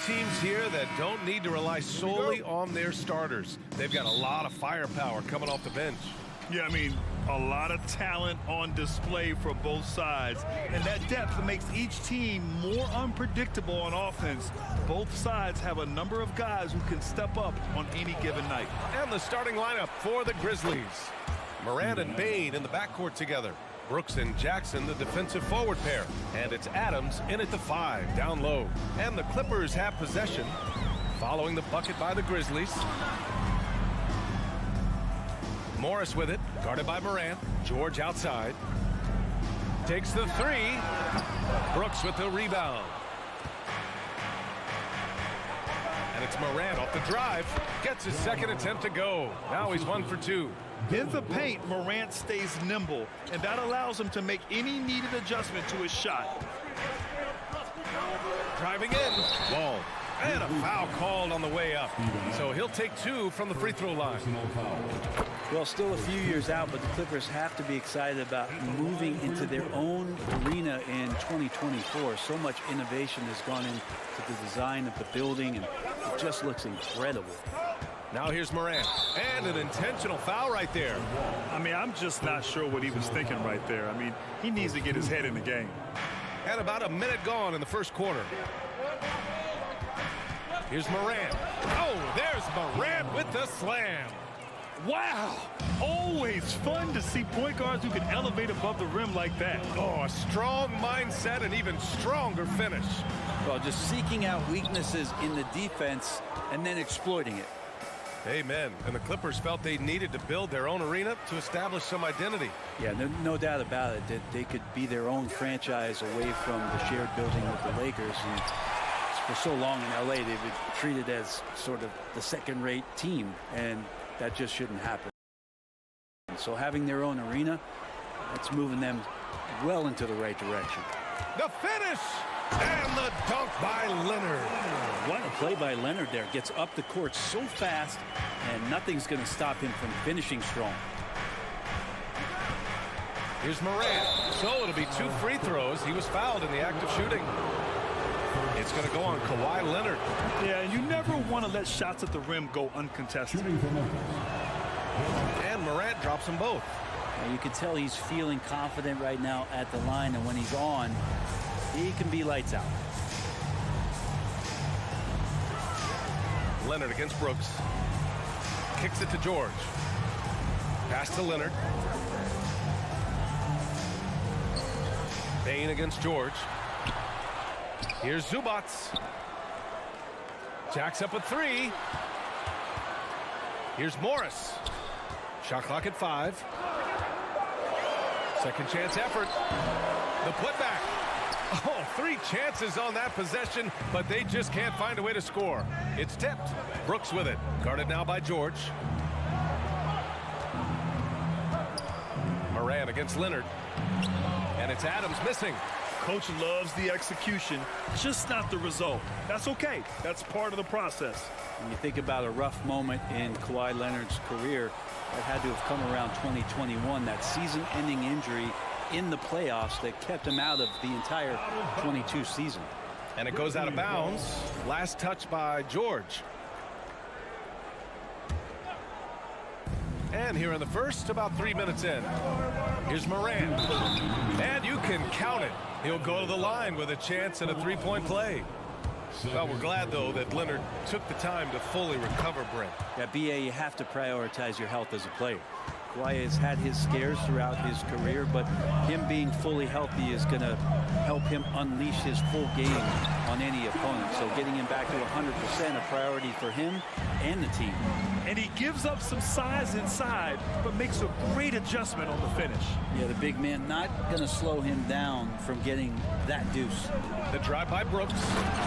teams here that don't need to rely solely on their starters. They've got a lot of firepower coming off the bench. Yeah, I mean, a lot of talent on display for both sides. And that depth makes each team more unpredictable on offense. Both sides have a number of guys who can step up on any given night. And the starting lineup for the Grizzlies. Moran and Bain in the backcourt together. Brooks and Jackson, the defensive forward pair. And it's Adams in at the 5, down low. And the Clippers have possession, following the bucket by the Grizzlies. Morris with it, guarded by Moran. George outside. Takes the 3. Brooks with the rebound. And it's Moran off the drive. Gets his second attempt to go. Now he's 1 for 2. In the paint, Morant stays nimble, and that allows him to make any needed adjustment to his shot. Driving in. Wall. And a foul called on the way up. So he'll take 2 from the free throw line. Well, still a few years out, but the Clippers have to be excited about moving into their own arena in 2024. So much innovation has gone into the design of the building, and it just looks incredible. Now here's Moran. And an intentional foul right there. I mean, I'm just not sure what he was thinking right there. I mean, he needs to get his head in the game. And about a minute gone in the first quarter. Here's Moran. Oh, there's Moran with the slam. Wow! Always fun to see point guards who can elevate above the rim like that. Oh, a strong mindset and even stronger finish. Well, just seeking out weaknesses in the defense and then exploiting it. Amen. And the Clippers felt they needed to build their own arena to establish some identity. Yeah, no doubt about it that they could be their own franchise away from the shared building with the Lakers. And for so long in LA, they've been treated as sort of the second-rate team, and that just shouldn't happen. So having their own arena, that's moving them well into the right direction. The finish! And the dunk by Leonard. What a play by Leonard there. Gets up the court so fast, and nothing's going to stop him from finishing strong. Here's Moran. So it'll be 2 free throws. He was fouled in the act of shooting. It's going to go on Kawhi Leonard. Yeah, and you never want to let shots at the rim go uncontested. And Morant drops them both. Now you can tell he's feeling confident right now at the line, and when he's on, he can be lights out. Leonard against Brooks. Kicks it to George. Pass to Leonard. Bain against George. Here's Zubats. Jacks up a 3. Here's Morris. Shot clock at 5. Second chance effort. The putback. Oh, 3 chances on that possession, but they just can't find a way to score. It's tipped. Brooks with it. Guarded now by George. Moran against Leonard. And it's Adams missing. Coach loves the execution, just not the result. That's okay. That's part of the process. When you think about a rough moment in Kawhi Leonard's career, that had to have come around 2021, that season-ending injury in the playoffs that kept him out of the entire 22 season. And it goes out of bounds. Last touch by George. And here in the first, about 3 minutes in. Here's Moran. And you can count it. He'll go to the line with a chance at a 3-point play. Well, we're glad, though, that Leonard took the time to fully recover, Brent. Yeah, B.A., you have to prioritize your health as a player. Kawhi has had his scares throughout his career, but him being fully healthy is going to help him unleash his full game on any opponent. So getting him back to 100% a priority for him and the team. And he gives up some size inside, but makes a great adjustment on the finish. Yeah, the big man not going to slow him down from getting that deuce. The drive by Brooks,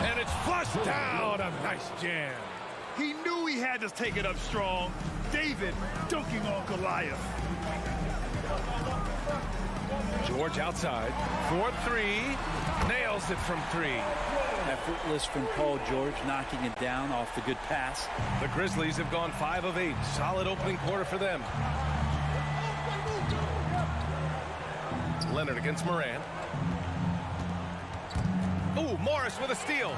and it's flushed down. A nice jam. He knew he had to take it up strong. David dunking on Goliath. George outside. 4-3. Nails it from 3. Effortless from Paul George, knocking it down off the good pass. The Grizzlies have gone 5 of 8. Solid opening quarter for them. Leonard against Moran. Ooh, Morris with a steal.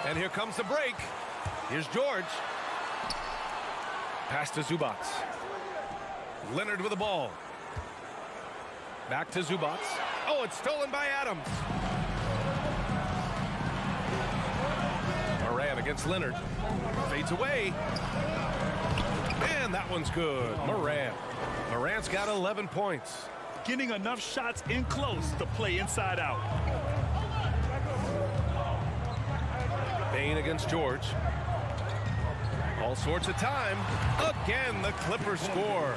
And here comes the break. Here's George. Pass to Zubac. Leonard with the ball. Back to Zubac. Oh, it's stolen by Adams. Moran against Leonard. Fades away. And that one's good. Moran. Moran's got 11 points. Getting enough shots in close to play inside out. Bain against George. All sorts of time. Again, the Clippers score.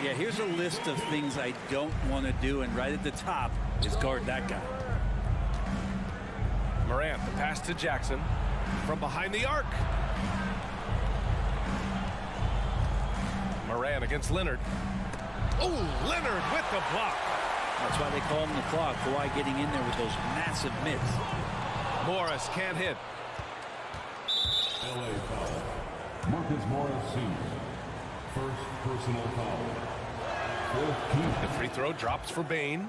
Yeah, here's a list of things I don't want to do, and right at the top is guard that guy. Morant, the pass to Jackson from behind the arc. Morant against Leonard. Oh, Leonard with the block. That's why they call him the clock. Kawhi getting in there with those massive mitts. Morris can't hit. LA foul. Marcus Morris Sr. First personal foul. 14th. The free throw drops for Bain.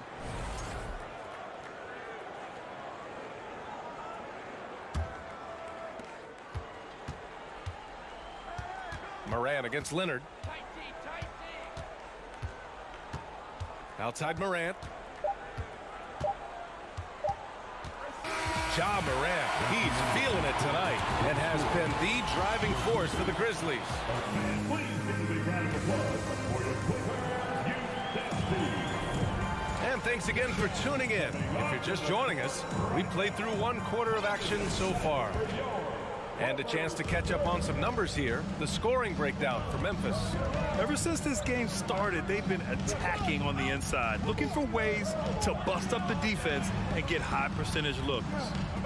Morant against Leonard. Outside Morant. Ja Morant, he's feeling it tonight and has been the driving force for the Grizzlies. And thanks again for tuning in. If you're just joining us, we've played through 1 quarter of action so far. And a chance to catch up on some numbers here. The scoring breakdown for Memphis. Ever since this game started, they've been attacking on the inside, looking for ways to bust up the defense and get high percentage looks.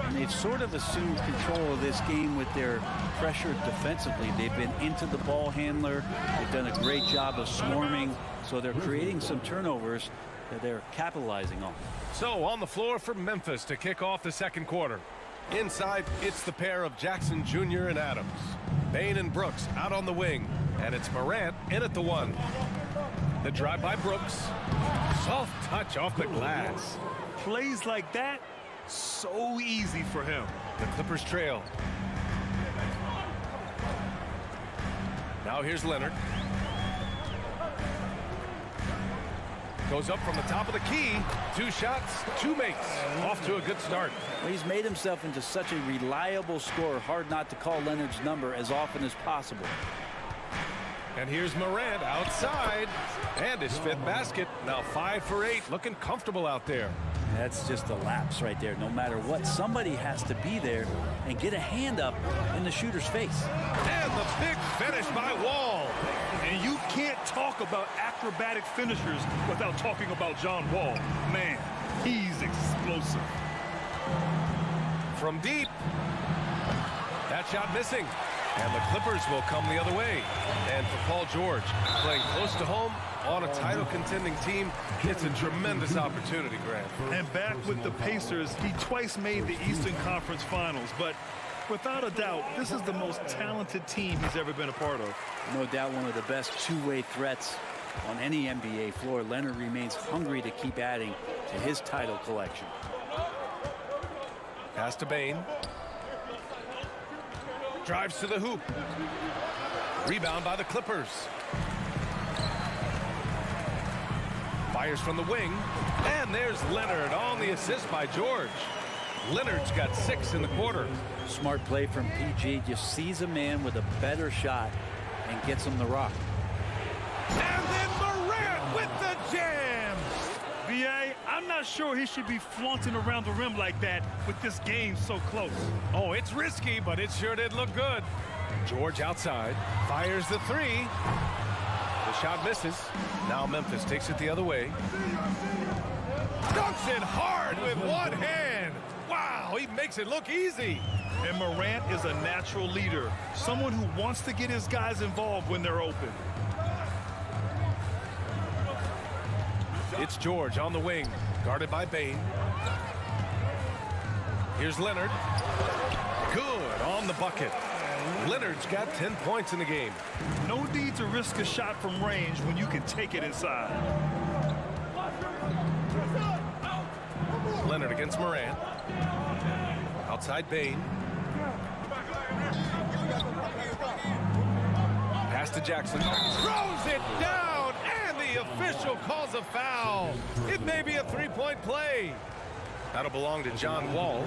And they've sort of assumed control of this game with their pressure defensively. They've been into the ball handler. They've done a great job of swarming. So they're creating some turnovers that they're capitalizing on. So on the floor for Memphis to kick off the second quarter. Inside, it's the pair of Jackson Jr. and Adams. Bain and Brooks out on the wing. And it's Morant in at the 1. The drive by Brooks. Soft touch off the glass. Plays like that, so easy for him. The Clippers trail. Now here's Leonard. Goes up from the top of the key. 2 shots, 2 makes. Off to a good start. Well, he's made himself into such a reliable scorer. Hard not to call Leonard's number as often as possible. And here's Morant outside. And his 5th basket. Now 5 for 8. Looking comfortable out there. That's just a lapse right there. No matter what, somebody has to be there and get a hand up in the shooter's face. And the big finish by Wall. And you can't talk about acrobatic finishers without talking about John Wall. Man, he's explosive. From deep. That shot missing. And the Clippers will come the other way. And for Paul George, playing close to home on a title contending team, it's a tremendous opportunity, Grant. And back with the Pacers, he twice made the Eastern Conference Finals, but without a doubt, this is the most talented team he's ever been a part of. No doubt one of the best two-way threats on any NBA floor. Leonard remains hungry to keep adding to his title collection. Pass to Bain. Drives to the hoop. Rebound by the Clippers. Fires from the wing. And there's Leonard on the assist by George. Leonard's got 6 in the quarter. Smart play from PG. Just sees a man with a better shot and gets him the rock. And then Morant with the jam. B.A., I'm not sure he should be flaunting around the rim like that with this game so close. Oh, it's risky, but it sure did look good. George outside. Fires the 3. The shot misses. Now Memphis takes it the other way. Dunks it hard with one hand. Wow, he makes it look easy. And Morant is a natural leader, someone who wants to get his guys involved when they're open. It's George on the wing, guarded by Bain. Here's Leonard. Good on the bucket. Leonard's got 10 points in the game. No need to risk a shot from range when you can take it inside. Leonard against Morant. Outside Bain. Pass to Jackson. Throws it down, and the official calls a foul. It may be a three-point play. That'll belong to John Wall.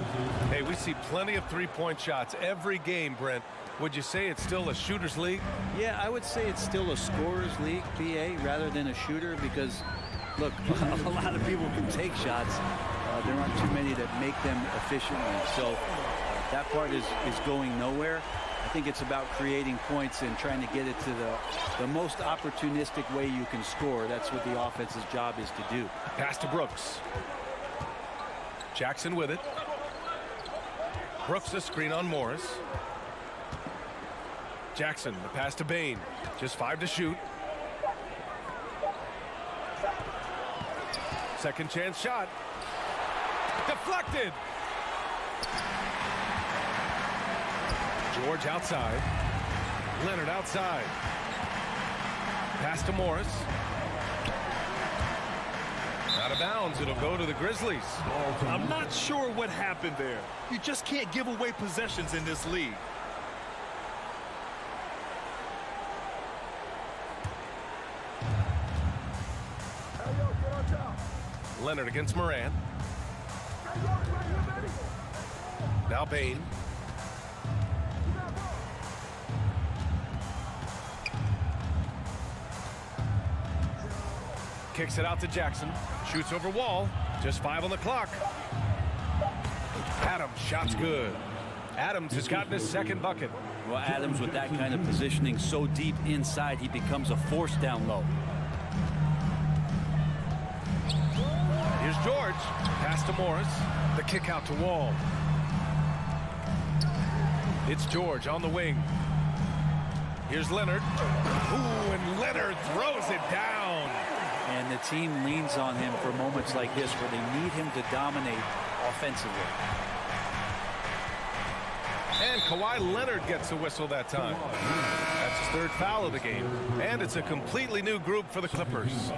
Hey, we see plenty of three-point shots every game, Brent. Would you say it's still a shooter's league? Yeah, I would say it's still a scorer's league, PA, rather than a shooter, because, look, a lot of people can take shots. There aren't too many that make them efficiently. So that part is going nowhere. I think it's about creating points and trying to get it to the most opportunistic way you can score. That's what the offense's job is to do. Pass to Brooks. Jackson with it. Brooks a screen on Morris. Jackson, the pass to Bain. Just 5 to shoot. Second chance shot. Deflected. George outside. Leonard outside. Pass to Morris. Out of bounds. It'll go to the Grizzlies. I'm not sure what happened there. You just can't give away possessions in this league. Leonard against Moran. Now Bain. Kicks it out to Jackson. Shoots over Wall. Just 5 on the clock. Adams, shot's good. Adams has gotten his second bucket. Well, Adams, with that kind of positioning so deep inside, he becomes a force down low. Here's George. Pass to Morris. The kick out to Wall. It's George on the wing. Here's Leonard. Ooh, and Leonard throws it down. And the team leans on him for moments like this where they need him to dominate offensively. And Kawhi Leonard gets a whistle that time. That's his third foul of the game. And it's a completely new group for the Clippers.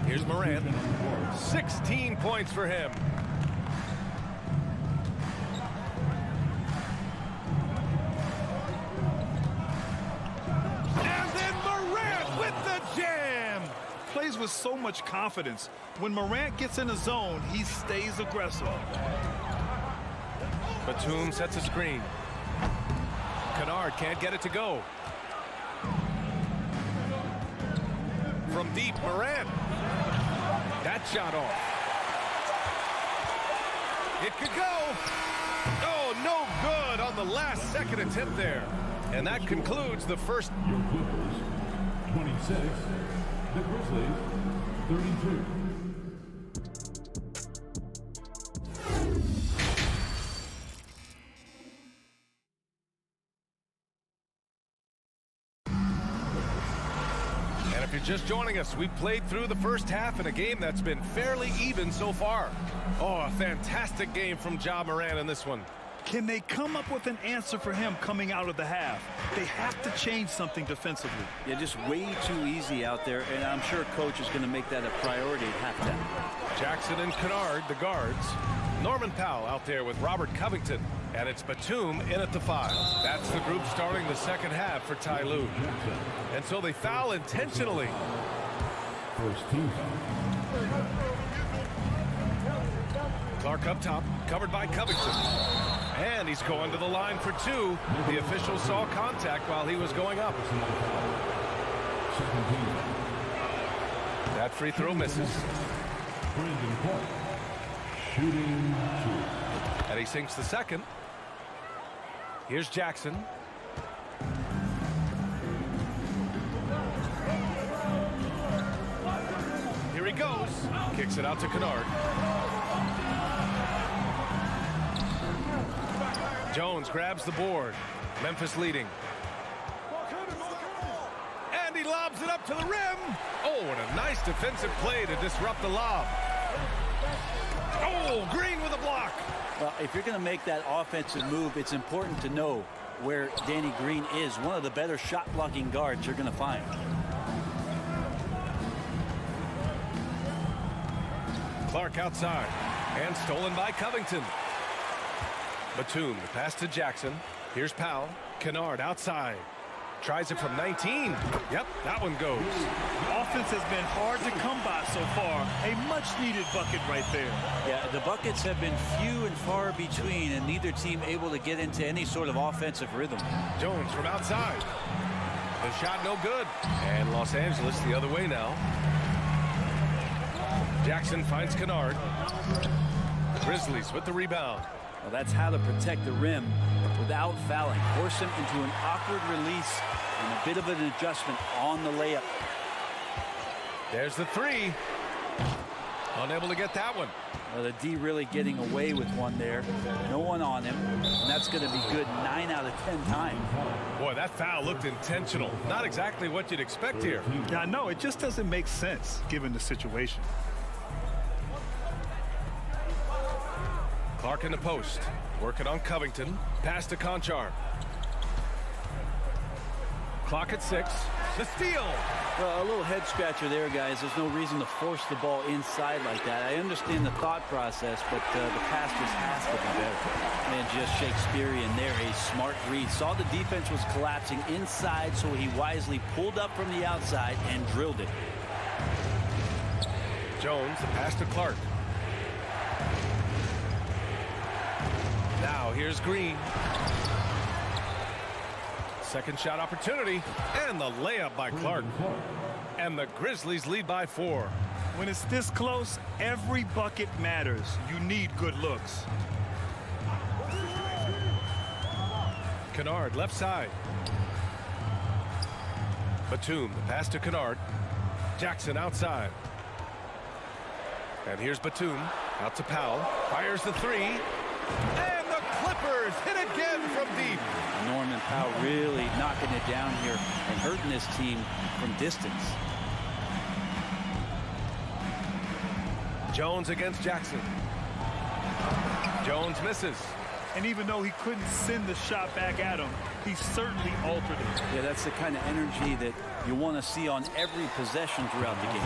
Here's Moran. 16 points for him. And then Moran with the jam. Plays with so much confidence. When Morant gets in the zone, he stays aggressive. Batum sets a screen. Kennard can't get it to go. From deep, Moran. That shot off. It could go. Oh, no good on the last second attempt there. And that concludes the first. Your Clippers, 26. The Grizzlies, 32. And if you're just joining us, we've played through the first half in a game that's been fairly even so far. Oh, a fantastic game from Ja Morant in this one. Can they come up with an answer for him coming out of the half? They have to change something defensively. Yeah, just way too easy out there, and I'm sure coach is going to make that a priority at halftime. Jackson and Kennard, the guards. Norman Powell out there with Robert Covington. And it's Batum in at the 5. That's the group starting the second half for Ty Lue. And so they foul intentionally. First team foul. Clark up top, covered by Covington. And he's going to the line for 2. The official saw contact while he was going up. Second team. That free throw misses. Brandon Clark, shooting 2. And he sinks the second. Here's Jackson. Here he goes. Kicks it out to Kennard. Jones grabs the board. Memphis leading. And he lobs it up to the rim. Oh, what a nice defensive play to disrupt the lob. Oh, Green with a block. Well, if you're going to make that offensive move, it's important to know where Danny Green is. One of the better shot-blocking guards you're going to find. Clark outside. And stolen by Covington. Batum, the pass to Jackson. Here's Powell. Kennard outside. Tries it from 19. Yep, that one goes. Offense has been hard to come by so far. A much-needed bucket right there. Yeah, the buckets have been few and far between, and neither team able to get into any sort of offensive rhythm. Jones from outside. The shot no good. And Los Angeles the other way now. Jackson finds Kennard. Grizzlies with the rebound. Well, that's how to protect the rim without fouling. Force him into an awkward release and a bit of an adjustment on the layup. There's the three. Unable to get that one. Well, the D really getting away with one there. No one on him, and that's going to be good 9 out of 10 times. Boy, that foul looked intentional. Not exactly what you'd expect here. Yeah, I know. It just doesn't make sense given the situation. Clark in the post. Working on Covington. Pass to Conchar. Clock at 6. The steal. Well, a little head scratcher there, guys. There's no reason to force the ball inside like that. I understand the thought process, but the pass just has to be better. And just Shakespearean there, a smart read. Saw the defense was collapsing inside, so he wisely pulled up from the outside and drilled it. Jones, the pass to Clark. Now here's Green. Second shot opportunity, and the layup by Clark. And the Grizzlies lead by 4. When it's this close, every bucket matters. You need good looks. Kennard left side. Batum, the pass to Kennard. Jackson outside. And here's Batum, out to Powell. Fires the three. And the Clippers hit again from deep. Norman Powell really knocking it down here and hurting this team from distance. Jones against Jackson. Jones misses. And even though he couldn't send the shot back at him, he certainly altered it. Yeah, that's the kind of energy that you want to see on every possession throughout the game.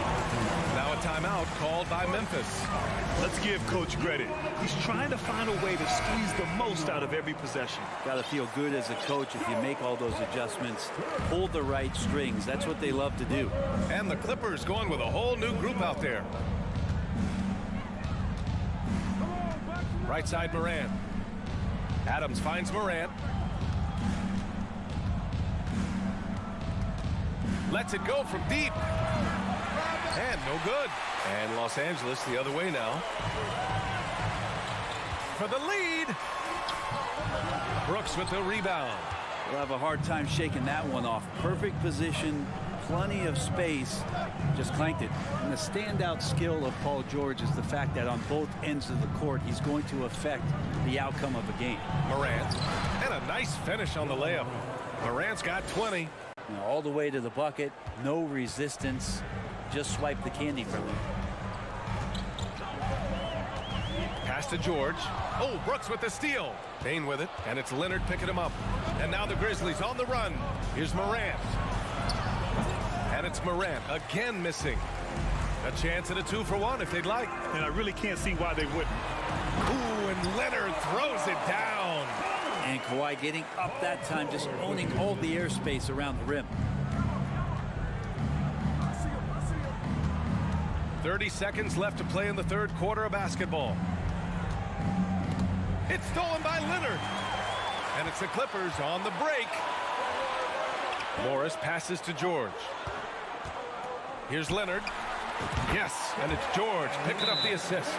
Now a timeout called by Memphis. Let's give Coach credit. He's trying to find a way to squeeze the most out of every possession. Got to feel good as a coach if you make all those adjustments, pull the right strings. That's what they love to do. And the Clippers going with a whole new group out there. Right side Morant. Adams finds Morant. Lets it go from deep. And no good. And Los Angeles the other way now. For the lead. Brooks with the rebound. We'll have a hard time shaking that one off. Perfect position, plenty of space, just clanked it. And the standout skill of Paul George is the fact that on both ends of the court, he's going to affect the outcome of the game. Morant. And a nice finish on the layup. Morant's got 20. Now, all the way to the bucket, no resistance, just swipe the candy from him. Pass to George. Oh, Brooks with the steal. Payne with it, and it's Leonard picking him up. And now the Grizzlies on the run. Here's Morant. And it's Morant again missing. A chance at a 2-for-1 if they'd like. And I really can't see why they wouldn't. Ooh, and Leonard throws it down. And Kawhi getting up that time, just owning all the airspace around the rim. 30 seconds left to play in the third quarter of basketball. It's stolen by Leonard. And it's the Clippers on the break. Morris passes to George. Here's Leonard. Yes, and it's George picking up the assist.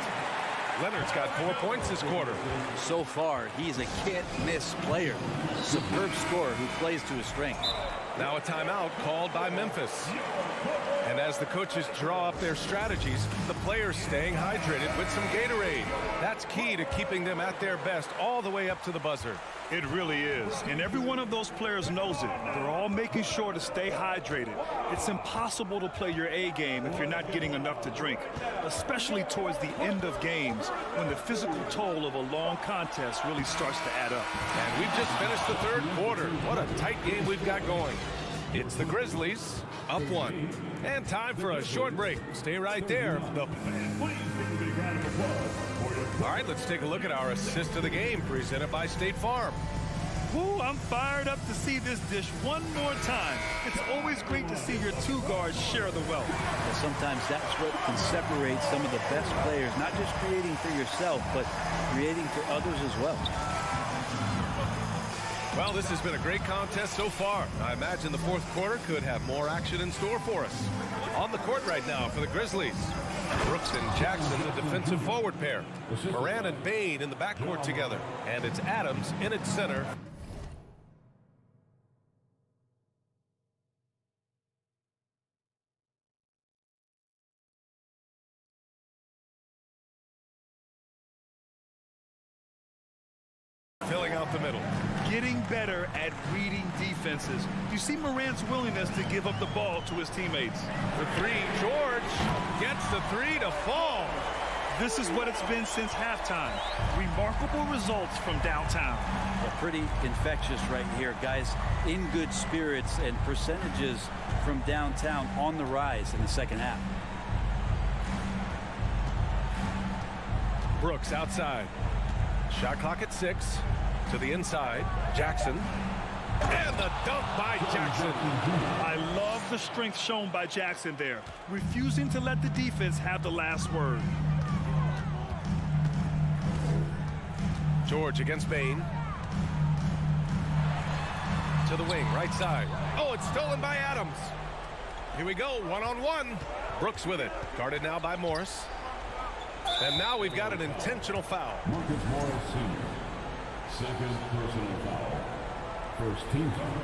Leonard's got 4 points this quarter. So far, he's a can't-miss player. Superb scorer who plays to his strength. Now a timeout called by Memphis. And as the coaches draw up their strategies, the players staying hydrated with some Gatorade. That's key to keeping them at their best all the way up to the buzzer. It really is. And every one of those players knows it. They're all making sure to stay hydrated. It's impossible to play your A game if you're not getting enough to drink, especially towards the end of games when the physical toll of a long contest really starts to add up. And we've just finished the third quarter. What a tight game we've got going. It's the Grizzlies up 1. And time for a short break. Stay right there. All right, let's take a look at our assist of the game presented by State Farm. Woo, I'm fired up to see this dish one more time. It's always great to see your two guards share the wealth. Well, sometimes that's what can separate some of the best players, not just creating for yourself, but creating for others as well. Well, this has been a great contest so far. I imagine the fourth quarter could have more action in store for us. On the court right now for the Grizzlies, Brooks and Jackson, the defensive forward pair. Moran and Bain in the backcourt together. And it's Adams in its center. Filling out the middle. Getting better at reading defenses. You see Moran's willingness to give up the ball to his teammates. The three, George gets the three to fall. This is what it's been since halftime. Remarkable results from downtown. Yeah, pretty infectious right here, guys. In good spirits, and percentages from downtown on the rise in the second half. Brooks outside. Shot clock at 6. To the inside, Jackson. And the dunk by Jackson. I love the strength shown by Jackson there, refusing to let the defense have the last word. George against Bain. To the wing, right side. Oh, it's stolen by Adams. Here we go, one-on-one. Brooks with it. Guarded now by Morris. And now we've got an intentional foul. Marcus Morris Sr. Second personal foul. First team foul.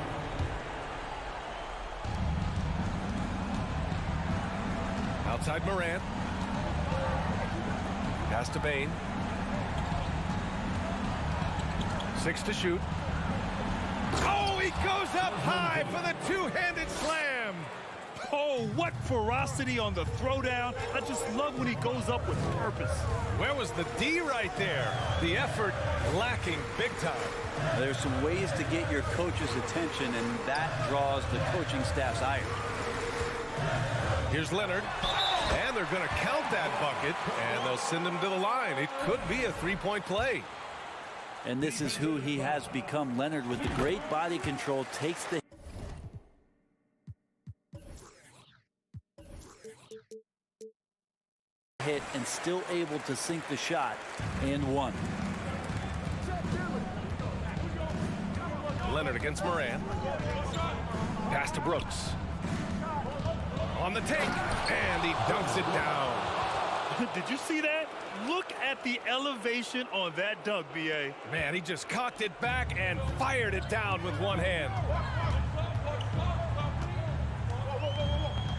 Outside Moran. Pass to Bain. 6 to shoot. Oh, he goes up high for the two-handed slam. Oh, what ferocity on the throwdown. I just love when he goes up with purpose. Where was the D right there? The effort lacking big time. There's some ways to get your coach's attention, and that draws the coaching staff's ire. Here's Leonard. And they're going to count that bucket, and they'll send him to the line. It could be a three-point play. And this is who he has become. Leonard, with the great body control, takes the hit and still able to sink the shot and one. Leonard against Moran. Pass to Brooks. On the take, and he dunks it down. Did you see that? Look at the elevation on that dunk, B.A. Man, he just cocked it back and fired it down with one hand.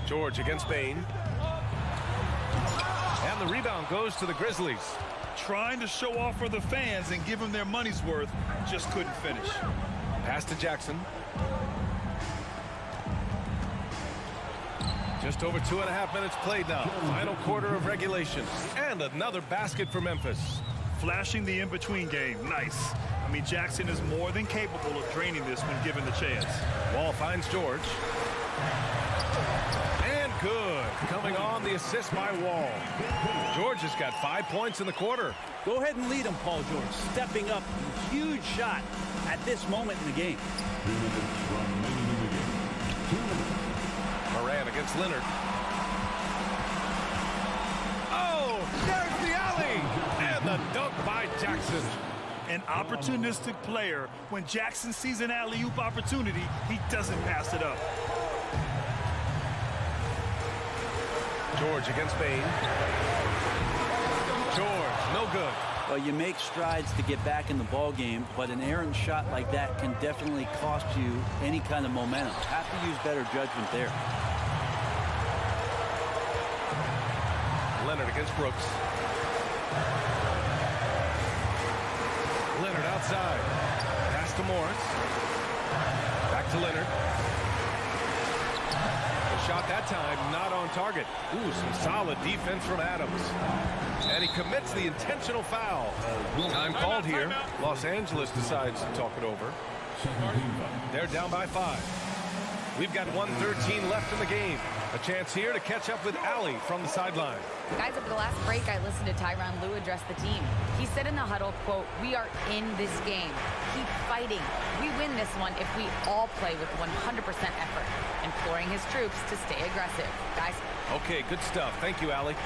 George against Bain. And the rebound goes to the Grizzlies. Trying to show off for the fans and give them their money's worth, just couldn't finish. Pass to Jackson. Just over 2.5 minutes played now. Final quarter of regulation. And another basket for Memphis. Flashing the in-between game. Nice. I mean, Jackson is more than capable of draining this when given the chance. Wall finds George. And good. Coming on the assist by Wall. George has got 5 points in the quarter. Go ahead and lead him, Paul George. Stepping up. Huge shot at this moment in the game. 2 minutes remaining in the game. 2 minutes. Moran against Leonard. Oh, there's the alley. And the dunk by Jackson. An opportunistic player. When Jackson sees an alley-oop opportunity, he doesn't pass it up. George against Bain. George, no good. Well, you make strides to get back in the ball game, but an errant shot like that can definitely cost you any kind of momentum. Have to use better judgment there. Leonard against Brooks. Leonard outside. Pass to Morris. Back to Leonard. The shot that time not on target. Ooh, some solid defense from Adams. And he commits the intentional foul. Time called here. Los Angeles decides to talk it over. They're down by 5. We've got 1:13 left in the game. A chance here to catch up with Allie from the sideline. Guys, over the last break, I listened to Tyronn Lue address the team. He said in the huddle, quote, "We are in this game. Keep fighting. We win this one if we all play with 100% effort," imploring his troops to stay aggressive. Guys. Okay, good stuff. Thank you, Allie.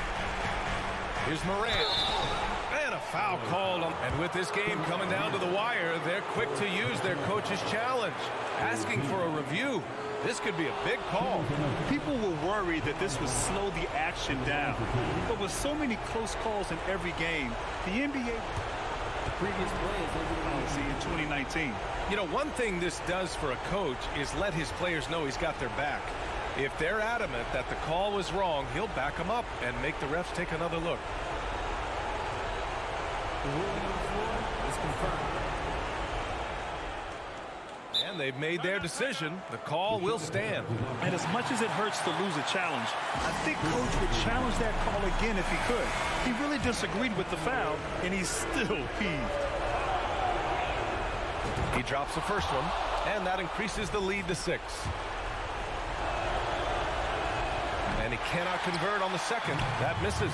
Here's Morant. And a foul called. And with this game coming down to the wire, they're quick to use their coach's challenge, asking for a review. This could be a big call. People were worried that this would slow the action down. But with so many close calls in every game, the NBA Previous play is policy in 2019. You know, one thing this does for a coach is let his players know he's got their back. If they're adamant that the call was wrong, he'll back them up and make the refs take another look. The ruling on the floor is confirmed. And they've made their decision. The call will stand. And as much as it hurts to lose a challenge, I think Coach would challenge that call again if he could. He really disagreed with the foul, and he's still peeved. He drops the first one, and that increases the lead to 6. And he cannot convert on the second. That misses.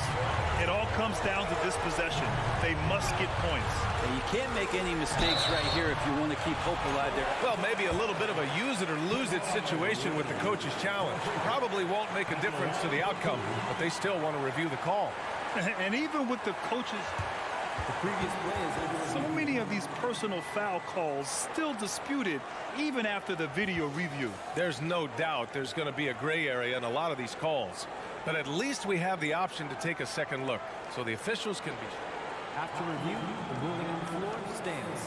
It all comes down to this possession. They must get points. And you can't make any mistakes right here if you want to keep hope alive there. Well, maybe a little bit of a use it or lose it situation with the coach's challenge. Probably won't make a difference to the outcome, but they still want to review the call. And even with the coaches, The previous play is so many of these personal foul calls still disputed even after the video review. There's no doubt there's going to be a gray area in a lot of these calls. But at least we have the option to take a second look, so the officials can be. after review. The ruling on the floor stands.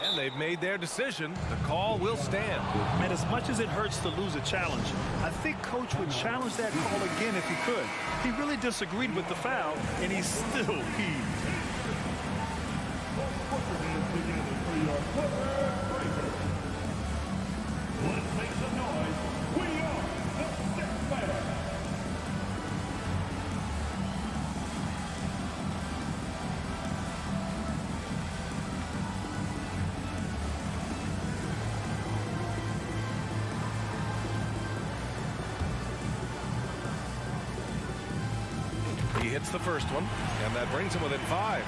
And they've made their decision. The call will stand. And as much as it hurts to lose a challenge, I think Coach would challenge that call again if he could. He really disagreed with the foul, and he's still peeved. Let's make some noise. We are the Six Flags. He hits the first one, and that brings him within 5.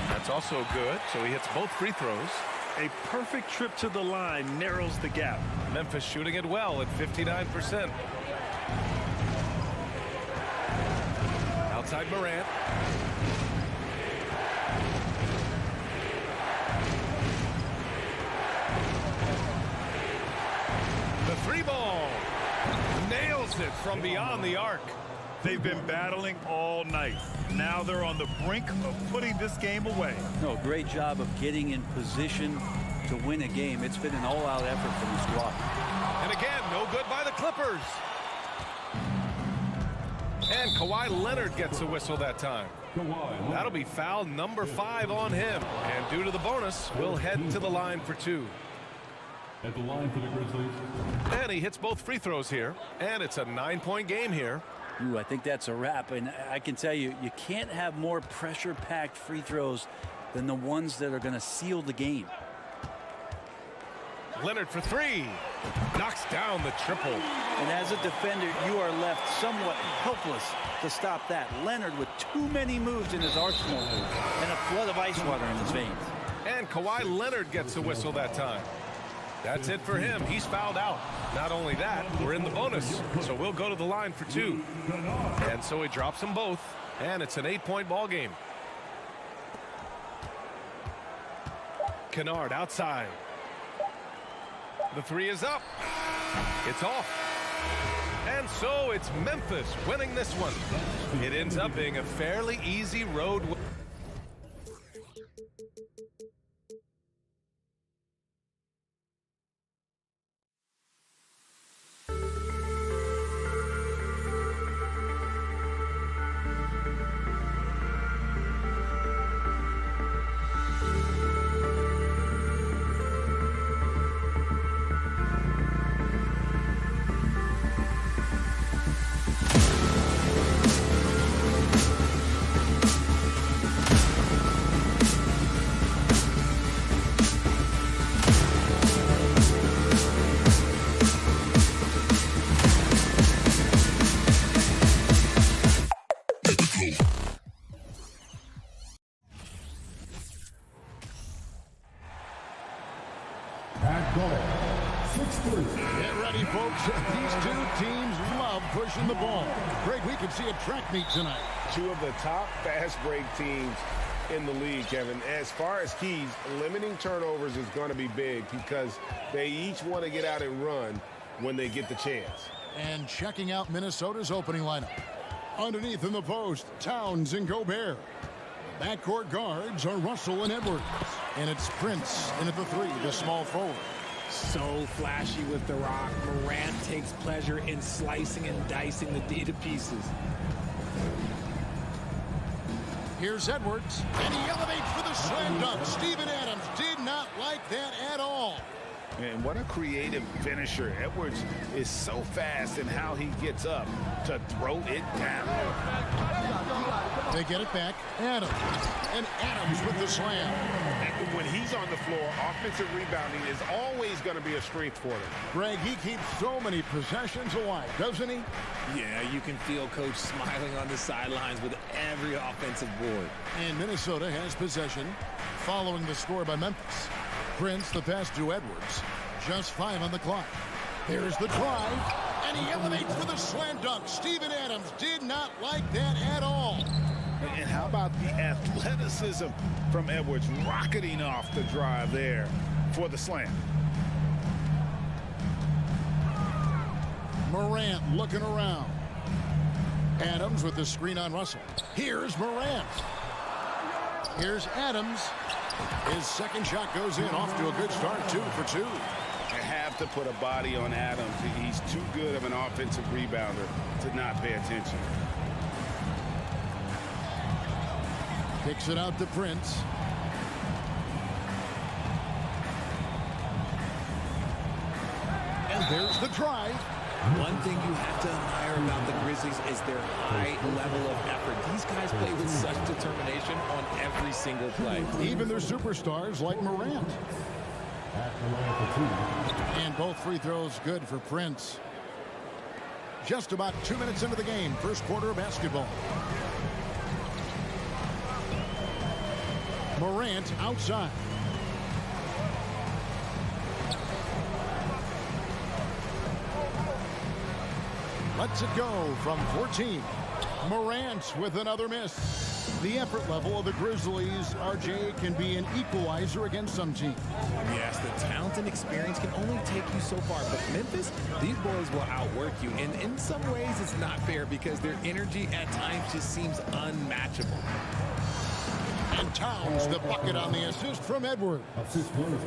That's also good, so he hits both free throws. A perfect trip to the line narrows the gap. Memphis shooting it well at 59%. Outside Morant. The 3-ball. Nails it from beyond the arc. They've been battling all night. Now they're on the brink of putting this game away. No, great job of getting in position to win a game. It's been an all-out effort from the squad. And again, no good by the Clippers. And Kawhi Leonard gets a whistle that time. That'll be foul number 5 on him. And due to the bonus, we'll head to the line for 2. At the line for the Grizzlies. And he hits both free throws here. And it's a 9-point game here. Ooh, I think that's a wrap. And I can tell you, you can't have more pressure-packed free throws than the ones that are going to seal the game. Leonard for 3. Knocks down the triple. And as a defender, you are left somewhat helpless to stop that. Leonard with too many moves in his arsenal and a flood of ice water in his veins. And Kawhi Leonard gets a whistle that time. That's it for him. He's fouled out. Not only that, we're in the bonus, so we'll go to the line for 2. And so he drops them both, and it's an 8-point ball game. Kennard outside. The 3 is up. It's off. And so it's Memphis winning this one. It ends up being a fairly easy road win. At goal, 6'3". Get ready, folks. These two teams love pushing the ball. Greg, we could see a track meet tonight. Two of the top fast break teams in the league, Kevin. As far as keys, limiting turnovers is going to be big because they each want to get out and run when they get the chance. And checking out Minnesota's opening lineup. Underneath in the post, Towns and Gobert. Backcourt guards are Russell and Edwards. And it's Prince in at the 3, the small forward. So flashy with the rock. Morant takes pleasure in slicing and dicing the D to pieces. Here's Edwards, and he elevates for the slam dunk. Steven Adams did not like that at all. And what a creative finisher. Edwards is so fast in how he gets up to throw it down. They get it back. Adams. And Adams with the slam. And when he's on the floor, offensive rebounding is always going to be a strength for them. Greg, he keeps so many possessions alive, doesn't he? Yeah, you can feel Coach smiling on the sidelines with every offensive board. And Minnesota has possession following the score by Memphis. Prince, the pass to Edwards. Just 5 on the clock. There's the drive, and he elevates for the slam dunk. Steven Adams did not like that at all. And how about the athleticism from Edwards rocketing off the drive there for the slam. Morant looking around. Adams with the screen on Russell. Here's Morant. Here's Adams. His second shot goes in, off to a good start, 2 for 2. You have to put a body on Adams. He's too good of an offensive rebounder to not pay attention. Kicks it out to Prince. And there's the drive. One thing you have to admire about the Grizzlies is their high level of effort. These guys play with such determination on every single play. Even their superstars like Morant. And both free throws good for Prince. Just about 2 minutes into the game, first quarter of basketball. Morant outside. Lets it go from 14. Morant with another miss. The effort level of the Grizzlies, RJ, can be an equalizer against some teams. Yes, the talent and experience can only take you so far. But Memphis, these boys will outwork you. And in some ways, it's not fair because their energy at times just seems unmatchable. And Towns, the bucket on the assist from Edwards.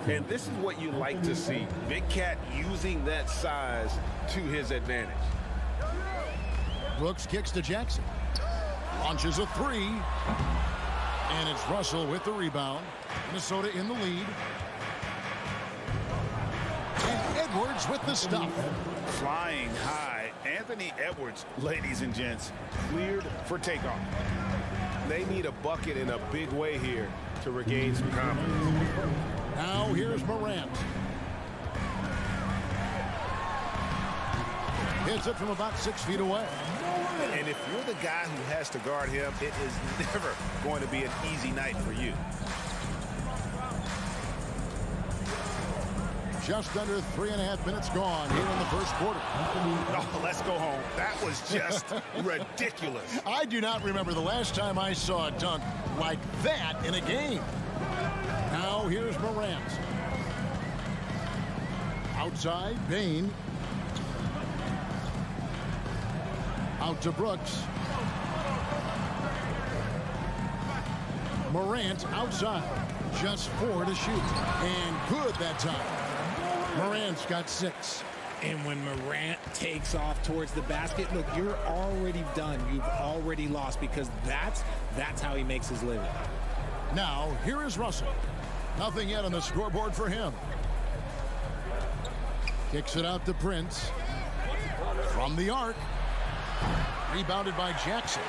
And this is what you like to see. Big Cat using that size to his advantage. Brooks kicks to Jackson. Launches a 3. And it's Russell with the rebound. Minnesota in the lead. And Edwards with the stuff. Flying high, Anthony Edwards, ladies and gents, cleared for takeoff. They need a bucket in a big way here to regain some confidence. Now here's Morant. Hits it from about 6 feet away. And if you're the guy who has to guard him, it is never going to be an easy night for you. Just under 3.5 minutes gone here in the first quarter. Oh, let's go home. That was just ridiculous. I do not remember the last time I saw a dunk like that in a game. Now here's Morant. Outside, Bain. Out to Brooks. Morant outside. Just 4 to shoot. And good that time. Morant's got 6. And when Morant takes off towards the basket, look, you're already done. You've already lost because that's how he makes his living. Now, here is Russell. Nothing yet on the scoreboard for him. Kicks it out to Prince. From the arc. Rebounded by Jackson.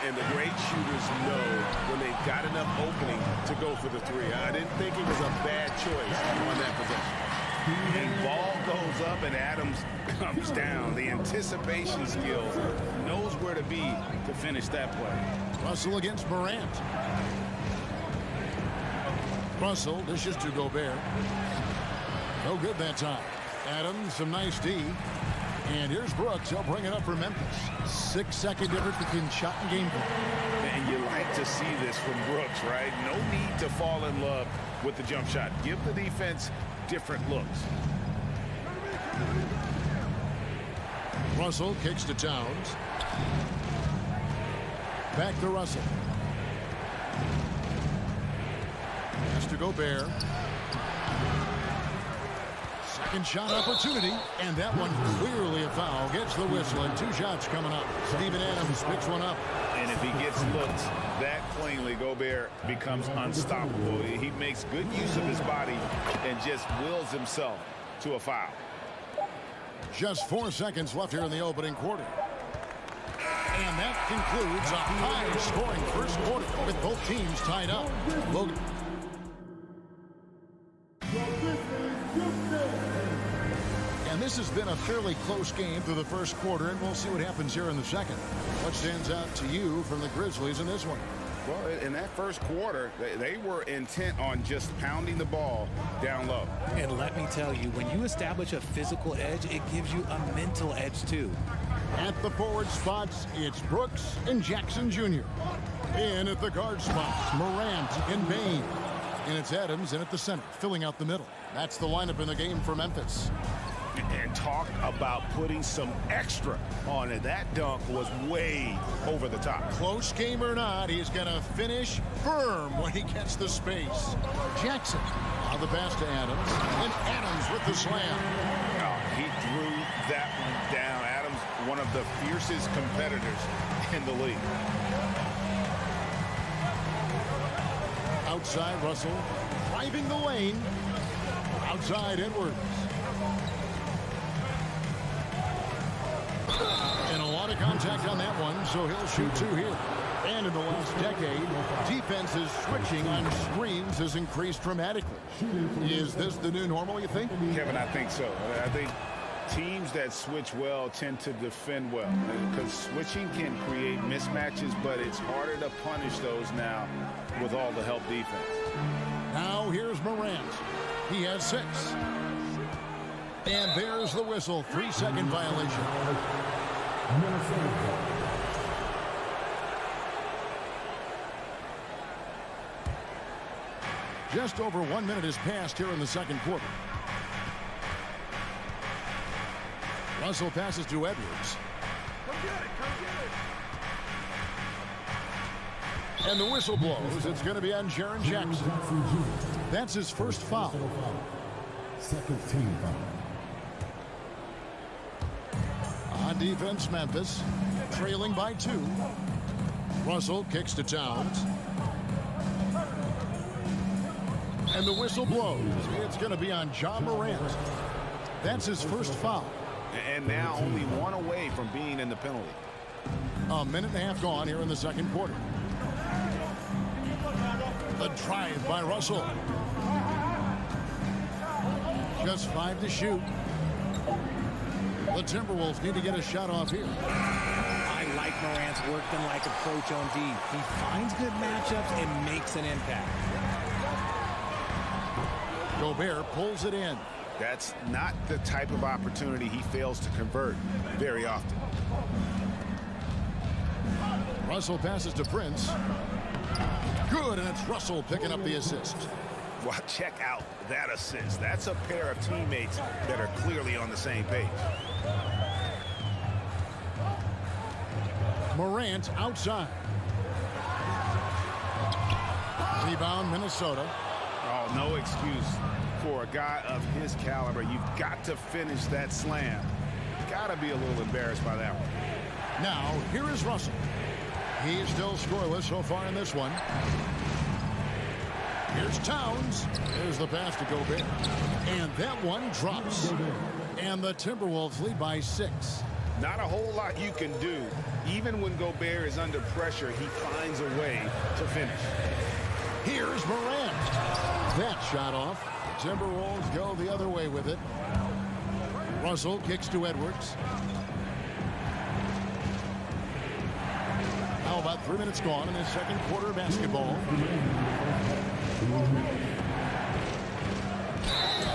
And the great shooters know when they've got enough opening to go for the 3. I didn't think it was a bad choice on that possession. And ball goes up and Adams comes down. The anticipation skills, knows where to be to finish that play. Russell against Morant. Russell dishes to Gobert. No good that time. Adams, some nice D. And here's Brooks. He'll bring it up for Memphis. 6-second difference between shot and game ball. And you like to see this from Brooks, right? No need to fall in love with the jump shot. Give the defense different looks. Russell kicks to Towns. Back to Russell. Has to Gobert. Second shot opportunity, and that one clearly a foul. Gets the whistle, and 2 shots coming up. Steven Adams picks one up. And if he gets looks that cleanly, Gobert becomes unstoppable. He makes good use of his body and just wills himself to a foul. Just 4 seconds left here in the opening quarter. And that concludes a high-scoring first quarter with both teams tied up. Logan. And this has been a fairly close game through the first quarter, and we'll see what happens here in the second. What stands out to you from the Grizzlies in this one? Well, in that first quarter, they were intent on just pounding the ball down low. And let me tell you, when you establish a physical edge, it gives you a mental edge too. At the forward spots, it's Brooks and Jackson Jr. In at the guard spots, Morant and Bain. And it's Adams in at the center, filling out the middle. That's the lineup in the game for Memphis. And talk about putting some extra on it. That dunk was way over the top. Close game or not, he's going to finish firm when he gets the space. Jackson on the pass to Adams, and Adams with the slam. Oh, he threw that one down. Adams, one of the fiercest competitors in the league. Outside Russell, driving the lane. Outside Edwards. And a lot of contact on that one, so he'll shoot 2 here. And in the last decade, defenses switching on screens has increased dramatically. Is this the new normal, you think? Kevin, I think so. I think teams that switch well tend to defend well, because switching can create mismatches, but it's harder to punish those now with all the help defense. Now here's Morant. He has 6. And there's the whistle. 3-second violation. Just over 1 minute has passed here in the second quarter. Russell passes to Edwards. Come get it, come get it. And the whistle blows. It's going to be on Jaren Jackson. That's his first foul. Second team foul. On defense, Memphis trailing by 2. Russell kicks to Towns. And the whistle blows. It's going to be on John Morant. That's his first foul. And now only 1 away from being in the penalty. A minute and a half gone here in the second quarter. The drive by Russell. Just 5 to shoot. The Timberwolves need to get a shot off here. I like Morant's workman-like approach on D. He finds good matchups and makes an impact. Gobert pulls it in. That's not the type of opportunity he fails to convert very often. Russell passes to Prince. Good, and it's Russell picking up the assist. Well, check out that assist. That's a pair of teammates that are clearly on the same page. Morant outside. Rebound, Minnesota. Oh, no excuse for a guy of his caliber. You've got to finish that slam. Got to be a little embarrassed by that one. Now, here is Russell. He's still scoreless so far in this one. Here's Towns. There's the pass to Gobert. And that one drops. And the Timberwolves lead by 6. Not a whole lot you can do. Even when Gobert is under pressure, he finds a way to finish. Here's Morant. That shot off. The Timberwolves go the other way with it. Russell kicks to Edwards. How about 3 minutes gone in the second quarter of basketball?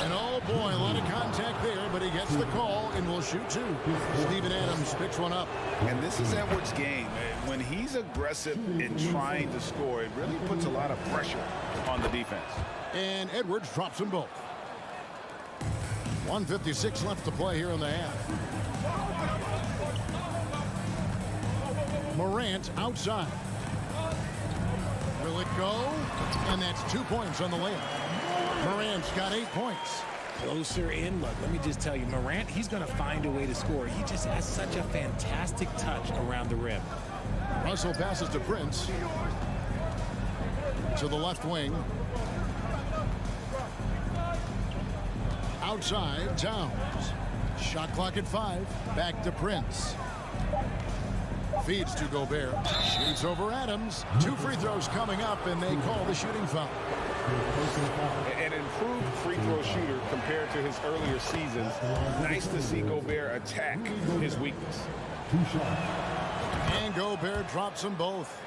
And oh boy, That's the call, and we'll shoot two. Steven Adams picks one up. And this is Edwards' game. When he's aggressive in trying to score, it really puts a lot of pressure on the defense. And Edwards drops them both. 1:56 left to play here in the half. Morant outside. Will it go? And that's 2 points on the layup. Morant's got 8 points. Closer in. Look, let me just tell you, Morant, he's going to find a way to score. He just has such a fantastic touch around the rim. Russell passes to Prince. To the left wing. Outside, Towns. Shot clock at 5. Back to Prince. Feeds to Gobert. Shoots over Adams. 2 free throws coming up, and they call the shooting foul. An improved free throw shooter compared to his earlier seasons. Nice to see Gobert attack his weakness. And Gobert drops them both.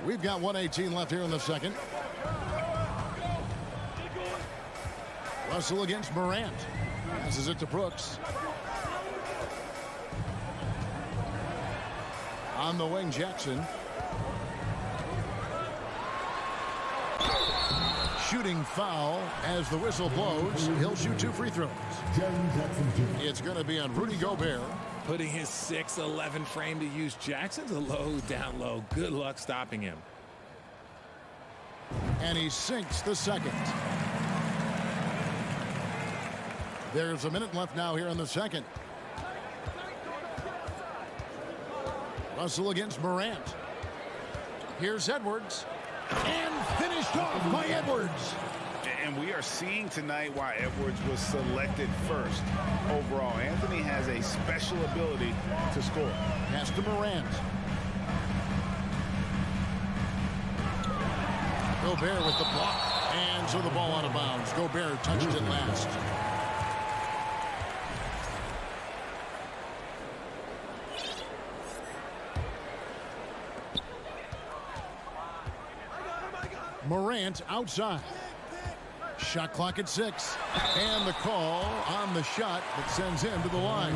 We've got 1:18 left here in the second. Russell against Morant. Passes it to Brooks. On the wing, Jackson. Shooting foul as the whistle blows. He'll shoot 2 free throws. It's going to be on Rudy Gobert. Putting his 6'11" frame to use. Jackson's a low, down low. Good luck stopping him. And he sinks the second. There's a minute left now here in the second. Russell against Morant. Here's Edwards. And finished off by Edwards. And we are seeing tonight why Edwards was selected first overall. Anthony has a special ability to score. Pass to Morant. Gobert with the block. And so the ball out of bounds. Gobert touched it last. Morant outside. Shot clock at 6. And the call on the shot that sends him to the line.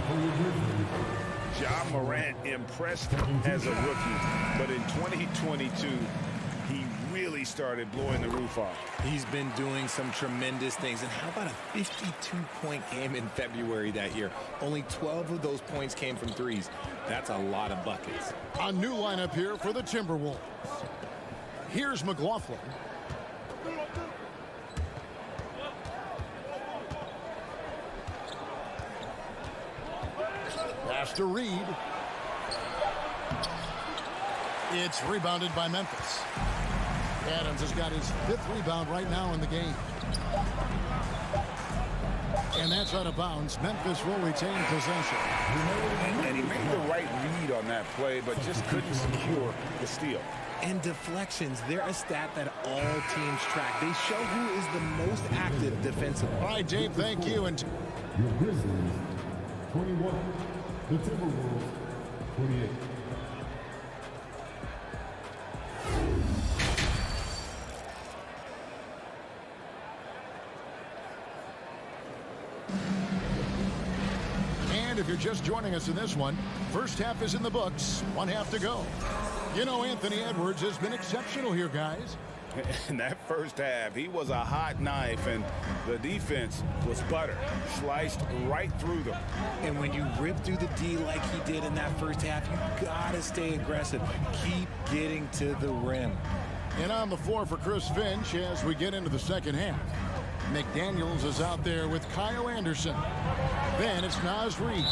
Ja Morant impressed as a rookie, but in 2022, he really started blowing the roof off. He's been doing some tremendous things. And how about a 52-point game in February that year? Only 12 of those points came from threes. That's a lot of buckets. A new lineup here for the Timberwolves. Here's McLaughlin. Pass to Reed. It's rebounded by Memphis. Adams has got his 5th rebound right now in the game. And that's out of bounds. Memphis will retain possession. And he made the right read on that play, but just couldn't secure the steal. And deflections, they're a stat that all teams track. They show who is the most active defensively. All right, Dave, thank you. And Your Grizzlies, 21. The Timberwolves, 28. And if you're just joining us in this one, first half is in the books. 1 half to go. You know, Anthony Edwards has been exceptional here, guys. In that first half, he was a hot knife, and the defense was butter. Sliced right through them. And when you rip through the D like he did in that first half, you gotta stay aggressive. Keep getting to the rim. And on the floor for Chris Finch as we get into the second half. McDaniels is out there with Kyle Anderson. Then it's Naz Reid.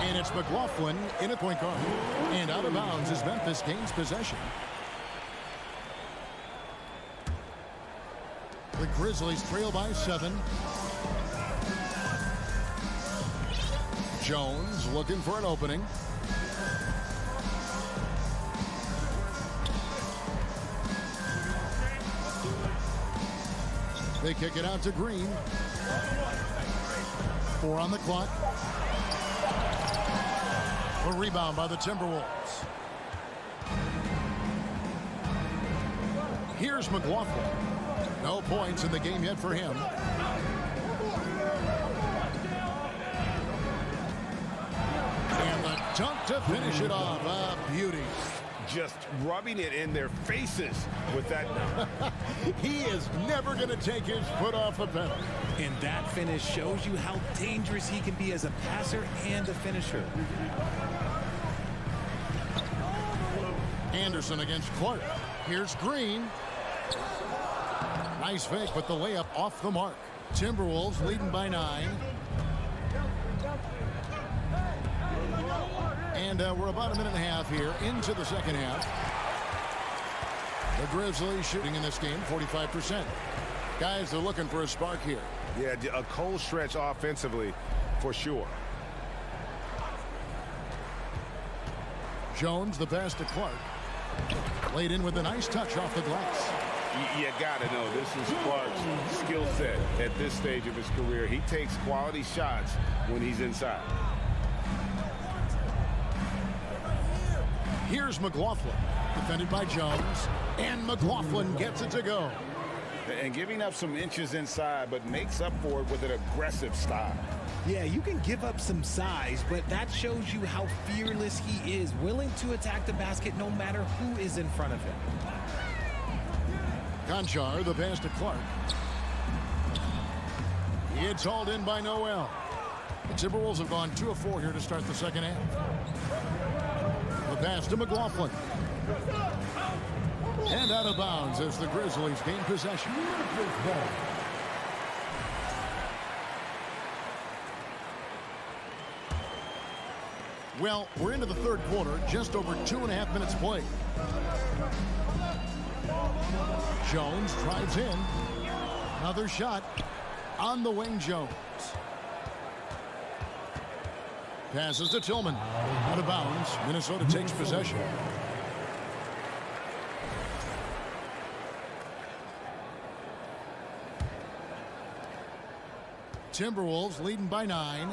And it's McLaughlin in a point guard. And out of bounds as Memphis gains possession. The Grizzlies trail by 7. Jones looking for an opening. They kick it out to Green. 4 on the clock. A rebound by the Timberwolves. Here's McLaughlin. No points in the game yet for him. Dunk to finish it off. A beauty. Just rubbing it in their faces with that dunk. He is never going to take his foot off the pedal. And that finish shows you how dangerous he can be as a passer and a finisher. Anderson against Clark. Here's Green. Nice fake, but the layup off the mark. Timberwolves leading by 9. And we're about a minute and a half here into the second half. The Grizzlies shooting in this game 45%. Guys, they're looking for a spark here. Yeah, a cold stretch offensively for sure. Jones, the pass to Clark. Laid in with a nice touch off the glass. You got to know this is Clark's skill set at this stage of his career. He takes quality shots when he's inside. Here's McLaughlin, defended by Jones, and McLaughlin gets it to go. And giving up some inches inside, but makes up for it with an aggressive style. Yeah, you can give up some size, but that shows you how fearless he is, willing to attack the basket no matter who is in front of him. Conchar, the pass to Clark. It's hauled in by Noel. The Timberwolves have gone 2 of 4 here to start the second half. The pass to McLaughlin. And out of bounds as the Grizzlies gain possession. Well, we're into the third quarter, just over 2.5 minutes played. Jones drives in. Another shot on the wing. Jones passes to Tillman. Out of bounds. Minnesota takes possession. Timberwolves leading by 9.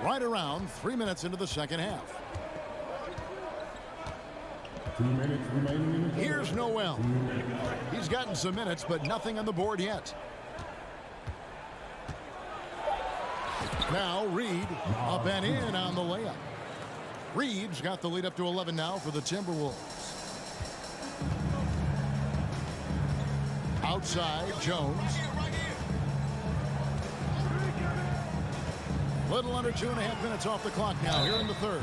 Right around 3 minutes into the second half. 2 minutes remaining. Here's Noel. He's gotten some minutes, but nothing on the board yet. Now Reed up and in on the layup. Reed's got the lead up to 11 now for the Timberwolves. Outside, Jones. Little under 2.5 minutes off the clock now here in the third.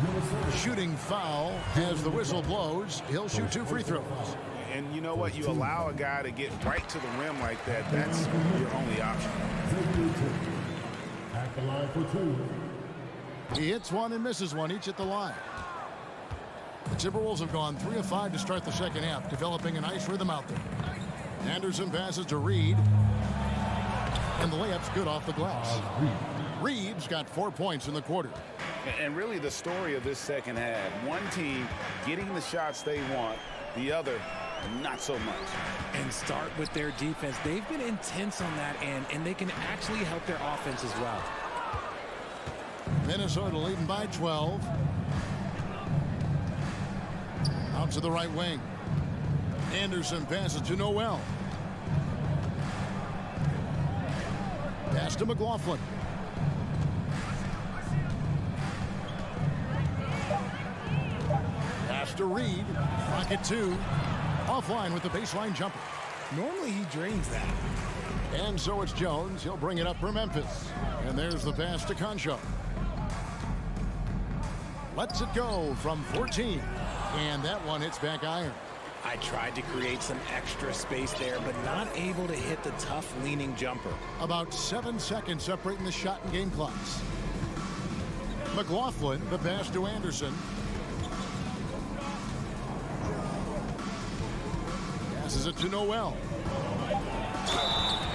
Shooting foul as the whistle blows. He'll shoot 2 free throws. And you know what? You allow a guy to get right to the rim like that. That's your only option. At the line for 2. He hits one and misses one, each at the line. The Timberwolves have gone 3 of 5 to start the second half, developing a nice rhythm out there. Anderson passes to Reed. And the layup's good off the glass. Reed's got 4 points in the quarter. And really the story of this second half, one team getting the shots they want, the other not so much. And start with their defense. They've been intense on that end, and they can actually help their offense as well. Minnesota leading by 12. Out to the right wing. Anderson passes to Noel. Pass to McLaughlin. Pass to Reed. Rocket 2. Offline with the baseline jumper. Normally he drains that. And so it's Jones. He'll bring it up for Memphis. And there's the pass to Conchar. Lets it go from 14. And that one hits back iron. I tried to create some extra space there, but not able to hit the tough leaning jumper. About 7 seconds separating the shot and game clocks. McLaughlin, the pass to Anderson. Passes it to Noel.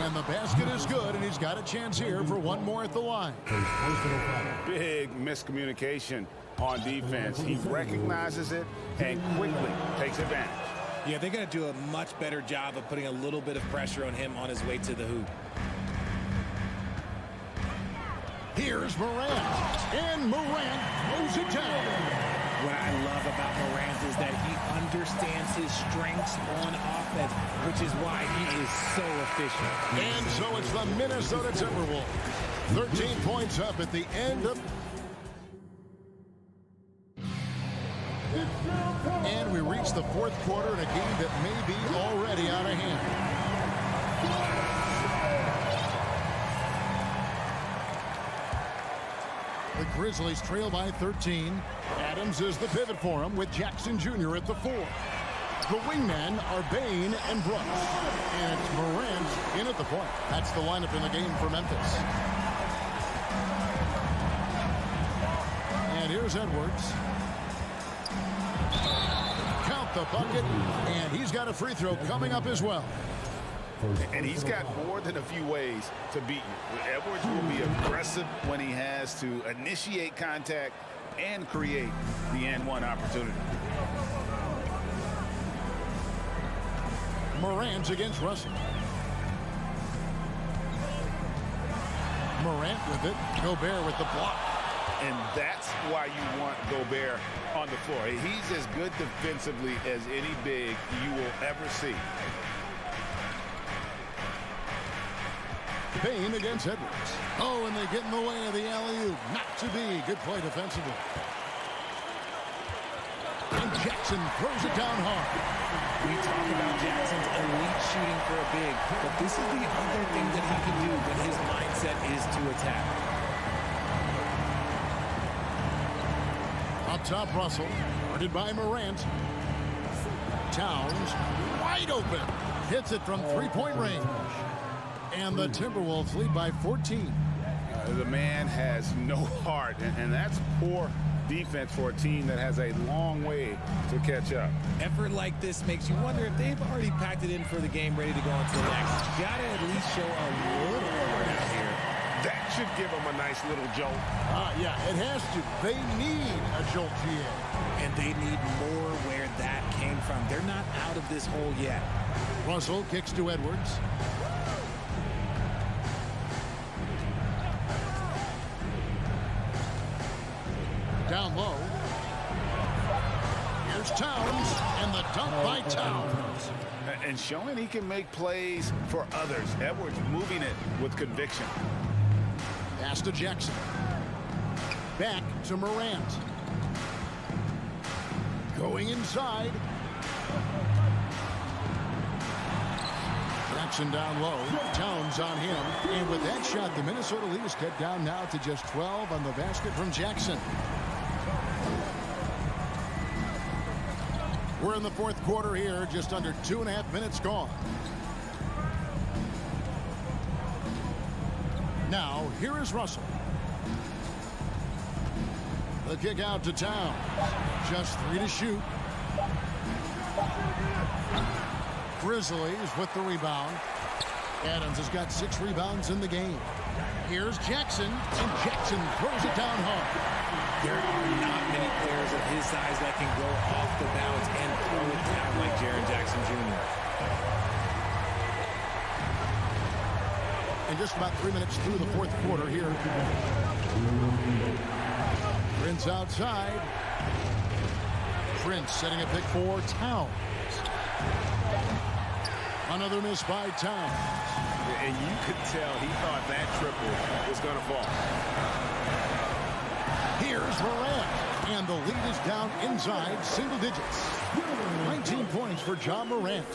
And the basket is good, and he's got a chance here for one more at the line. Big miscommunication on defense. He recognizes it and quickly takes advantage. Yeah, they're going to do a much better job of putting a little bit of pressure on him on his way to the hoop. Here's Morant. And Morant throws it down. What I love about Morant is that he understands his strengths on offense, which is why he is so efficient. And so it's the Minnesota Timberwolves 13 points up at the end of... And we reach the fourth quarter in a game that may be already out of hand. The Grizzlies trail by 13. Adams is the pivot for him with Jackson Jr. at the 4. The wingmen are Bain and Brooks. And it's Morant in at the point. That's the lineup in the game for Memphis. And here's Edwards. Count the bucket, and he's got a free throw coming up as well. And he's got more than a few ways to beat you. Edwards will be aggressive when he has to initiate contact and create the and-one opportunity. Morant against Russell. Morant with it. Gobert with the block. And that's why you want Gobert on the floor. He's as good defensively as any big you will ever see. Bain against Edwards. Oh, and they get in the way of the alley-oop. Not to be. Good play defensively. And Jackson throws it down hard. We talk about Jackson's elite shooting for a big, but this is the other thing that he can do when his mindset is to attack. Up top, Russell. Guarded by Morant. Towns wide open. Hits it from three-point range. And the Timberwolves lead by 14. The man has no heart, and that's poor defense for a team that has a long way to catch up. Effort like this makes you wonder if they've already packed it in for the game, ready to go on to the next. Got to at least show a little effort out here. That should give them a nice little jolt. Yeah, it has to. They need a jolt, GA. And they need more where that came from. They're not out of this hole yet. Russell kicks to Edwards. Down low. Here's Towns, and the dunk by Towns. And showing he can make plays for others. Edwards moving it with conviction. Pass to Jackson. Back to Morant. Going inside. Jackson down low. Towns on him. And with that shot, the Minnesota lead is cut down now to just 12 on the basket from Jackson. We're in the fourth quarter here, just under 2.5 minutes gone. Now, here is Russell. The kick out to Towns. Just 3 to shoot. Grizzlies with the rebound. Adams has got 6 rebounds in the game. Here's Jackson, and Jackson throws it down hard. There are not many players of his size that can go off the bounce and throw it down like Jaren Jackson Jr. And just about 3 minutes through the fourth quarter here. Prince outside. Prince setting a pick for Towns. Another miss by Towns. And you could tell he thought that triple was going to fall. Here's Morant, and the lead is down inside single digits. 19 points for John Morant.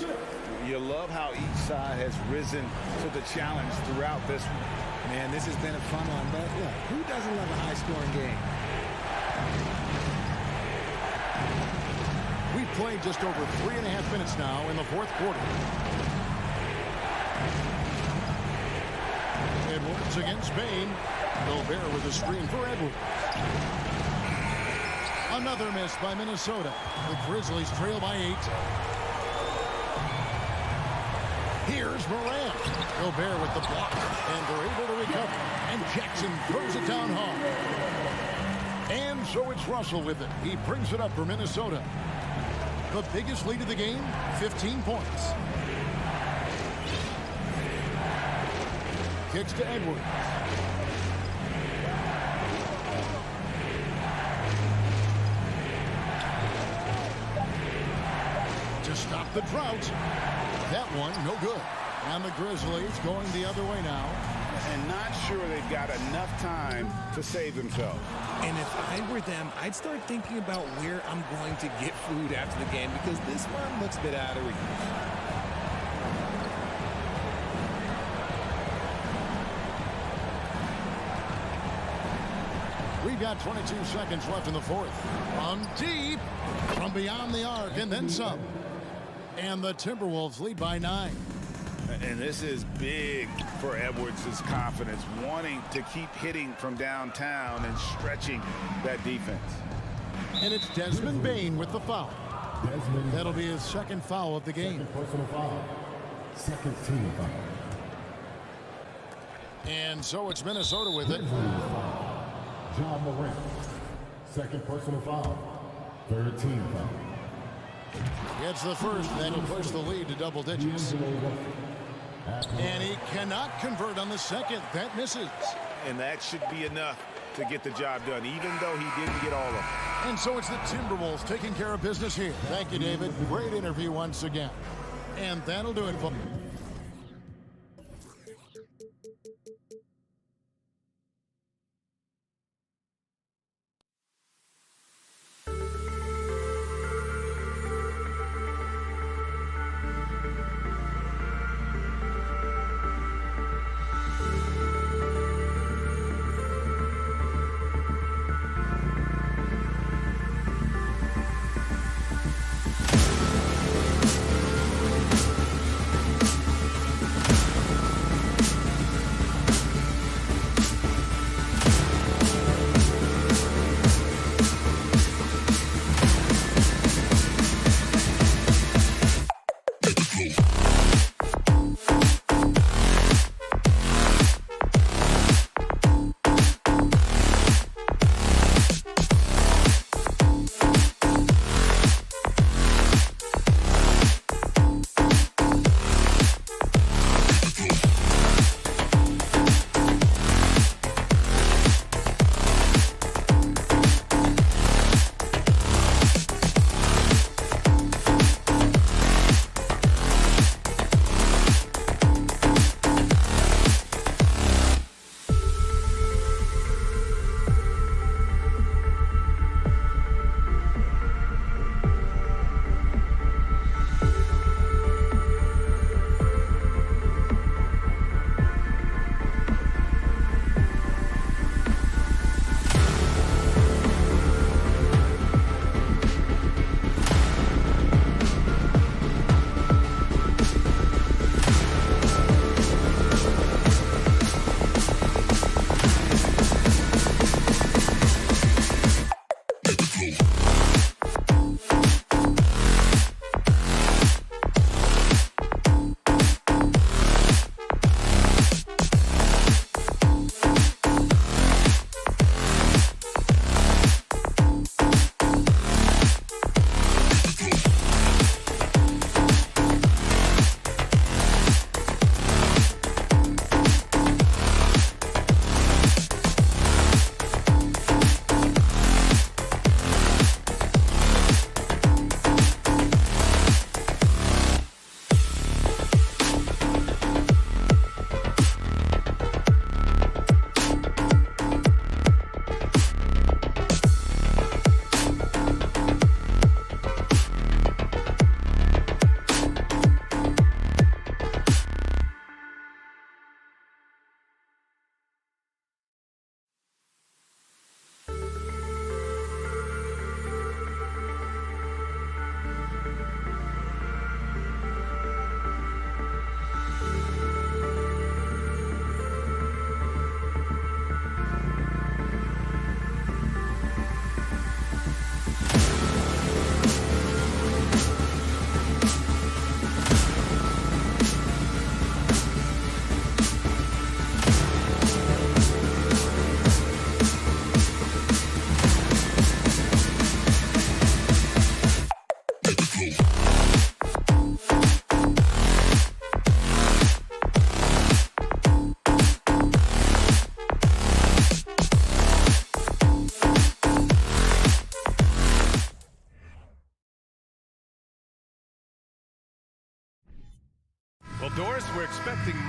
You love how each side has risen to the challenge throughout this one. Man, this has been a fun one, but yeah, who doesn't love a high-scoring game? We've played just over 3.5 minutes now in the fourth quarter. Edwards against Bain. Gobert with a screen for Edwards. Another miss by Minnesota. The Grizzlies trail by 8. Here's Morant. Gobert with the block. And they're able to recover. And Jackson throws it down hard. And so it's Russell with it. He brings it up for Minnesota. The biggest lead of the game, 15 points. Kicks to Edwards. To stop the drought. That one, no good. And the Grizzlies going the other way now. and not sure they've got enough time to save themselves. And if I were them, I'd start thinking about where I'm going to get food after the game because this one looks a bit out of reach. We've got 22 seconds left in the fourth. From deep, from beyond the arc, and then some. And the Timberwolves lead by 9. And this is big for Edwards' confidence, wanting to keep hitting from downtown and stretching that defense. And it's Desmond Bane with the foul. That'll be his second foul of the game. Second personal foul. Second team foul. And so it's Minnesota with it. John Morant. Second personal foul. Third team foul. Gets the first, that'll push the lead to double digits. And he cannot convert on the second. That misses. And that should be enough to get the job done, even though he didn't get all of it. And so it's the Timberwolves taking care of business here. Thank you, David. Great interview once again. And that'll do it for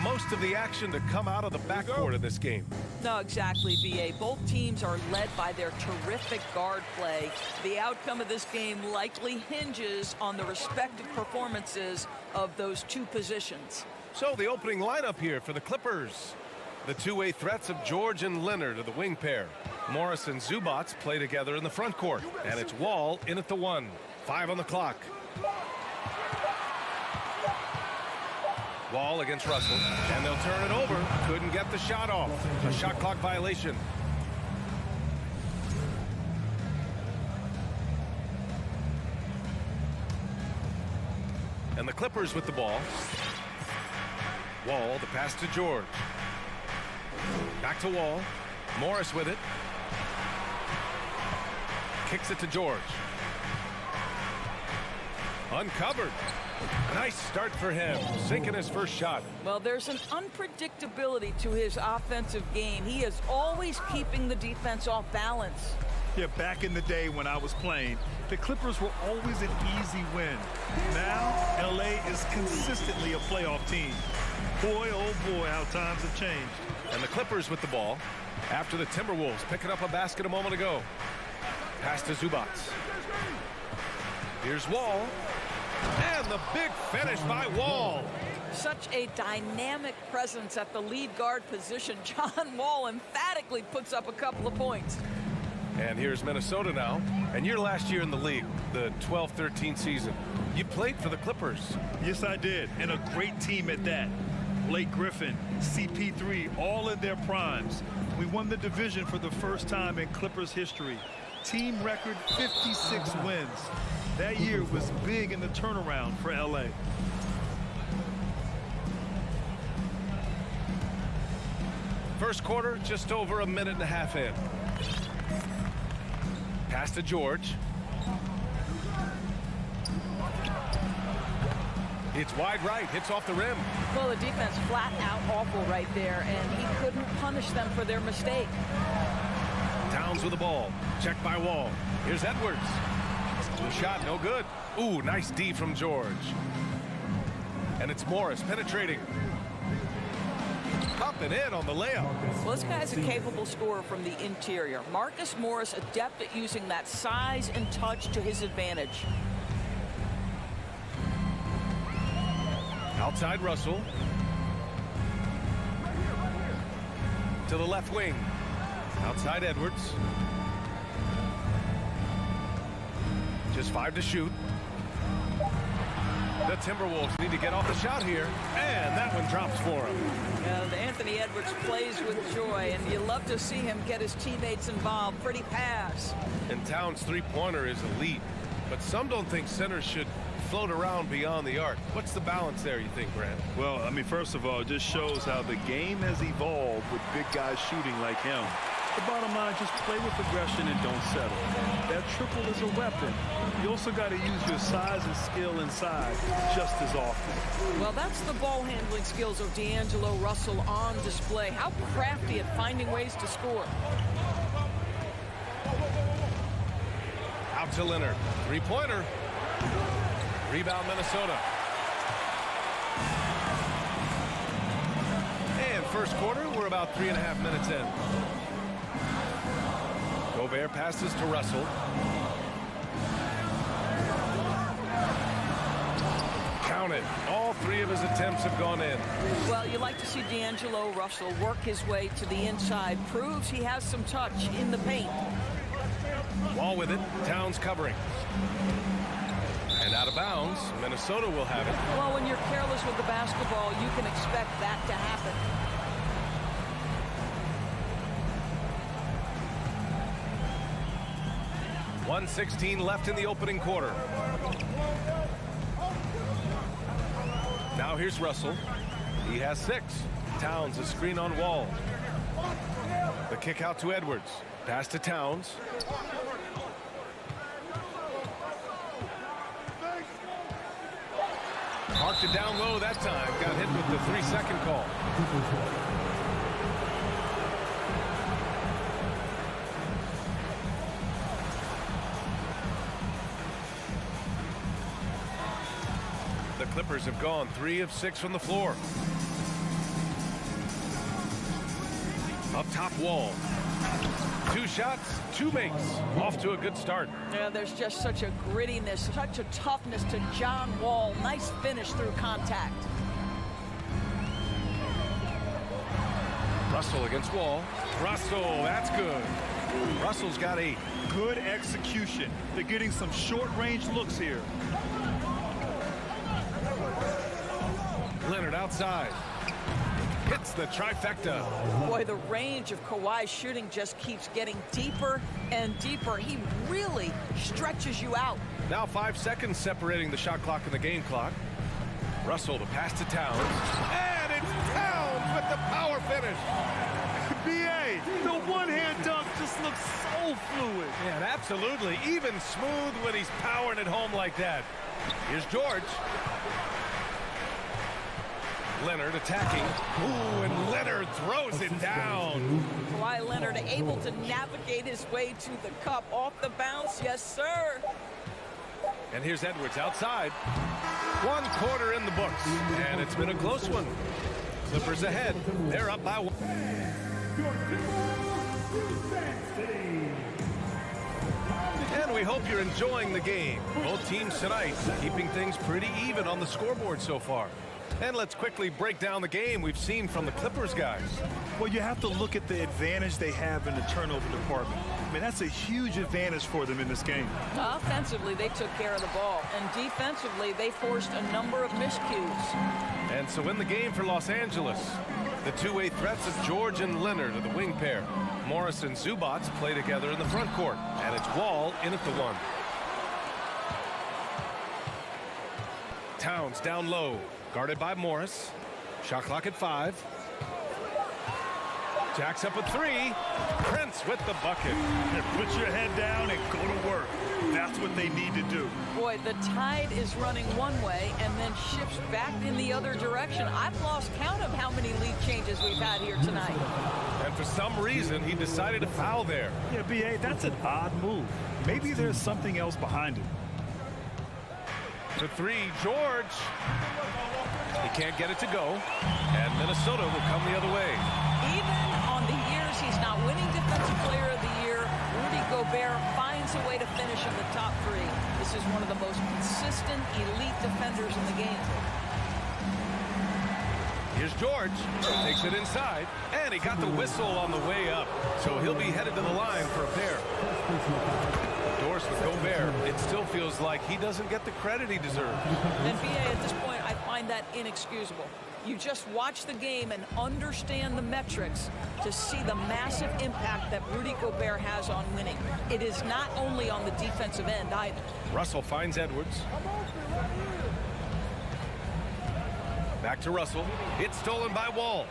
most of the action to come out of the backcourt in this game. No, exactly, B.A. Both teams are led by their terrific guard play. The outcome of this game likely hinges on the respective performances of those two positions. So the opening lineup here for the Clippers. The two-way threats of George and Leonard are the wing pair. Morris and Zubats play together in the front court. And it's Wall in at the 1. 5 on the clock. Wall against Russell. And they'll turn it over. Couldn't get the shot off. A shot clock violation. And the Clippers with the ball. Wall, the pass to George. Back to Wall. Morris with it. Kicks it to George. Uncovered. Nice start for him. Sinking his first shot. Well, there's an unpredictability to his offensive game. He is always keeping the defense off balance. Yeah, back in the day when I was playing, the Clippers were always an easy win. Now, L.A. is consistently a playoff team. Boy, oh boy, how times have changed. And the Clippers with the ball after the Timberwolves picking up a basket a moment ago. Pass to Zubats. Here's Wall. And the big finish by Wall. Such a dynamic presence at the lead guard position. John Wall emphatically puts up a couple of points. And here's Minnesota now. And your last year in the league, the 12-13 season, you played for the Clippers. Yes, I did. And a great team at that. Blake Griffin, CP3, all in their primes. We won the division for the first time in Clippers history. Team record 56 wins. That year was big in the turnaround for LA. First quarter, just over a minute and a half in. Pass to George. It's wide right, hits off the rim. Well, the defense flat out awful right there, and he couldn't punish them for their mistake. Towns with the ball. Checked by Wall. Here's Edwards. The shot, no good. Ooh, nice D from George. And it's Morris penetrating. Up and in on the layup. Well, this guy's a capable scorer from the interior. Marcus Morris, adept at using that size and touch to his advantage. Outside Russell. To the left wing. Outside Edwards. Just 5 to shoot. The Timberwolves need to get off the shot here. And that one drops for him. And Anthony Edwards plays with joy, and you love to see him get his teammates involved. Pretty pass. And Towns' three-pointer is elite. But some don't think centers should float around beyond the arc. What's the balance there, you think, Grant? Well, I mean, first of all, it just shows how the game has evolved with big guys shooting like him. The bottom line, just play with aggression and don't settle. That triple is a weapon. You also got to use your size and skill inside just as often. Well, that's the ball handling skills of D'Angelo Russell on display. How crafty at finding ways to score. Out to Leonard. Three-pointer. Rebound Minnesota. And first quarter, we're about 3.5 minutes in. Gobert passes to Russell. Counted. All 3 of his attempts have gone in. Well, you like to see D'Angelo Russell work his way to the inside. Proves he has some touch in the paint. Wall with it. Towns covering. And out of bounds. Minnesota will have it. Well, when you're careless with the basketball, you can expect that to happen. .116 left in the opening quarter. Now here's Russell. He has 6. Towns a screen on Wall. The kick out to Edwards. Pass to Towns. Marked it down low that time. Got hit with the 3-second call. The Clippers have gone 3 of 6 from the floor. Up top, Wall. 2 shots, 2 makes. Off to a good start. Yeah, there's just such a grittiness, such a toughness to John Wall. Nice finish through contact. Russell against Wall. Russell, that's good. Russell's got 8. Good execution. They're getting some short-range looks here. Leonard outside. Hits the trifecta. Boy, the range of Kawhi's shooting just keeps getting deeper and deeper. He really stretches you out. Now 5 seconds separating the shot clock and the game clock. Russell to pass to Towns. And it's Towns with the power finish. B.A., the one-hand dunk just looks so fluid. Yeah, absolutely. Even smooth when he's powering it home like that. Here's George. Leonard attacking. Ooh, and Leonard throws it down. Kawhi Leonard able to navigate his way to the cup off the bounce. Yes, sir. And here's Edwards outside. 1 quarter in the books. And it's been a close one. Clippers ahead. They're up by 1. And we hope you're enjoying the game. Both teams tonight keeping things pretty even on the scoreboard so far. And let's quickly break down the game we've seen from the Clippers guys. Well, you have to look at the advantage they have in the turnover department. I mean, that's a huge advantage for them in this game. Offensively, they took care of the ball. And defensively, they forced a number of miscues. And so in the game for Los Angeles, the two-way threats of George and Leonard are the wing pair. Morris and Zubats play together in the front court. And it's Wall in at the 1. Towns down low. Guarded by Morris. Shot clock at 5. Jacks up a 3. Prince with the bucket. And put your head down and go to work. That's what they need to do. Boy, the tide is running one way and then shifts back in the other direction. I've lost count of how many lead changes we've had here tonight. And for some reason, he decided to foul there. Yeah, B.A., that's an odd move. Maybe there's something else behind it. To 3, George. He can't get it to go. And Minnesota will come the other way. Even on the years he's not winning Defensive Player of the Year, Rudy Gobert finds a way to finish in the top 3. This is one of the most consistent, elite defenders in the game. Here's George. Takes it inside. And he got the whistle on the way up. So he'll be headed to the line for a pair. Doors with Gobert. It still feels like he doesn't get the credit he deserves. And B.A., at this point, I find that inexcusable. You just watch the game and understand the metrics to see the massive impact that Rudy Gobert has on winning. It is not only on the defensive end either. Russell finds Edwards. Back to Russell. It's stolen by Wall.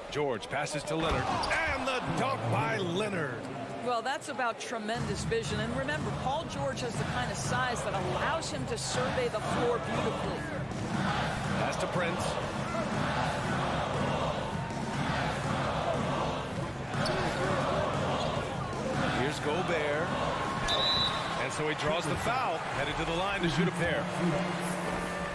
George passes to Leonard. And the dunk by Leonard. Well, that's about tremendous vision. And remember, Paul George has the kind of size that allows him to survey the floor beautifully. Pass to Prince. Here's Gobert. And so he draws the foul, headed to the line to shoot a pair.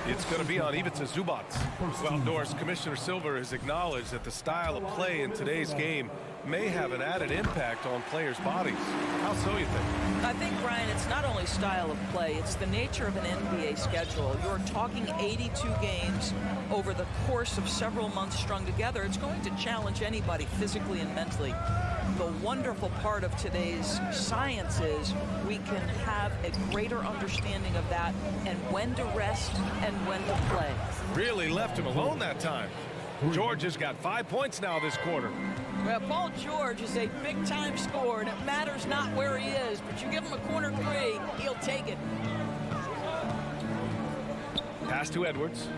It's going to be on Ivica Zubats. Well, Doris, Commissioner Silver has acknowledged that the style of play in today's game may have an added impact on players' bodies. How so, you think? I think, Brian, it's not only style of play, it's the nature of an NBA schedule. You're talking 82 games over the course of several months strung together. It's going to challenge anybody physically and mentally. The wonderful part of today's science is we can have a greater understanding of that and when to rest and when to play. Really left him alone that time. George has got 5 points now this quarter. Well, Paul George is a big-time scorer, and it matters not where he is, but you give him a corner 3, he'll take it. Pass to Edwards.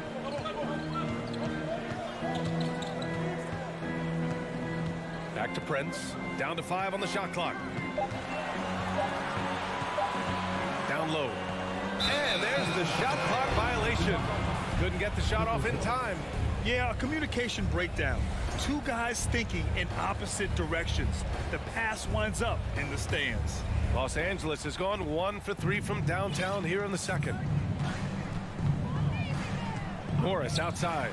Back to Prince. Down to 5 on the shot clock. Down low. And there's the shot clock violation. Couldn't get the shot off in time. Yeah, a communication breakdown. 2 guys thinking in opposite directions. The pass winds up in the stands. Los Angeles has gone 1 for 3 from downtown here in the second. Morris outside.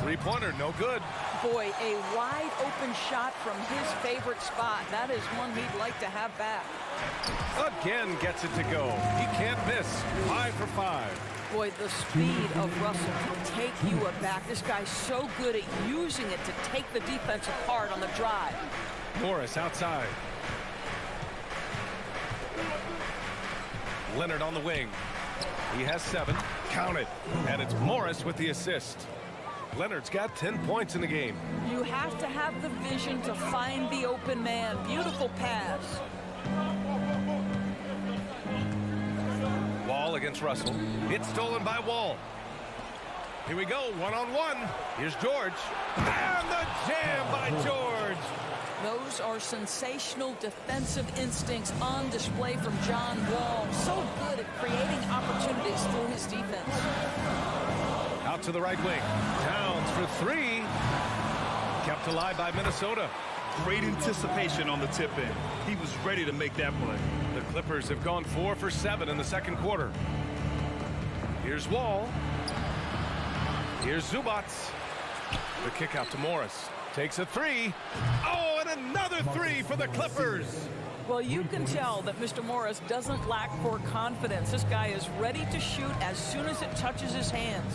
Three-pointer, no good. Boy, a wide open shot from his favorite spot. That is one he'd like to have back. Again gets it to go. He can't miss. 5 for 5. Boy, the speed of Russell can take you aback. This guy's so good at using it to take the defense apart on the drive. Morris outside. Leonard on the wing. He has 7. Count it. And it's Morris with the assist. Leonard's got 10 points in the game. You have to have the vision to find the open man. Beautiful pass. Wall against Russell. It's stolen by Wall. Here we go, one-on-one. Here's George. And the jam by George. Those are sensational defensive instincts on display from John Wall. So good at creating opportunities through his defense. Out to the right wing. Towns for 3. Kept alive by Minnesota. Great anticipation on the tip in. He was ready to make that play. The Clippers have gone 4 for 7 in the second quarter. Here's Wall. Here's Zubats. The kick out to Morris. Takes a 3. Oh, and another 3 for the Clippers. Well, you can tell that Mr. Morris doesn't lack for confidence. This guy is ready to shoot as soon as it touches his hands.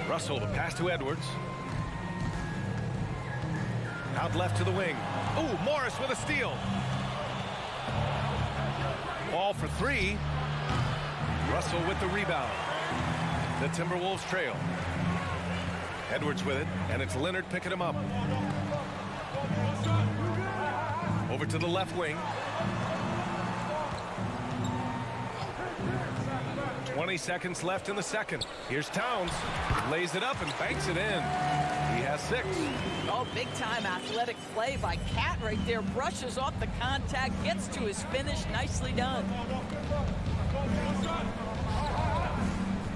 Russell, the pass to Edwards. Out left to the wing. Oh, Morris with a steal. Ball for 3. Russell with the rebound. The Timberwolves trail. Edwards with it, and it's Leonard picking him up. Over to the left wing. 20 seconds left in the second. Here's Towns. Lays it up and banks it in. He has 6. Oh, big-time athletic play by Cat right there. Brushes off the contact, gets to his finish. Nicely done.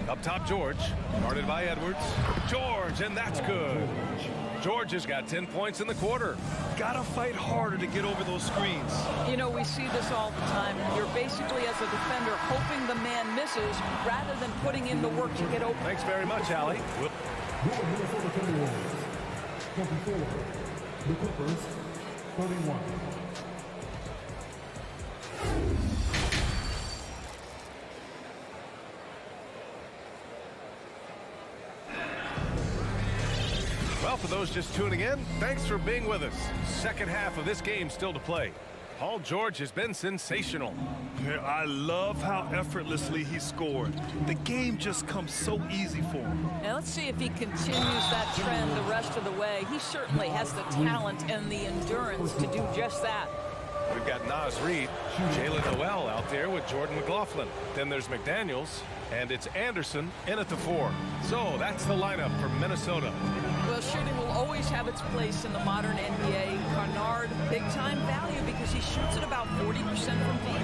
Up top, George. Guarded by Edwards. George, and that's good. George has got 10 points in the quarter. Gotta fight harder to get over those screens. You know, we see this all the time. You're basically, as a defender, hoping the man misses rather than putting in the work to get open. Thanks very much, Allie. Your Minnesota Timberwolves, 24. The Clippers, 31. Well, for those just tuning in, thanks for being with us. Second half of this game still to play. Paul George has been sensational. I love how effortlessly he scored. The game just comes so easy for him. Now let's see if he continues that trend the rest of the way. He certainly has the talent and the endurance to do just that. We've got Naz Reid, Jalen Noel out there with Jordan McLaughlin. Then there's McDaniels, and it's Anderson in at the 4. So that's the lineup for Minnesota. Well, shooting will always have its place in the modern NBA. Carnard, big-time value because he shoots at about 40% from deep.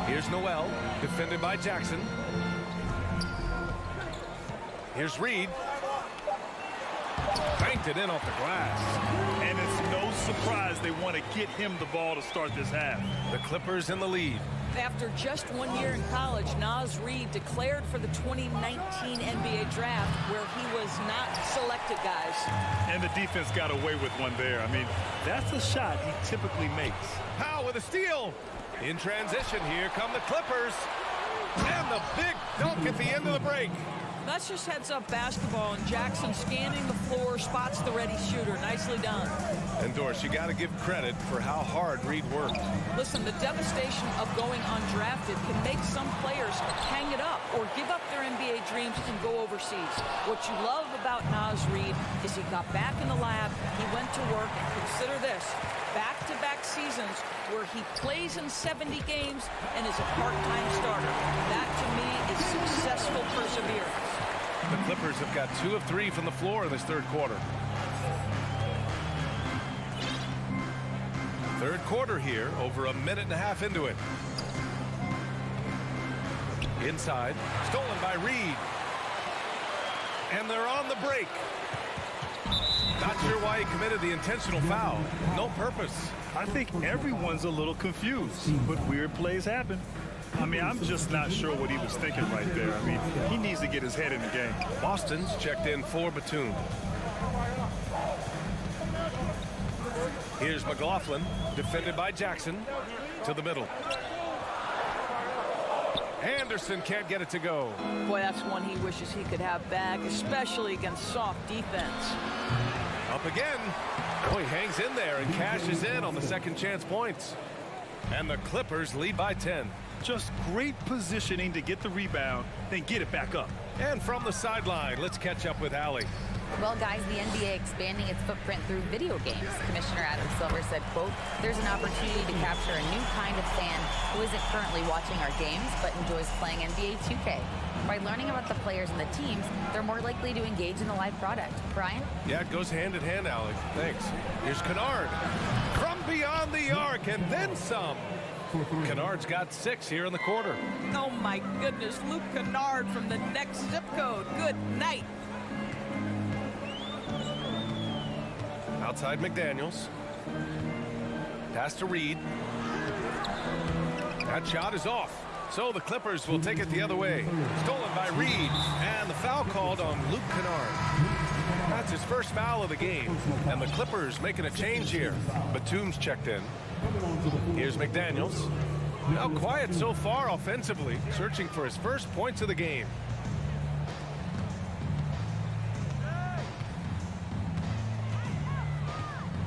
Here's Noel, defended by Jackson. Here's Reid. Banked it in off the glass. And it's no surprise they want to get him the ball to start this half. The Clippers in the lead. After just 1 year in college, Naz Reid declared for the 2019 NBA draft where he was not selected, guys. And the defense got away with one there. I mean, that's a shot he typically makes. Powell with a steal. In transition, here come the Clippers. And the big dunk at the end of the break. That's just heads-up basketball, and Jackson scanning the floor, spots the ready shooter. Nicely done. And Doris, you got to give credit for how hard Reid worked. Listen, the devastation of going undrafted can make some players hang it up or give up their NBA dreams and go overseas. What you love about Naz Reid is he got back in the lab, he went to work, and consider this, back-to-back seasons where he plays in 70 games and is a part-time starter. That, to me, is successful perseverance. The Clippers have got 2 of 3 from the floor in this third quarter. Third quarter here, over a minute and a half into it. Inside, stolen by Reid. And they're on the break. Not sure why he committed the intentional foul. No purpose. I think everyone's a little confused, but weird plays happen. I mean, I'm just not sure what he was thinking right there. I mean, he needs to get his head in the game. Boston's checked in for Batum. Here's McLaughlin, defended by Jackson, to the middle. Anderson can't get it to go. Boy, that's one he wishes he could have back, especially against soft defense. Up again. Oh, he hangs in there and cashes in on the second chance points. And the Clippers lead by 10. Just great positioning to get the rebound, then get it back up. And from the sideline, let's catch up with Allie. Well, guys, the NBA expanding its footprint through video games. Commissioner Adam Silver said, quote, there's an opportunity to capture a new kind of fan who isn't currently watching our games but enjoys playing NBA 2K. By learning about the players and the teams, they're more likely to engage in the live product. Brian? Yeah, it goes hand in hand, Allie. Thanks. Here's Kennard from beyond the arc and then some. Kennard's got 6 here in the quarter. Oh, my goodness. Luke Kennard from the next zip code. Good night. Outside McDaniels. Pass to Reed. That shot is off. So the Clippers will take it the other way. Stolen by Reed. And the foul called on Luke Kennard. That's his first foul of the game. And the Clippers making a change here. Batum's checked in. Here's McDaniels. Now quiet so far offensively. Searching for his first points of the game.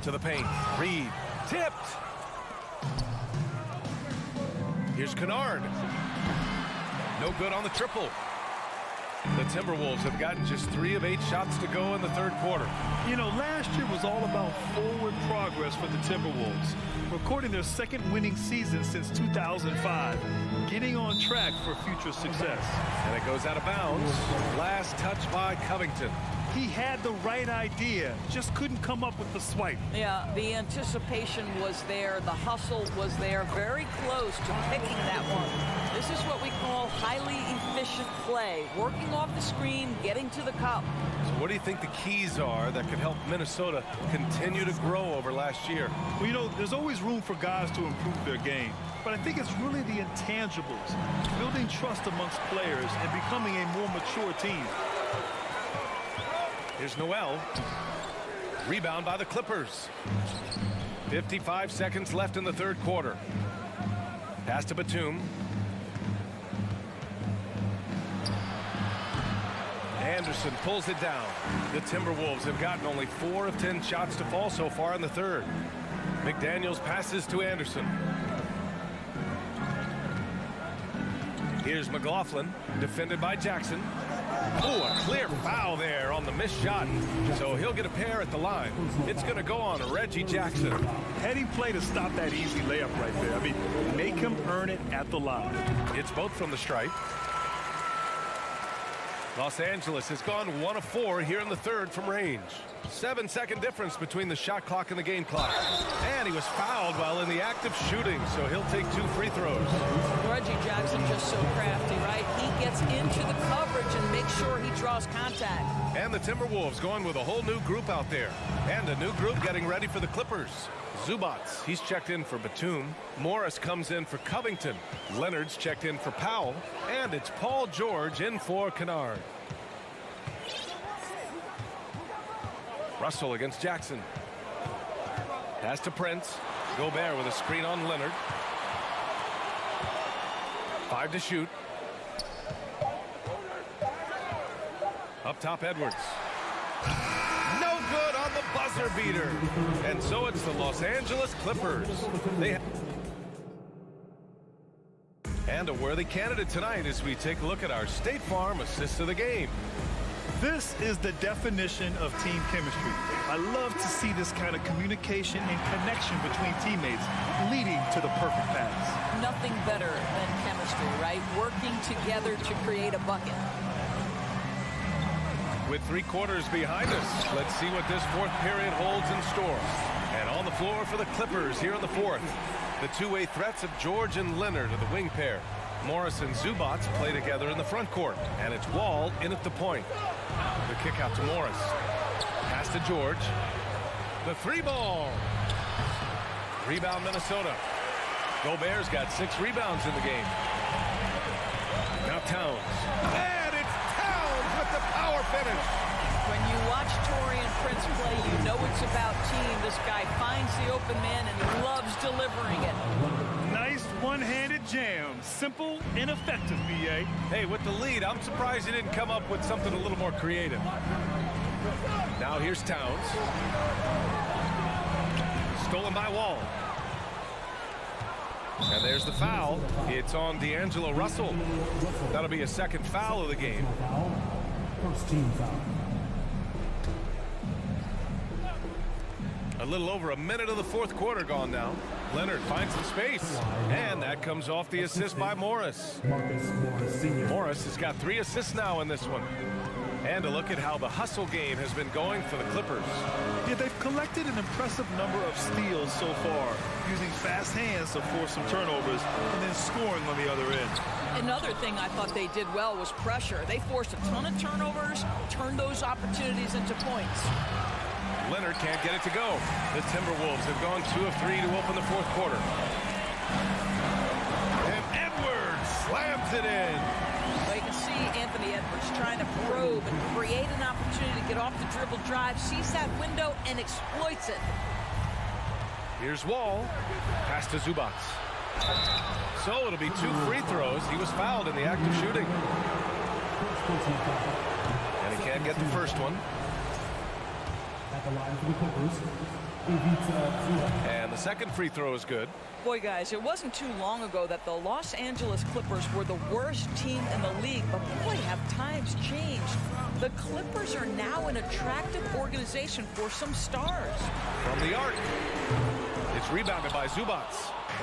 To the paint. Reed. Tipped. Here's Kennard. No good on the triple. The Timberwolves have gotten just 3 of 8 shots to go in the third quarter. You know, last year was all about forward progress for the Timberwolves, recording their second winning season since 2005, getting on track for future success. And it goes out of bounds. Last touch by Covington. He had the right idea, just couldn't come up with the swipe. Yeah, the anticipation was there. The hustle was there. Very close to picking that one. This is what we call highly efficient play. Working off the screen, getting to the cup. So what do you think the keys are that could help Minnesota continue to grow over last year? Well, you know, there's always room for guys to improve their game. But I think it's really the intangibles, building trust amongst players and becoming a more mature team. Here's Noel. Rebound by the Clippers. 55 seconds left in the third quarter. Pass to Batum. Anderson pulls it down. The Timberwolves have gotten only 4 of 10 shots to fall so far in the third. McDaniels passes to Anderson. Here's McLaughlin, defended by Jackson. Oh, a clear foul there on the missed shot. So he'll get a pair at the line. It's going to go on Reggie Jackson. Heady play to stop that easy layup right there. I mean, make him earn it at the line. It's both from the stripe. Los Angeles has gone 1 of 4 here in the third from range. 7-second difference between the shot clock and the game clock. And he was fouled while in the act of shooting, so he'll take 2 free throws. Reggie Jackson just so crafty, right? He gets into the coverage and makes sure he draws contact. And the Timberwolves going with a whole new group out there. And a new group getting ready for the Clippers. Zubats, he's checked in for Batum. Morris comes in for Covington. Leonard's checked in for Powell. And it's Paul George in for Kennard. Russell against Jackson. Pass to Prince. Gobert with a screen on Leonard. 5 to shoot. Up top, Edwards. No good on the buzzer beater. And so it's the Los Angeles Clippers. And a worthy candidate tonight as we take a look at our State Farm assist of the game. This is the definition of team chemistry. I love to see this kind of communication and connection between teammates leading to the perfect pass. Nothing better than chemistry, right? Working together to create a bucket. With 3 quarters behind us, let's see what this fourth period holds in store. And on the floor for the Clippers here in the fourth, the two-way threats of George and Leonard are the wing pair. Morris and Zubats play together in the front court, and it's Wall in at the point. The kick out to Morris. Pass to George. The 3 ball. Rebound Minnesota. Gobert's got 6 rebounds in the game. Now Towns. And it's Towns with the power finish. When you watch Taurean Prince play, you know it's about team. This guy finds the open man and he loves delivering it. Nice one-handed jam. Simple and effective, B.A. Hey, with the lead, I'm surprised he didn't come up with something a little more creative. Now here's Towns. Stolen by Wall. And there's the foul. It's on D'Angelo Russell. That'll be a second foul of the game. First team foul. A little over a minute of the fourth quarter gone now. Leonard finds the space. And that comes off the assist by Morris. Morris has got 3 assists now in this one. And a look at how the hustle game has been going for the Clippers. Yeah, they've collected an impressive number of steals so far, using fast hands to force some turnovers and then scoring on the other end. Another thing I thought they did well was pressure. They forced a ton of turnovers, turned those opportunities into points. Leonard can't get it to go. The Timberwolves have gone 2 of 3 to open the fourth quarter. And Edwards slams it in. Well, you can see Anthony Edwards trying to probe and create an opportunity to get off the dribble drive, sees that window and exploits it. Here's Wall. Pass to Zubac. So it'll be 2 free throws. He was fouled in the act of shooting. And he can't get the first one. At the line for the Clippers, and the second free throw is good. Boy, guys, it wasn't too long ago that the Los Angeles Clippers were the worst team in the league, but boy, have times changed. The Clippers are now an attractive organization for some stars. From the arc. It's rebounded by Zubac.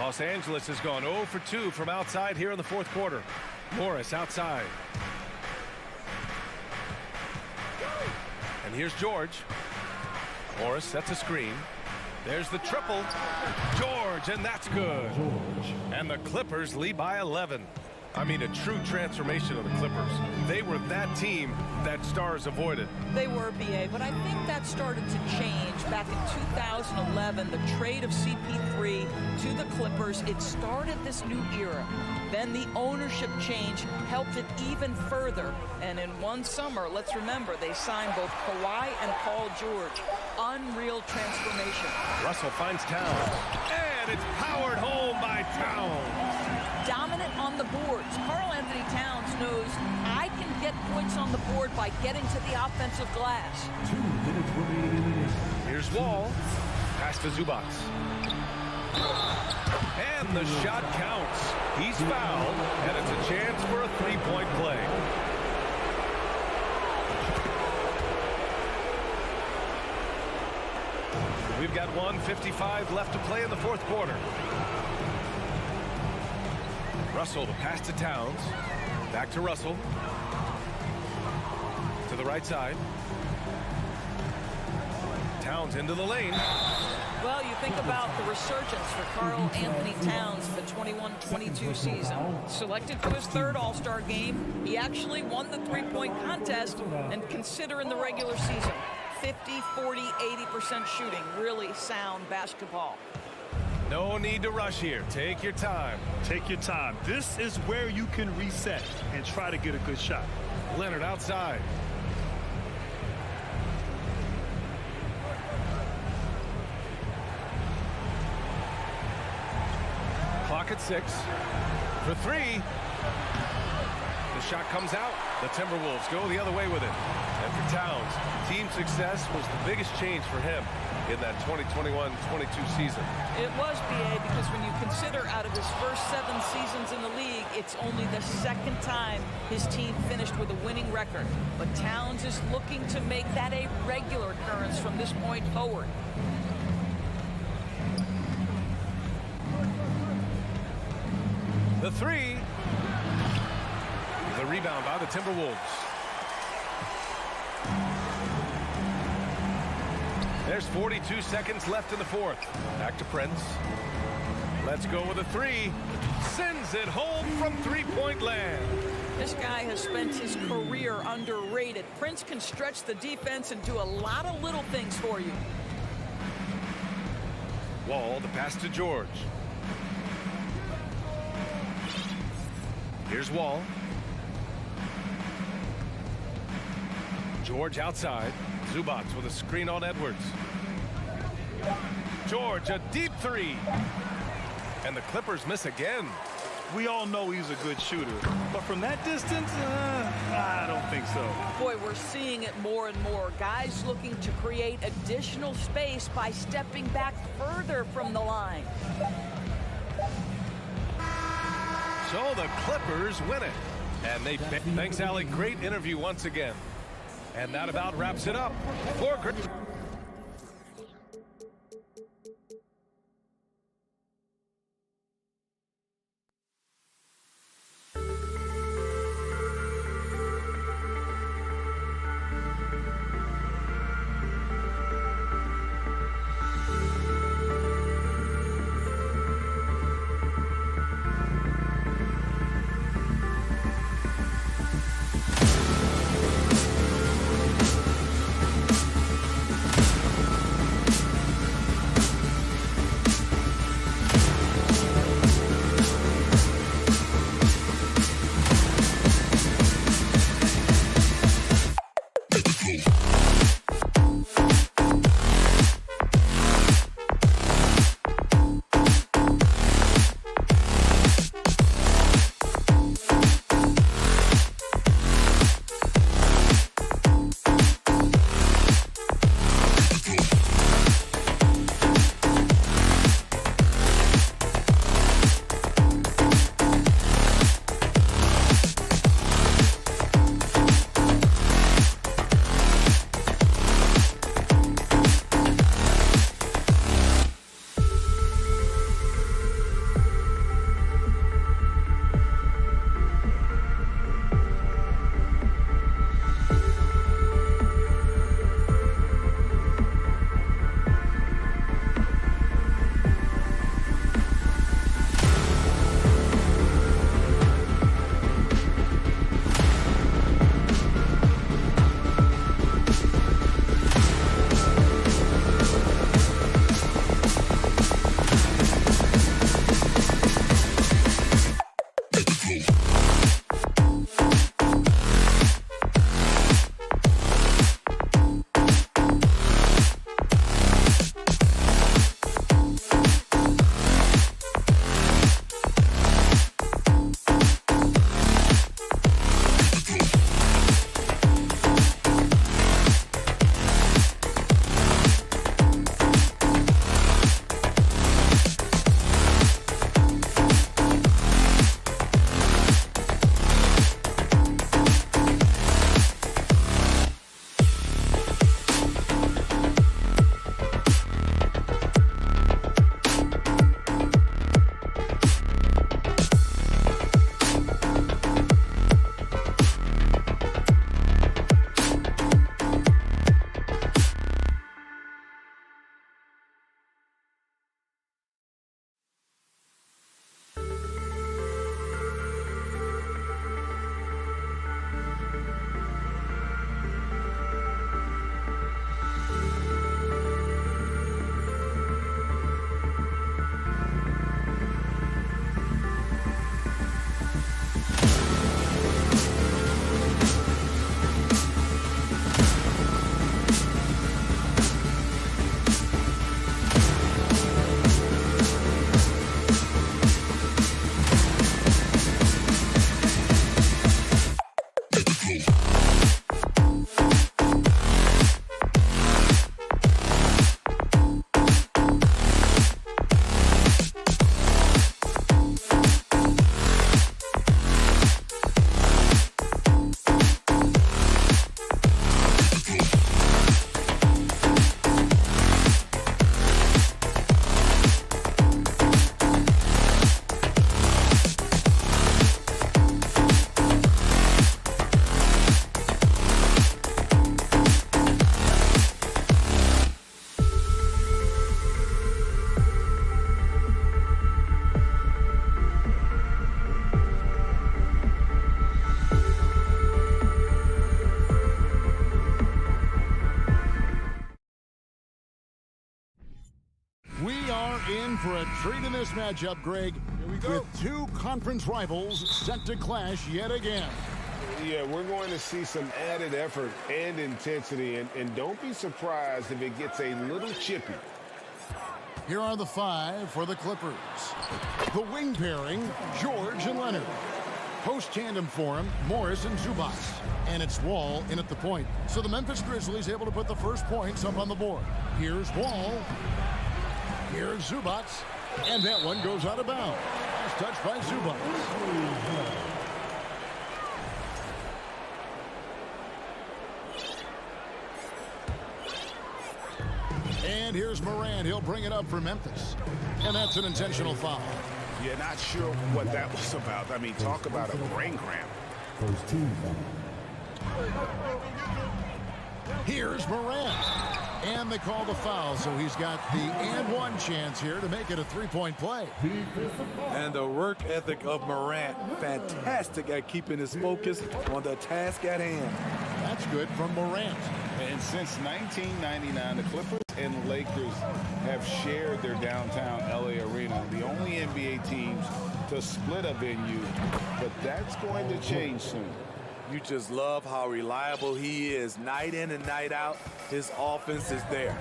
Los Angeles has gone 0 for 2 from outside here in the fourth quarter. Morris outside. And here's George. Morris sets a screen. There's the triple. George, and that's good. And the Clippers lead by 11. I mean, a true transformation of the Clippers. They were that team that stars avoided. They were, B.A., but I think that started to change back in 2011. The trade of CP3 to the Clippers, it started this new era. Then the ownership change helped it even further. And in one summer, let's remember, they signed both Kawhi and Paul George. Unreal transformation. Russell finds Towns. And it's powered home by Towns. Dominant on the boards. Karl-Anthony Towns knows I can get points on the board by getting to the offensive glass. 2 minutes remaining in the game. Here's Wall. Pass to Zubac. And the shot counts. He's fouled, and it's a chance for a 3-point play. We've got 1:55 left to play in the fourth quarter. Russell, the pass to Towns. Back to Russell. To the right side. Towns into the lane. Well, you think about the resurgence for Karl-Anthony Towns in the 21-22 season. Selected to his 3rd All-Star game, he actually won the 3-point contest, and consider in the regular season, 50, 40, 80% shooting. Really sound basketball. No need to rush here. Take your time. Take your time. This is where you can reset and try to get a good shot. Leonard outside. Clock at 6. For 3. The shot comes out. The Timberwolves go the other way with it. And for Towns, team success was the biggest change for him in that 2021-22 season. It was, B.A., because when you consider out of his first 7 seasons in the league, it's only the 2nd time his team finished with a winning record. But Towns is looking to make that a regular occurrence from this point forward. The 3. The rebound by the Timberwolves. There's 42 seconds left in the fourth. Back to Prince. Let's go with a 3. Sends it home from 3-point land. This guy has spent his career underrated. Prince can stretch the defense and do a lot of little things for you. Wall, the pass to George. Here's Wall. George outside. Zubac with a screen on Edwards. George, a deep three. And the Clippers miss again. We all know he's a good shooter, but from that distance, I don't think so. Boy, we're seeing it more and more. Guys looking to create additional space by stepping back further from the line. So the Clippers win it. And they thanks, Allie. Great interview once again. And that about wraps it up for Grizzlies. for a treat in this matchup, Greg. Here we go. With two conference rivals set to clash yet again. Yeah, we're going to see some added effort and intensity, and don't be surprised if it gets a little chippy. Here are the five for the Clippers. The wing pairing, George and Leonard. Post tandem for him, Morris and Zubac. And it's Wall in at the point. So the Memphis Grizzlies able to put the first points up on the board. Here's Wall. Here's Zubac. And that one goes out of bounds. Last touch by Zubac. And here's Morant. He'll bring it up for Memphis. And that's an intentional foul. Yeah, not sure what that was about. I mean, talk about a brain cramp. First team Here's Morant. And they call the foul, so he's got the and one chance here to make it a three-point play. And the work ethic of Morant, fantastic at keeping his focus on the task at hand. That's good from Morant. And since 1999, the Clippers and Lakers have shared their downtown LA arena, the only NBA teams to split a venue, but that's going to change soon. You just love how reliable he is night in and night out. His offense is there.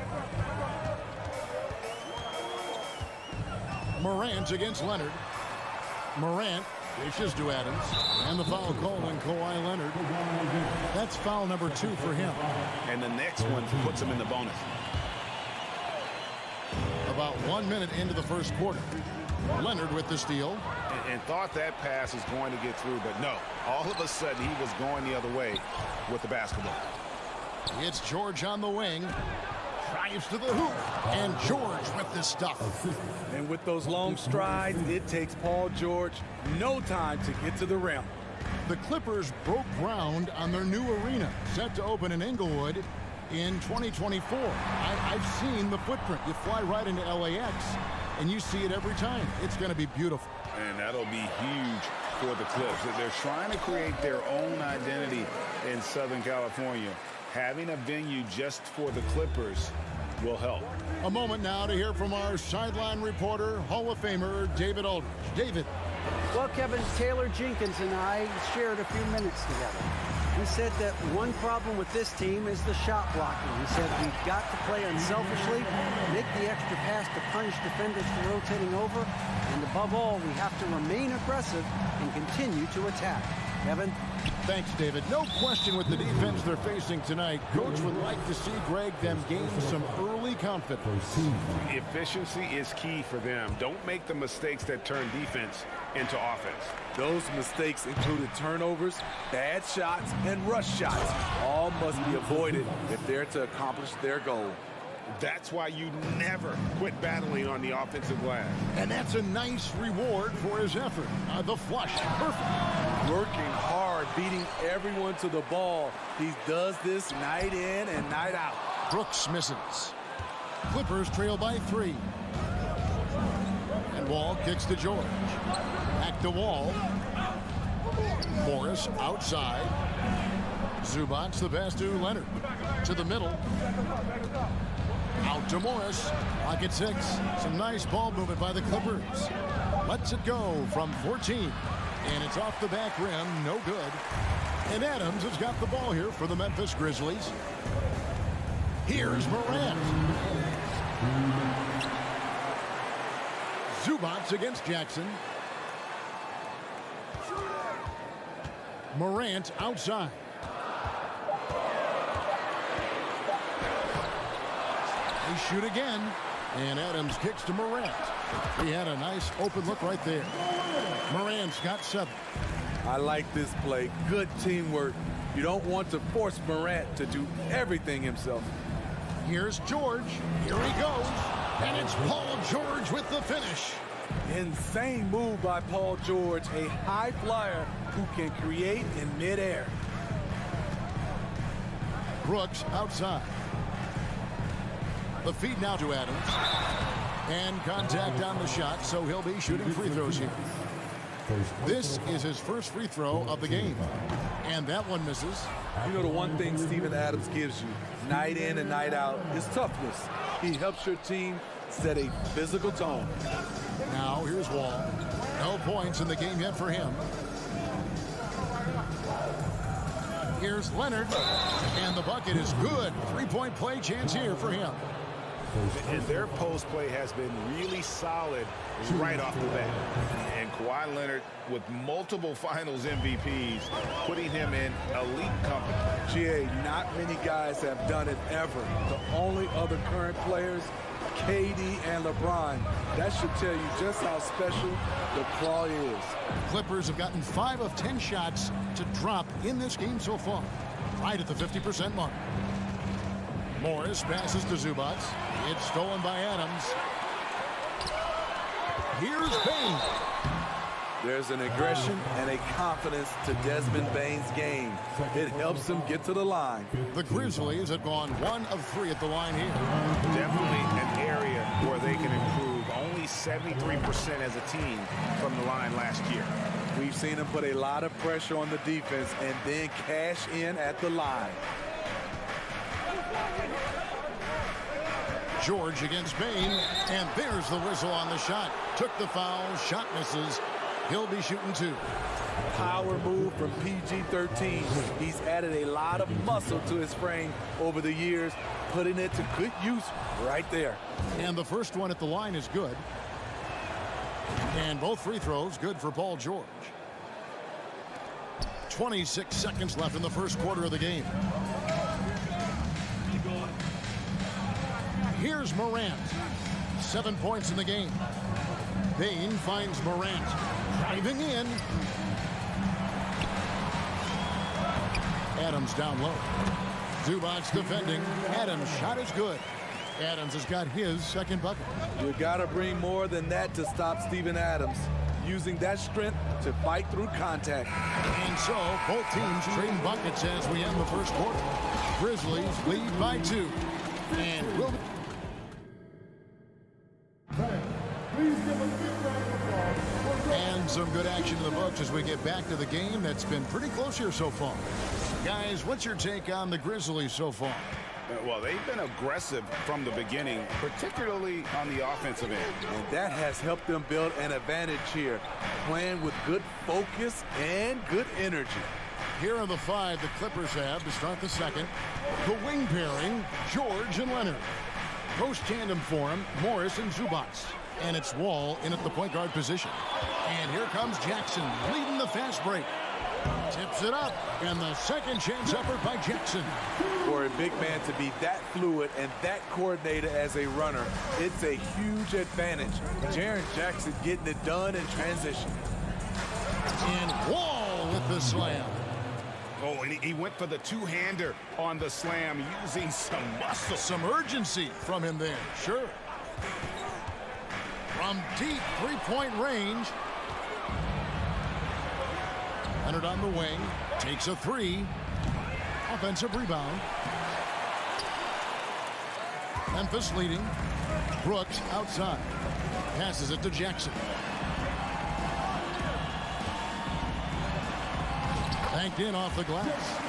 Morant against Leonard. Morant reaches to Adams. And the foul called on Kawhi Leonard. That's foul number 2 for him. And the next one puts him in the bonus. About 1 minute into the first quarter. Leonard with the steal. And thought that pass was going to get through, but no. All of a sudden, he was going the other way with the basketball. It's George on the wing. Drives to the hoop. And George with the stuff. And with those long strides, it takes Paul George no time to get to the rim. The Clippers broke ground on their new arena, set to open in Inglewood in 2024. I've seen the footprint. You fly right into LAX, and you see it every time. It's going to be beautiful. And that'll be huge for the Clips. They're trying to create their own identity in Southern California. Having a venue just for the Clippers will help. A moment now to hear from our sideline reporter, Hall of Famer David Aldridge. David. Well, Kevin, Taylor Jenkins and I shared a few minutes together. He said that one problem with this team is the shot blocking. He said we've got to play unselfishly, make the extra pass to punish defenders for rotating over, and above all, we have to remain aggressive and continue to attack. Kevin? Thanks, David. No question with the defense they're facing tonight. Coach would like to see, Greg, them gain some early confidence. Efficiency is key for them. Don't make the mistakes that turn defense into offense. Those mistakes included turnovers, bad shots, and rush shots. All must be avoided if they're to accomplish their goal. That's why you never quit battling on the offensive glass. And that's a nice reward for his effort. The flush, perfect. Working hard, beating everyone to the ball. He does this night in and night out. Brooks misses. Clippers trail by 3. And Wall kicks to George. Back to Wall. Morris outside. Zubac the pass to Leonard. To the middle. Out to Morris. Pocket 6. Some nice ball movement by the Clippers. Lets it go from 14. And it's off the back rim. No good. And Adams has got the ball here for the Memphis Grizzlies. Here's Morant. Zubac against Jackson. Morant outside. They shoot again. And Adams kicks to Morant. He had a nice open look right there. Morant's got 7. I like this play. Good teamwork. You don't want to force Morant to do everything himself. Here's George. Here he goes. And it's Paul George with the finish. Insane move by Paul George, a high flyer who can create in midair. Brooks outside. The feed now to Adams. And contact on the shot, so he'll be shooting free throws here. This is his first free throw of the game. And that one misses. You know, the one thing Steven Adams gives you night in and night out is toughness. He helps your team set a physical tone. Now here's Wall. No points in the game yet for him. Here's Leonard, and the bucket is good. Three-point play chance here for him. And their post play has been really solid right off the bat. And Kawhi Leonard, with multiple finals MVPs, putting him in elite company. GA, not many guys have done it ever. The only other current players, KD and LeBron. That should tell you just how special the claw is. Clippers have gotten 5 of 10 shots to drop in this game so far, right at the 50% mark. Morris passes to Zubac. It's stolen by Adams. Here's Bane. There's an aggression and a confidence to Desmond Bane's game. It helps him get to the line. The Grizzlies have gone 1 of 3 at the line here. Definitely an area where they can improve. Only 73% as a team from the line last year. We've seen him put a lot of pressure on the defense and then cash in at the line. George against Bane, and there's the whistle on the shot. Took the foul, shot misses. He'll be shooting 2. Power move from PG-13. He's added a lot of muscle to his frame over the years, putting it to good use right there. And the first one at the line is good. And both free throws good for Paul George. 26 seconds left in the first quarter of the game. Here's Morant. 7 points in the game. Bane finds Morant. Driving in. Adams down low. Zubac defending. Adams' shot is good. Adams has got his second bucket. You gotta bring more than that to stop Steven Adams. Using that strength to fight through contact. And so both teams trading buckets as we end the first quarter. Grizzlies lead by 2. And will and some good action in the books as we get back to the game that's been pretty close here so far. Guys, what's your take on the Grizzlies so far? Well, they've been aggressive from the beginning, particularly on the offensive end. And that has helped them build an advantage here, playing with good focus and good energy. Here are the 5 the Clippers have to start the second. The wing pairing, George and Leonard. Post tandem for him, Morris and Zubac. And it's Wall in at the point guard position. And here comes Jackson leading the fast break. Tips it up, and the second chance effort by Jackson. For a big man to be that fluid and that coordinated as a runner, it's a huge advantage. Jaren Jackson getting it done in transition. And Wall with the slam. Oh, and he went for the two-hander on the slam, using some muscle. Some urgency from him there, sure. From deep three-point range. Leonard on the wing, takes a 3. Offensive rebound. Memphis leading. Brooks outside. Passes it to Jackson. Banked in off the glass.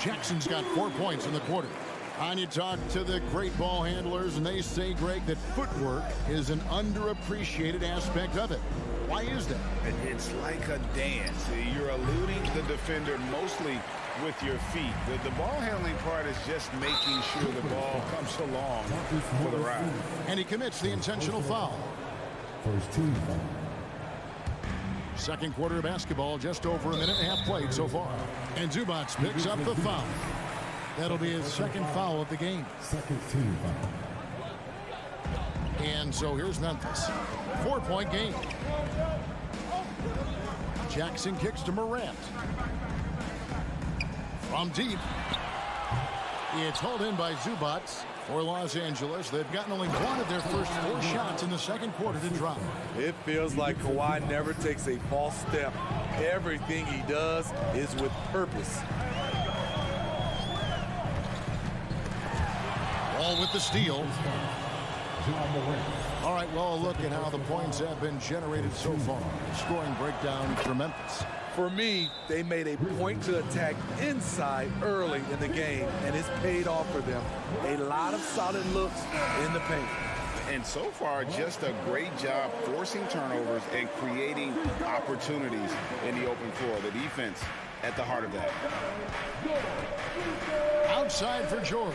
Jackson's got 4 points in the quarter. And you talk to the great ball handlers, and they say, Greg, that footwork is an underappreciated aspect of it. Why is that? It's like a dance. You're eluding the defender mostly with your feet. The ball handling part is just making sure the ball comes along for the ride. And he commits the intentional foul. First team foul. Second quarter of basketball, just over a minute and a half played so far. And Zubac picks up the foul. That'll be his second foul of the game. Second team foul. And so here's Memphis. 4-point game. Jackson kicks to Morant. From deep. It's hauled in by Zubac for Los Angeles. They've gotten only one of their first 4 shots in the second quarter to drop. It feels like Kawhi never takes a false step. Everything he does is with purpose. All with the steal. All right, well, a look at how the points have been generated so far. Scoring breakdown for Memphis. For me, they made a point to attack inside early in the game, and it's paid off for them. A lot of solid looks in the paint. And so far, just a great job forcing turnovers and creating opportunities in the open floor. The defense at the heart of that. Outside for George.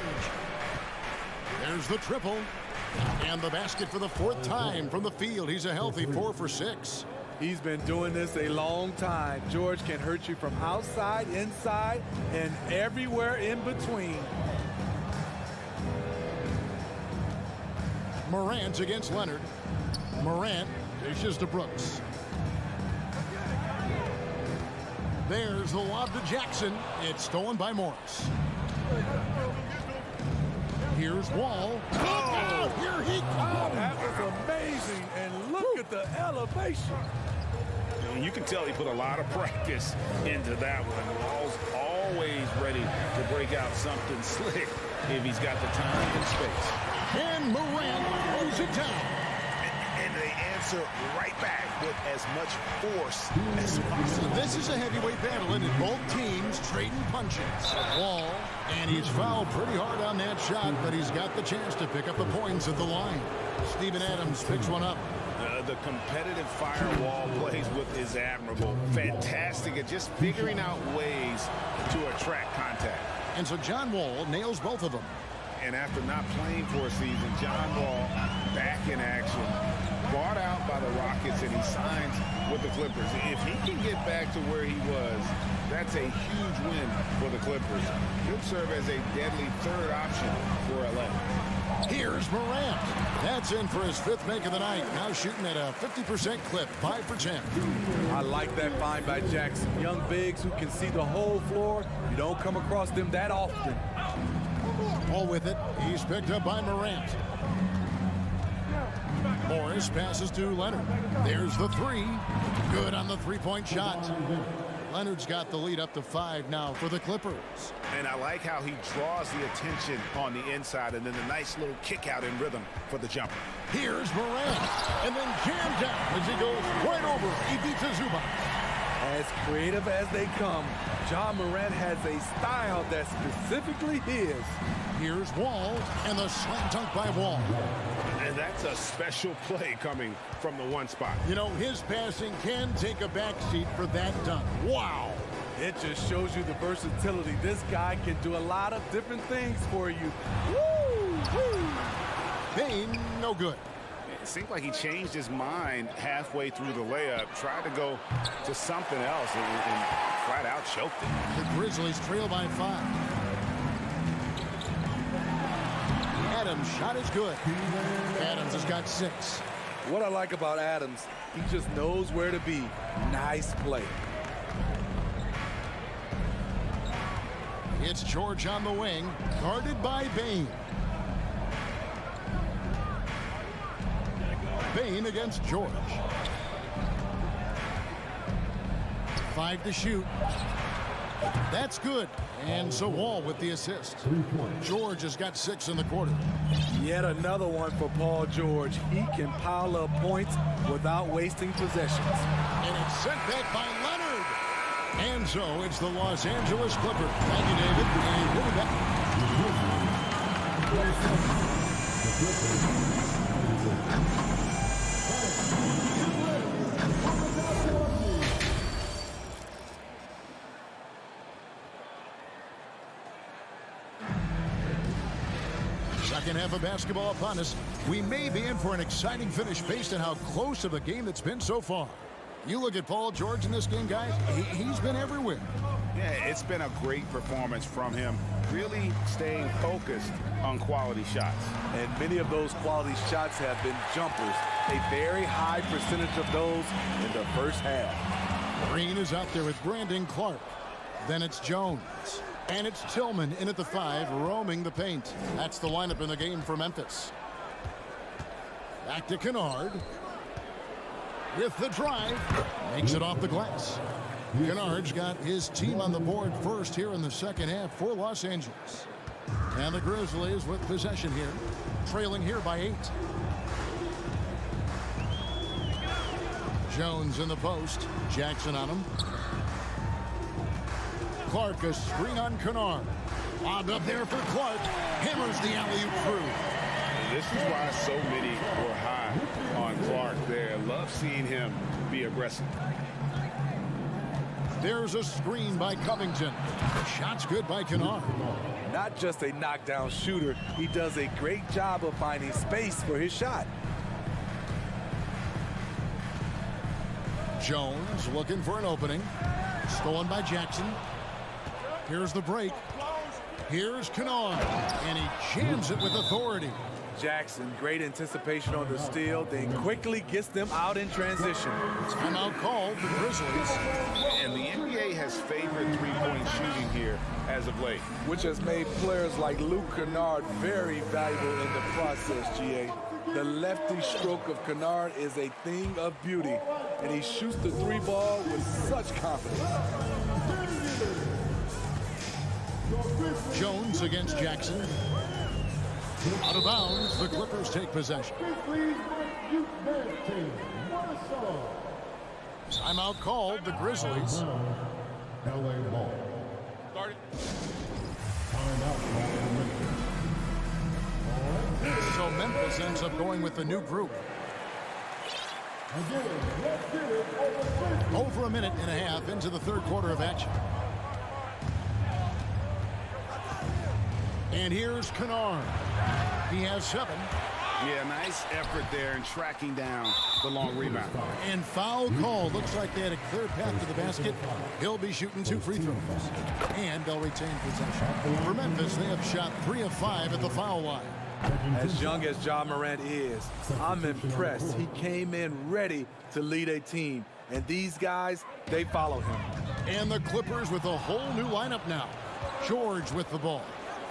There's the triple. And the basket for the 4th time from the field. He's a healthy 4 for 6. He's been doing this a long time. George can hurt you from outside, inside, and everywhere in between. Morant against Leonard. Morant dishes to Brooks. There's the lob to Jackson. It's stolen by Morris. Here's Wall. Look out! Here he comes! That was amazing, and look at the elevation. You can tell he put a lot of practice into that one. Wall's always ready to break out something slick if he's got the time and space. And Morant throws it down. And they answer right back with as much force as possible. This is a heavyweight battle, and both teams trading punches. Wall, and he's fouled pretty hard on that shot, but he's got the chance to pick up the points at the line. Steven Adams picks one up. The competitive firewall plays with is admirable. Fantastic at just figuring out ways to attract contact. And so John Wall nails both of them. And after not playing for a season, John Wall back in action. Bought out by the Rockets, and he signs with the Clippers. If he can get back to where he was, that's a huge win for the Clippers. Could serve as a deadly 3rd option for LA. Here's Morant. That's in for his 5th make of the night. Now shooting at a 50% clip, 5 for 10. I like that find by Jackson. Young bigs who can see the whole floor. You don't come across them that often. All with it. He's picked up by Morant. Morris passes to Leonard. There's the 3. Good on the 3-point shot. Leonard's got the lead up to 5 now for the Clippers. And I like how he draws the attention on the inside, and then a nice little kick out in rhythm for the jumper. Here's Morant, and then jammed down as he goes right over Ivica Zubac. As creative as they come, John Morant has a style that's specifically his. Here's Wall, and the slam dunk by Wall. And that's a special play coming from the 1 spot. You know, his passing can take a backseat for that dunk. Wow. It just shows you the versatility. This guy can do a lot of different things for you. Woo! Woo! Bain, no good. It seemed like he changed his mind halfway through the layup, tried to go to something else, and flat out choked it. The Grizzlies trail by 5. Adams' shot is good. Adams has got 6. What I like about Adams, he just knows where to be. Nice play. It's George on the wing, guarded by Bain. Bain against George. 5 to shoot. That's good. And so Wall with the assist. George has got 6 in the quarter. Yet another one for Paul George. He can pile up points without wasting possessions. And it's sent back by Leonard. And so it's the Los Angeles Clippers. Thank you, David. And we'll be back. Second half of basketball upon us. We may be in for an exciting finish based on how close of a game it's been so far. You look at Paul George in this game, guys, he's been everywhere. Yeah, it's been a great performance from him, really staying focused on quality shots. And many of those quality shots have been jumpers. A very high percentage of those in the first half. Green is out there with Brandon Clark. Then it's Jones. And it's Tillman in at the 5, roaming the paint. That's the lineup in the game for Memphis. Back to Kennard. With the drive. Makes it off the glass. Kennard's got his team on the board first here in the second half for Los Angeles. And the Grizzlies with possession here. Trailing here by 8. Jones in the post. Jackson on him. Clark, a screen on Kennard. Lobbed up there for Clark. Hammers the alley-oop through. This is why so many were high on Clark there. Love seeing him be aggressive. There's a screen by Covington. Shot's good by Kennard. Not just a knockdown shooter, he does a great job of finding space for his shot. Jones looking for an opening. Stolen by Jackson. Here's the break. Here's Kennard, and he jams it with authority. Jackson, great anticipation on the steal, then quickly gets them out in transition. Timeout called the Grizzlies. And the NBA has favored three-point shooting here as of late, which has made players like Luke Kennard very valuable in the process, GA. The lefty stroke of Kennard is a thing of beauty, and he shoots the three ball with such confidence. Jones against Jackson. Out of bounds, the Clippers take possession. Timeout called, the Grizzlies. LA ball. Started. So Memphis ends up going with the new group. Over a minute and a half into the third quarter of action. And here's Kennard. He has 7. Yeah, nice effort there in tracking down the long rebound. And foul call. Looks like they had a clear path to the basket. He'll be shooting 2 free throws. And they'll retain possession. For Memphis, they have shot 3 of 5 at the foul line. As young as Ja Morant is, I'm impressed. He came in ready to lead a team. And these guys, they follow him. And the Clippers with a whole new lineup now. George with the ball.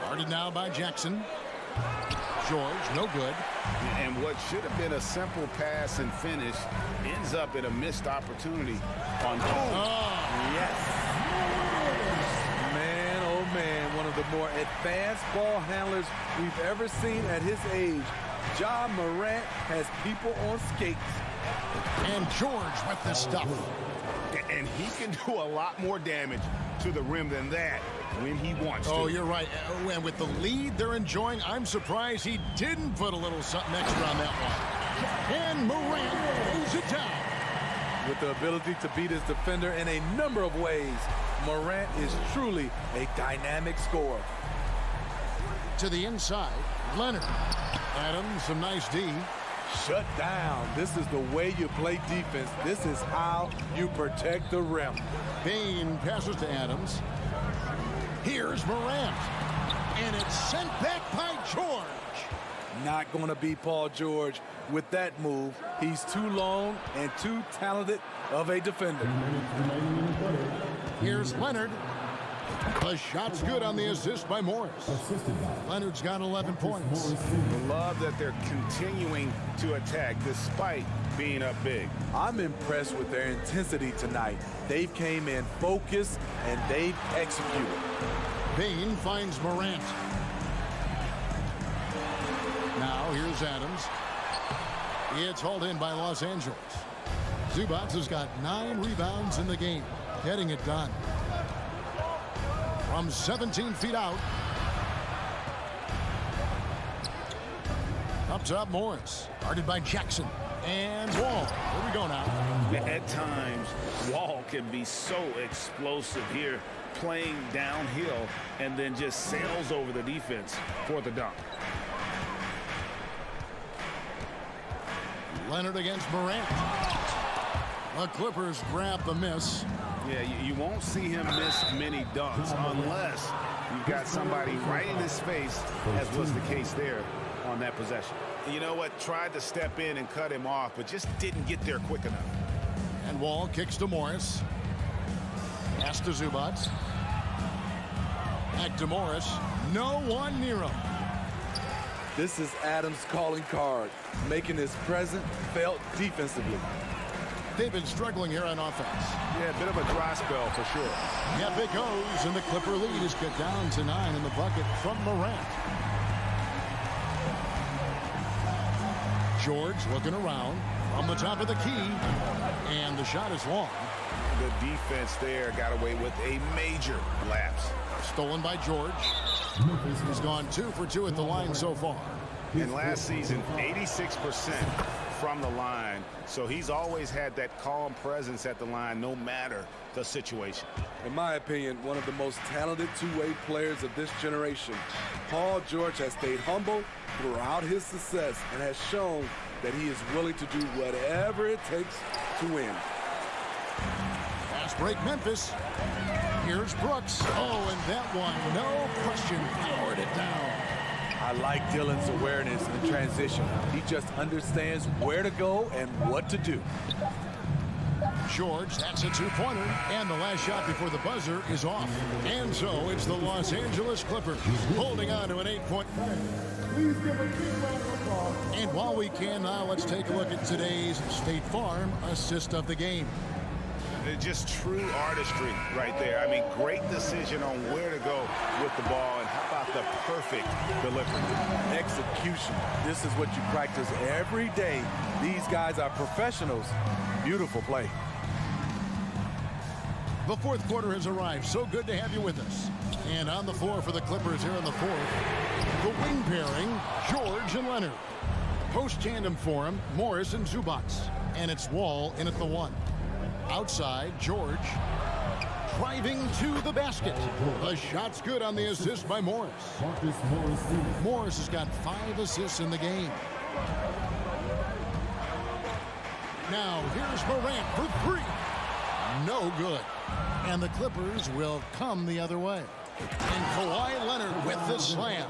Guarded now by Jackson. George, no good. And what should have been a simple pass and finish ends up in a missed opportunity on goal. Oh, yes. Man, oh man, one of the more advanced ball handlers we've ever seen at his age. Ja Morant has people on skates. And George with the stuff. And he can do a lot more damage to the rim than that when he wants to. Oh, you're right. And with the lead they're enjoying, I'm surprised he didn't put a little something extra on that one. And Morant throws it down. With the ability to beat his defender in a number of ways, Morant is truly a dynamic scorer. To the inside, Leonard. Adams, some nice D. Shut down. This is the way you play defense. This is how you protect the rim. Bane passes to Adams. Here's Morant. And it's sent back by George. Not going to be Paul George with that move. He's too long and too talented of a defender. Here's Leonard. The shot's good on the assist by Morris. Leonard's got 11 points. Love that they're continuing to attack despite being up big. I'm impressed with their intensity tonight. They've came in focused and they've executed. Bane finds Morant. Now here's Adams. It's hauled in by Los Angeles. Zubac has got 9 rebounds in the game, getting it done. From 17 feet out. Up top, Morris. Guarded by Jackson. And Wall. Here we go now. At times, Wall can be so explosive here, playing downhill, and then just sails over the defense for the dunk. Leonard against Morant. The Clippers grab the miss. Yeah, you won't see him miss many dunks unless you've got somebody right in his face, as was the case there on that possession. You know what? Tried to step in and cut him off, but just didn't get there quick enough. And Wall kicks to Morris. Pass to Zubac. Back to Morris. No one near him. This is Adams' calling card, making his presence felt defensively. They've been struggling here on offense. Yeah, a bit of a dry spell for sure. Yep, it goes, and the Clipper lead is cut down to 9 in the bucket from Morant. George looking around from the top of the key, and the shot is long. The defense there got away with a major lapse. Stolen by George. He's gone 2 for 2 at the line so far. And last season, 86% from the line. So he's always had that calm presence at the line no matter the situation. In my opinion, one of the most talented two-way players of this generation. Paul George has stayed humble throughout his success and has shown that he is willing to do whatever it takes to win. Fast break Memphis. Here's Brooks. Oh, and that one, no question, powered it down. I like Dylan's awareness in transition. He just understands where to go and what to do. George, that's a two-pointer. And the last shot before the buzzer is off. And so it's the Los Angeles Clippers holding on to an 8-point. And while we can now, let's take a look at today's State Farm assist of the game. Just true artistry right there. I mean, great decision on where to go with the ball, and how about the perfect delivery? Execution. This is what you practice every day. These guys are professionals. Beautiful play. The fourth quarter has arrived. So good to have you with us. And on the floor for the Clippers here in the fourth, the wing pairing, George and Leonard. Post-tandem for him, Morris and Zubac. And it's Wall in at the one. Outside, George driving to the basket. The shot's good on the assist by Morris. Morris has got 5 assists in the game. Now here's Morant for 3. No good. And the Clippers will come the other way. And Kawhi Leonard with the slam.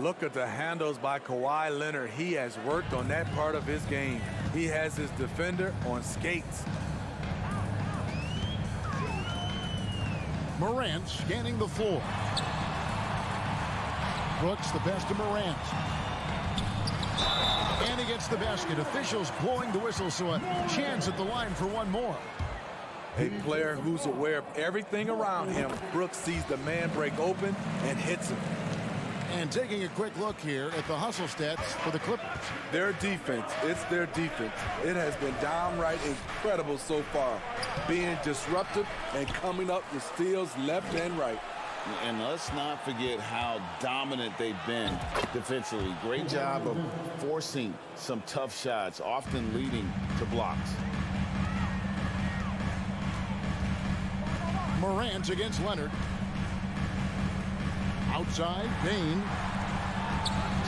Look at the handles by Kawhi Leonard. He has worked on that part of his game. He has his defender on skates. Morant scanning the floor. Brooks the best of Morant. And he gets the basket. Officials blowing the whistle, so a chance at the line for one more. A player who's aware of everything around him. Brooks sees the man break open and hits him. And taking a quick look here at the hustle stats for the Clippers. Their defense, it's their defense. It has been downright incredible so far. Being disruptive and coming up with steals left and right. And let's not forget how dominant they've been defensively. Great job of forcing some tough shots, often leading to blocks. Morant against Leonard. Outside, Bain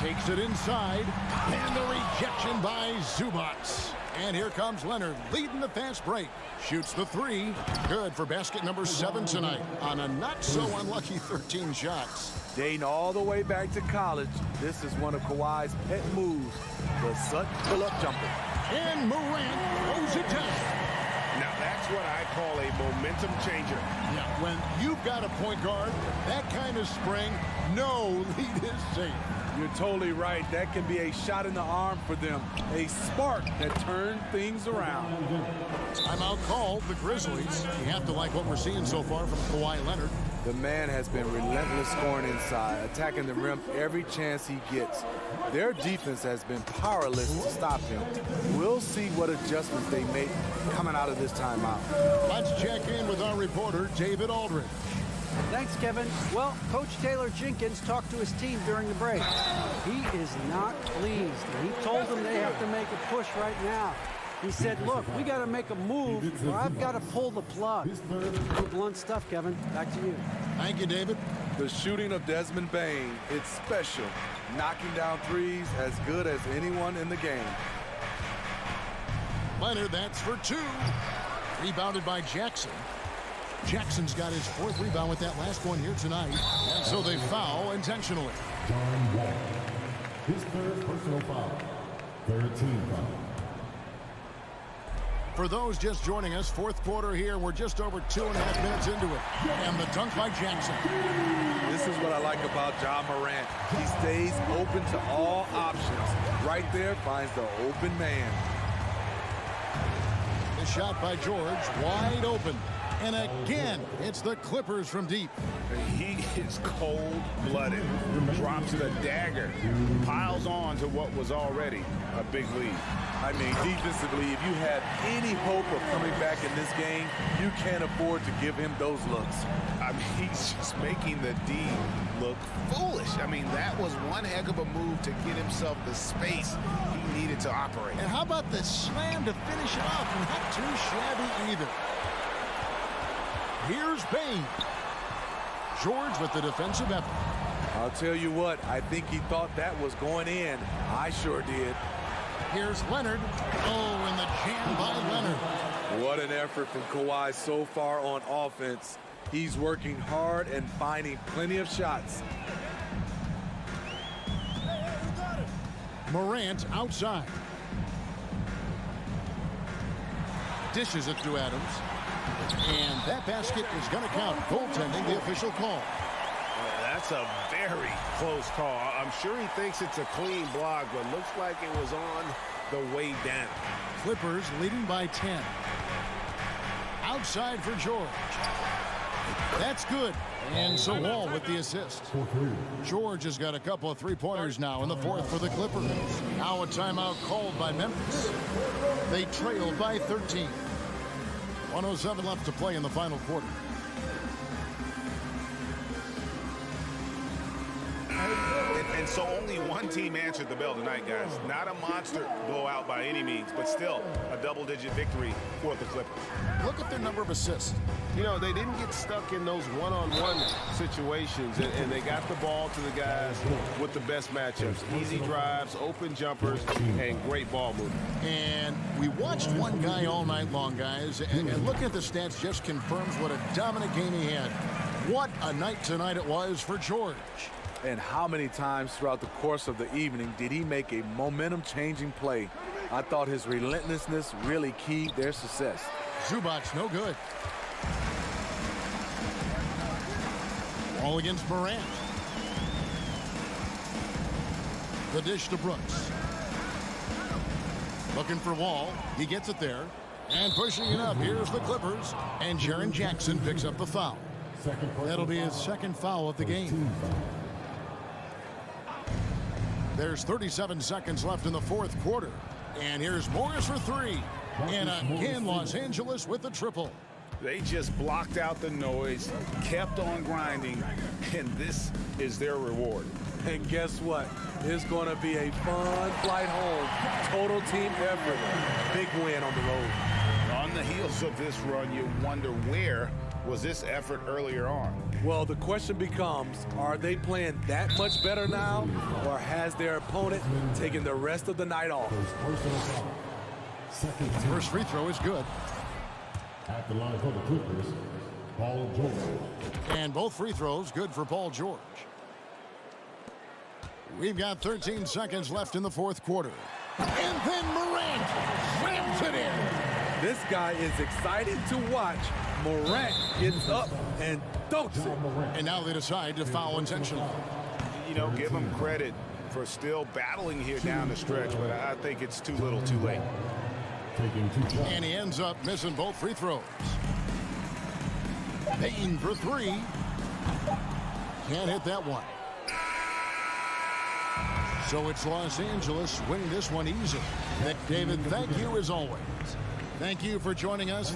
takes it inside, and the rejection by Zubac. And here comes Leonard leading the fast break. Shoots the 3. Good for basket number 7 tonight on a not-so-unlucky 13 shots. Dating all the way back to college, this is one of Kawhi's pet moves, the Sut pull-up jumper. And Morant throws it down. Now, that's what I call a momentum changer. Yeah, when you've got a point guard, that kind of spring, no lead is safe. You're totally right. That can be a shot in the arm for them. A spark that turns things around. Timeout called the Grizzlies. You have to like what we're seeing so far from Kawhi Leonard. The man has been relentless scoring inside, attacking the rim every chance he gets. Their defense has been powerless to stop him. We'll see what adjustments they make coming out of this timeout. Let's check in with our reporter, David Aldridge. Thanks, Kevin. Well, Coach Taylor Jenkins talked to his team during the break. He is not pleased. He told them they have to make a push right now. He said, look, we got to make a move, or I've got to pull the plug. Pretty blunt stuff, Kevin. Back to you. Thank you, David. The shooting of Desmond Bain, it's special. Knocking down threes as good as anyone in the game. Leonard, that's for 2. Rebounded by Jackson. Jackson's got his 4th rebound with that last one here tonight. And so they foul intentionally. John Wall. His 3rd personal foul. 13 foul. For those just joining us, 4th quarter here. We're just over 2.5 minutes into it. And the dunk by Jackson. This is what I like about Ja Morant. He stays open to all options. Right there finds the open man. The shot by George, wide open. And again, it's the Clippers from deep. He is cold-blooded, drops the dagger, piles on to what was already a big lead. I mean, defensively, if you have any hope of coming back in this game, you can't afford to give him those looks. I mean, he's just making the D look foolish. I mean, that was one heck of a move to get himself the space he needed to operate. And how about the slam to finish it off? Not too shabby either. Here's Bain. George with the defensive effort. I'll tell you what, I think he thought that was going in. I sure did. Here's Leonard. Oh, and the jam by Leonard. What an effort from Kawhi so far on offense. He's working hard and finding plenty of shots. Morant outside. Dishes it to Adams. And that basket is going to count. Goaltending, the official call. That's a very close call. I'm sure he thinks it's a clean block, but looks like it was on the way down. Clippers leading by 10. Outside for George. That's good. And so Wall with the assist. George has got a couple of three-pointers now in the fourth for the Clippers. Now a timeout called by Memphis. They trail by 13. 1:07 left to play in the final quarter. And so only one team answered the bell tonight, guys. Not a monster blowout by any means, but still a double-digit victory for the Clippers. Look at their number of assists. You know, they didn't get stuck in those one-on-one situations, and they got the ball to the guys with the best matchups. Easy drives, open jumpers, and great ball movement. And we watched one guy all night long, guys, and looking at the stats just confirms what a dominant game he had. What a night tonight it was for George. And how many times throughout the course of the evening did he make a momentum-changing play? I thought his relentlessness really keyed their success. Zubac's no good. All against Morant. The dish to Brooks. Looking for Wall. He gets it there. And pushing it up. Here's the Clippers. And Jaren Jackson picks up the foul. That'll be his second foul of the game. There's 37 seconds left in the fourth quarter. And here's Morris for three. And again, Los Angeles with the triple. They just blocked out the noise, kept on grinding, and this is their reward. And guess what? It's going to be a fun flight home. Total team effort. Big win on the road. On the heels of this run, you wonder where was this effort earlier on? Well, the question becomes, are they playing that much better now, or has their opponent taken the rest of the night off? First free throw is good. At the line for the Clippers, Paul George. And both free throws good for Paul George. We've got 13 seconds left in the fourth quarter. And then Morant slams it in. This guy is excited to watch. Morant gets up and dunks it. And now they decide to foul intentionally. You know, give them credit for still battling here down the stretch, but I think it's too little too late. And he ends up missing both free throws. Payne for three. Can't hit that one. So it's Los Angeles winning this one easily. David, thank you as always. Thank you for joining us.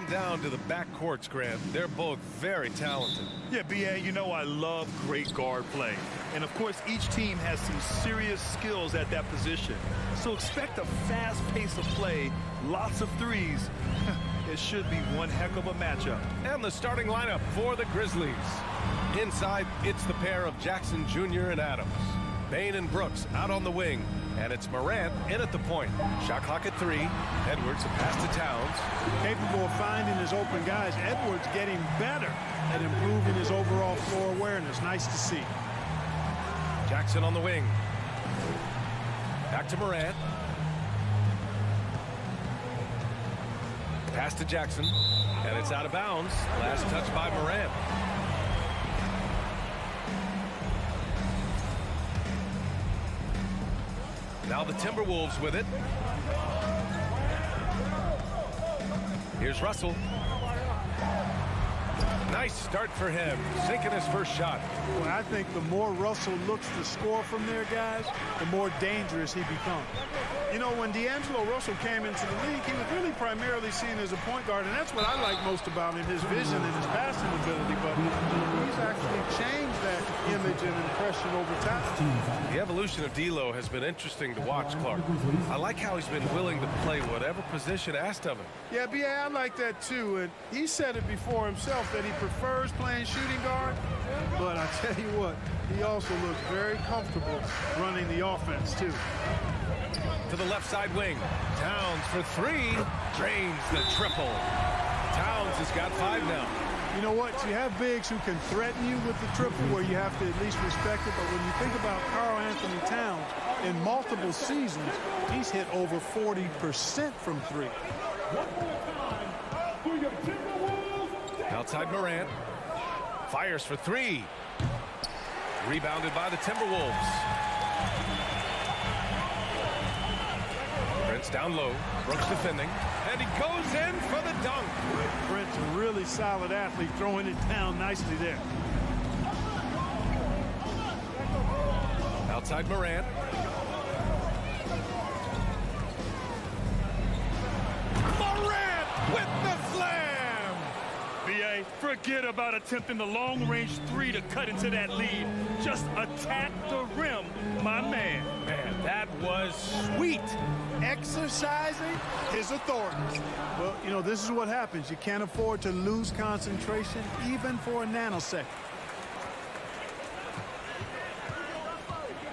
come down to the backcourts, Grant. They're both very talented. Yeah, B.A., you know I love great guard play. And, of course, each team has some serious skills at that position. So expect a fast pace of play, lots of threes. It should be one heck of a matchup. And the starting lineup for the Grizzlies. Inside, it's the pair of Jackson Jr. and Adams. Bane and Brooks out on the wing. And it's Morant in at the point. Shot clock at 3. Edwards, a pass to Towns. Capable of finding his open guys. Edwards getting better at improving his overall floor awareness. Nice to see. Jackson on the wing. Back to Morant. Pass to Jackson. And it's out of bounds. Last touch by Morant. Now the Timberwolves with it. Here's Russell. Nice start for him, sinking his first shot. Well, I think the more Russell looks to score from there, guys, the more dangerous he becomes. You know, when D'Angelo Russell came into the league, he was really primarily seen as a point guard, and that's what I like most about him, his vision and his passing ability. But he's actually changed that image and impression over time. The evolution of D'Lo has been interesting to watch, Clark. I like how he's been willing to play whatever position asked of him. Yeah, B.A., I like that too. And he said it before himself that he prefers playing shooting guard. But I tell you what, he also looks very comfortable running the offense too. To the left side wing. Towns for 3. Drains the triple. Towns has got 5 now. You know what? You have bigs who can threaten you with the triple where you have to at least respect it. But when you think about Karl Anthony Towns, in multiple seasons, he's hit over 40% from 3. Outside Morant. Fires for 3. Rebounded by the Timberwolves. Prince down low. Brooks defending. And he goes in for the dunk. Prince, a really solid athlete, throwing it down nicely there. Outside Morant. Morant with the slam! B.A., forget about attempting the long-range 3 to cut into that lead. Just attack the rim, my man. Man, that was sweet. Exercising his authority. Well, you know, this is what happens. You can't afford to lose concentration even for a nanosecond.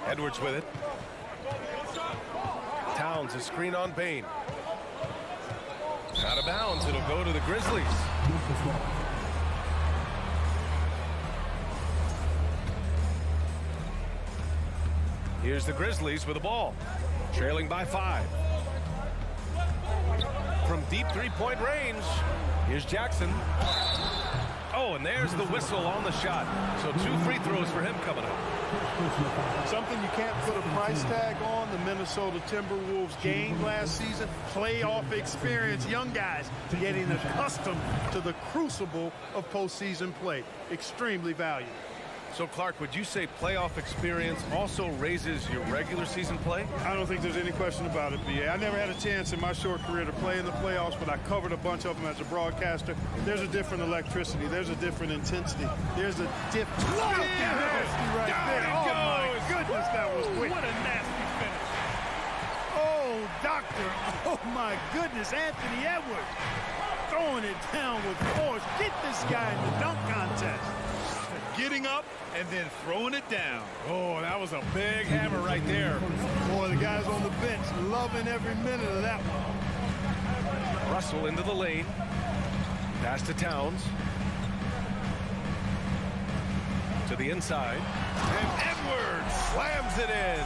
Edwards with it. Towns a screen on Bane. Out of bounds. It'll go to the Grizzlies. Here's the Grizzlies with the ball. Trailing by 5. From deep three-point range, here's Jackson. Oh, and there's the whistle on the shot. So 2 free throws for him coming up. Something you can't put a price tag on, the Minnesota Timberwolves gained last season. Playoff experience, young guys getting accustomed to the crucible of postseason play. Extremely valuable. So, Clark, would you say playoff experience also raises your regular season play? I don't think there's any question about it, B.A. I never had a chance in my short career to play in the playoffs, but I covered a bunch of them as a broadcaster. There's a different electricity. There's a different intensity. There's a different nasty right there. Oh, my goodness, that was quick. What a nasty finish. Oh, doctor. Oh, my goodness, Anthony Edwards. Throwing it down with force. Get this guy in the dunk contest. Getting up and then throwing it down. Oh, that was a big hammer right there. Boy, the guys on the bench loving every minute of that one. Russell into the lane. Pass to Towns. To the inside. And Edwards slams it in.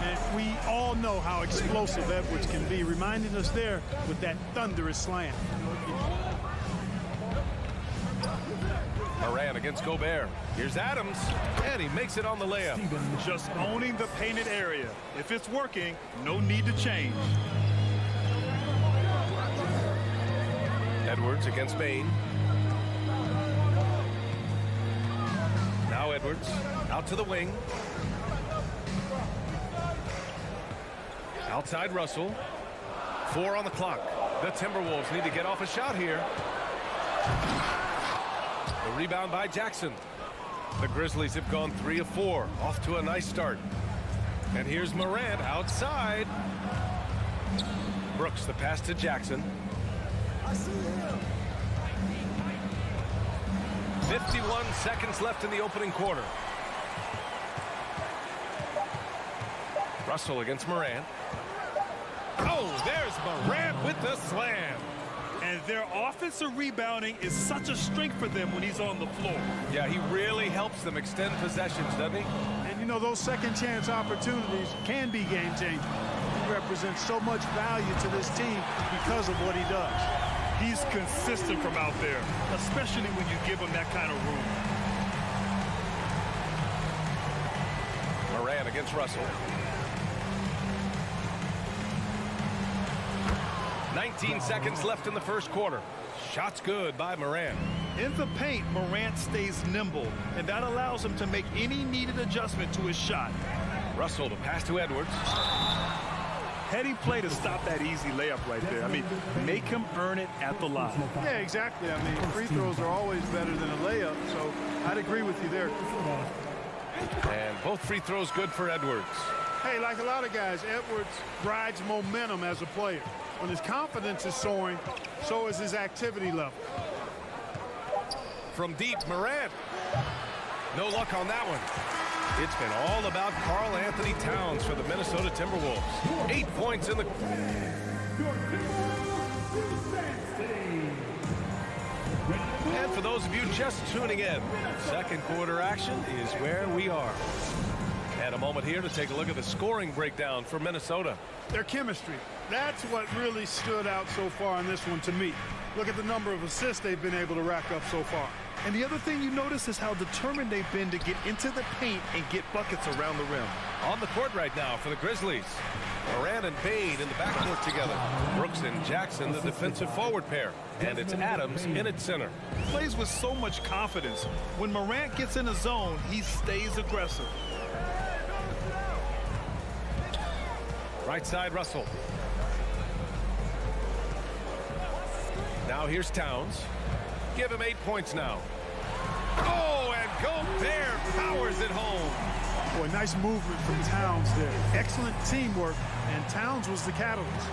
And we all know how explosive Edwards can be, reminding us there with that thunderous slam. Morant against Gobert. Here's Adams, and he makes it on the layup. Just owning the painted area. If it's working, no need to change. Edwards against Bane. Now Edwards out to the wing. Outside Russell. 4 on the clock. The Timberwolves need to get off a shot here. The rebound by Jackson. The Grizzlies have gone 3 of 4, off to a nice start. And here's Morant outside. Brooks, the pass to Jackson. 51 seconds left in the opening quarter. Russell against Morant. Oh, there's Morant with the slam. And their offensive rebounding is such a strength for them when he's on the floor. Yeah, he really helps them extend possessions, doesn't he? And, you know, those second chance opportunities can be game-changing. He represents so much value to this team because of what he does. He's consistent from out there, especially when you give him that kind of room. Morant against Russell. 19 seconds left in the first quarter. Shots good by Morant. In the paint, Morant stays nimble, and that allows him to make any needed adjustment to his shot. Russell to pass to Edwards. Heady play to stop that easy layup right there. I mean, make him earn it at the line. Yeah, exactly. I mean, free throws are always better than a layup, so I'd agree with you there. And both free throws good for Edwards. Hey, like a lot of guys, Edwards rides momentum as a player. When his confidence is soaring, so is his activity level. From deep, Morant. No luck on that one. It's been all about Karl Anthony Towns for the Minnesota Timberwolves. 8 points in the... And for those of you just tuning in, second quarter action is where we are. And a moment here to take a look at the scoring breakdown for Minnesota. Their chemistry. That's what really stood out so far in this one to me. Look at the number of assists they've been able to rack up so far. And the other thing you notice is how determined they've been to get into the paint and get buckets around the rim. On the court right now for the Grizzlies. Morant and Bane in the backcourt together. Brooks and Jackson, the defensive forward pair. And it's Adams in at center. Plays with so much confidence. When Morant gets in the zone, he stays aggressive. Right side, Russell. Now here's Towns. Give him 8 points now. Oh, and Gobert powers it home. Boy, nice movement from Towns there. Excellent teamwork, and Towns was the catalyst.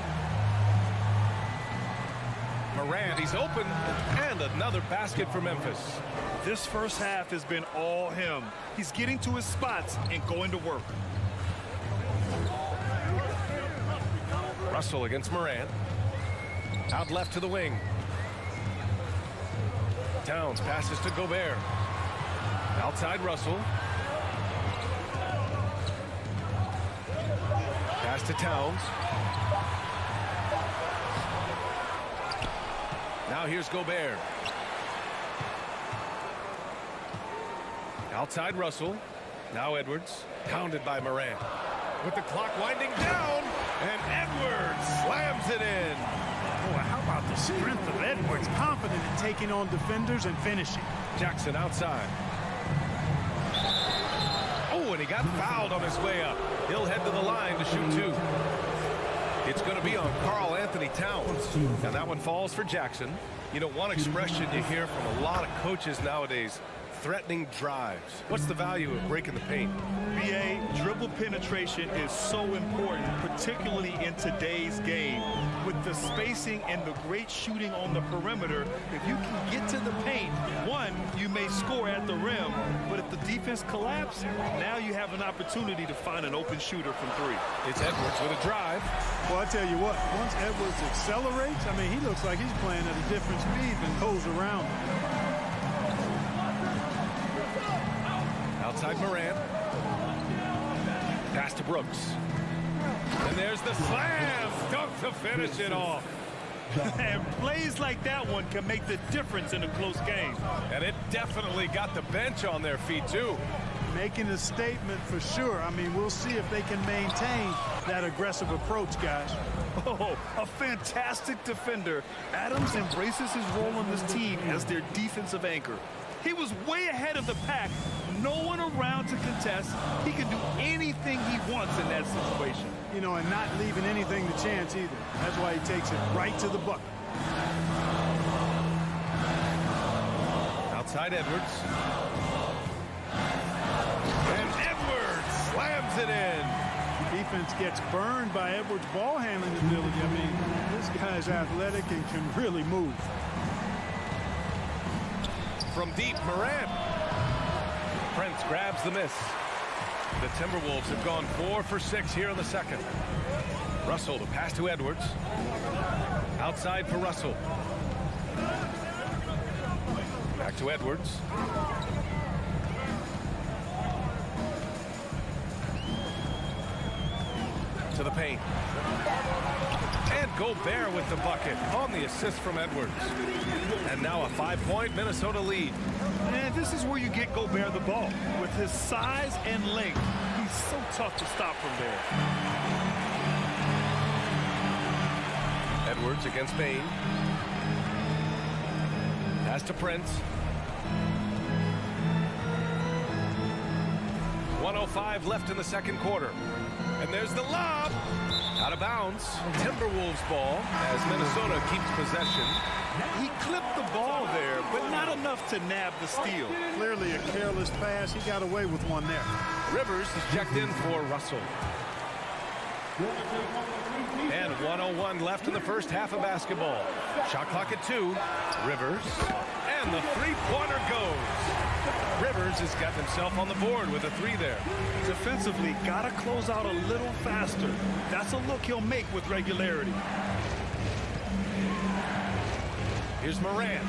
Morant, he's open, and another basket for Memphis. This first half has been all him. He's getting to his spots and going to work. Russell against Morant. Out left to the wing. Towns passes to Gobert. Outside Russell. Pass to Towns. Now here's Gobert. Outside Russell. Now Edwards. Pounded by Morant. With the clock winding down. And Edwards slams it in. Boy, how about the strength of Edwards? Confident in taking on defenders and finishing. Jackson outside. Oh, and he got fouled on his way up. He'll head to the line to shoot two. It's going to be on Karl Anthony Towns. And that one falls for Jackson. You know, one expression you hear from a lot of coaches nowadays, threatening drives. What's the value of breaking the paint? BA, dribble penetration is so important, particularly in today's game. With the spacing and the great shooting on the perimeter, if you can get to the paint, one, you may score at the rim, but if the defense collapses, now you have an opportunity to find an open shooter from three. It's Edwards with a drive. Well, I tell you what, once Edwards accelerates, I mean, he looks like he's playing at a different speed than those around him. Outside Morant. Pass to Brooks. And there's the slam dunk to finish it off. And plays like that one can make the difference in a close game. And it definitely got the bench on their feet, too. Making a statement for sure. I mean, we'll see if they can maintain that aggressive approach, guys. Oh, a fantastic defender. Adams embraces his role on this team as their defensive anchor. He was way ahead of the pack. No one around to contest. He can do anything he wants in that situation. You know, and not leaving anything to chance either. That's why he takes it right to the bucket. Outside Edwards. And Edwards slams it in. Defense gets burned by Edwards' ball handling ability. I mean, this guy's athletic and can really move. From deep, Morant. Prince grabs the miss. The Timberwolves have gone 4 for 6 here in the second. Russell, the pass to Edwards. Outside for Russell. Back to Edwards. To the paint. And Gobert with the bucket on the assist from Edwards. And now a 5-point Minnesota lead. And this is where you get Gobert the ball. With his size and length, he's so tough to stop from there. Edwards against Bain. Pass to Prince. 1:05 left in the second quarter. And there's the lob. Out of bounds. Timberwolves ball as Minnesota keeps possession. He clipped the ball there, but not enough to nab the steal. Clearly a careless pass. He got away with one there. Rivers is checked in for Russell. And 1:01 left in the first half of basketball. Shot clock at 2. Rivers. And the three-pointer goes. Rivers has got himself on the board with a 3 there. Defensively, got to close out a little faster. That's a look he'll make with regularity. Here's Morant.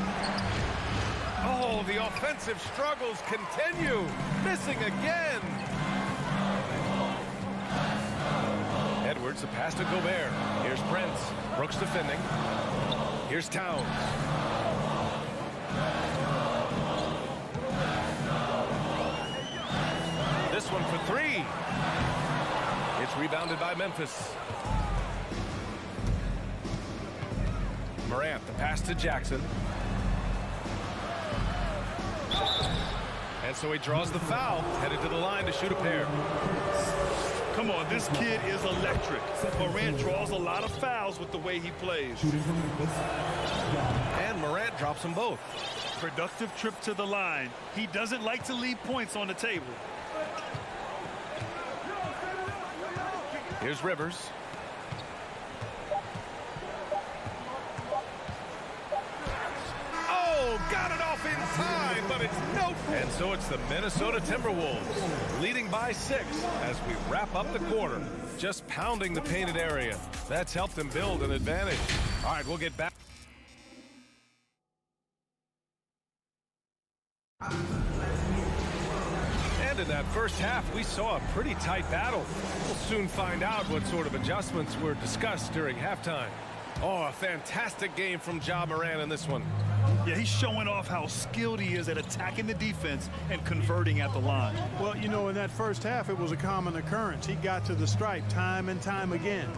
Oh, the offensive struggles continue. Missing again. Edwards, a pass to Gobert. Here's Prince. Brooks defending. Here's Towns. This one for 3. It's rebounded by Memphis. Morant, the pass to Jackson. And so he draws the foul, headed to the line to shoot a pair. Come on, this kid is electric. Morant draws a lot of fouls with the way he plays. And Morant drops them both. Productive trip to the line. He doesn't like to leave points on the table. Here's Rivers. Oh, got it off in time, but it's no. And so it's the Minnesota Timberwolves leading by 6 as we wrap up the quarter. Just pounding the painted area. That's helped them build an advantage. All right, we'll get back. And in that first half, we saw a pretty tight battle. We'll soon find out what sort of adjustments were discussed during halftime. Oh, a fantastic game from Ja Morant in this one. Yeah, he's showing off how skilled he is at attacking the defense and converting at the line. Well, you know, in that first half, it was a common occurrence. He got to the stripe time and time again.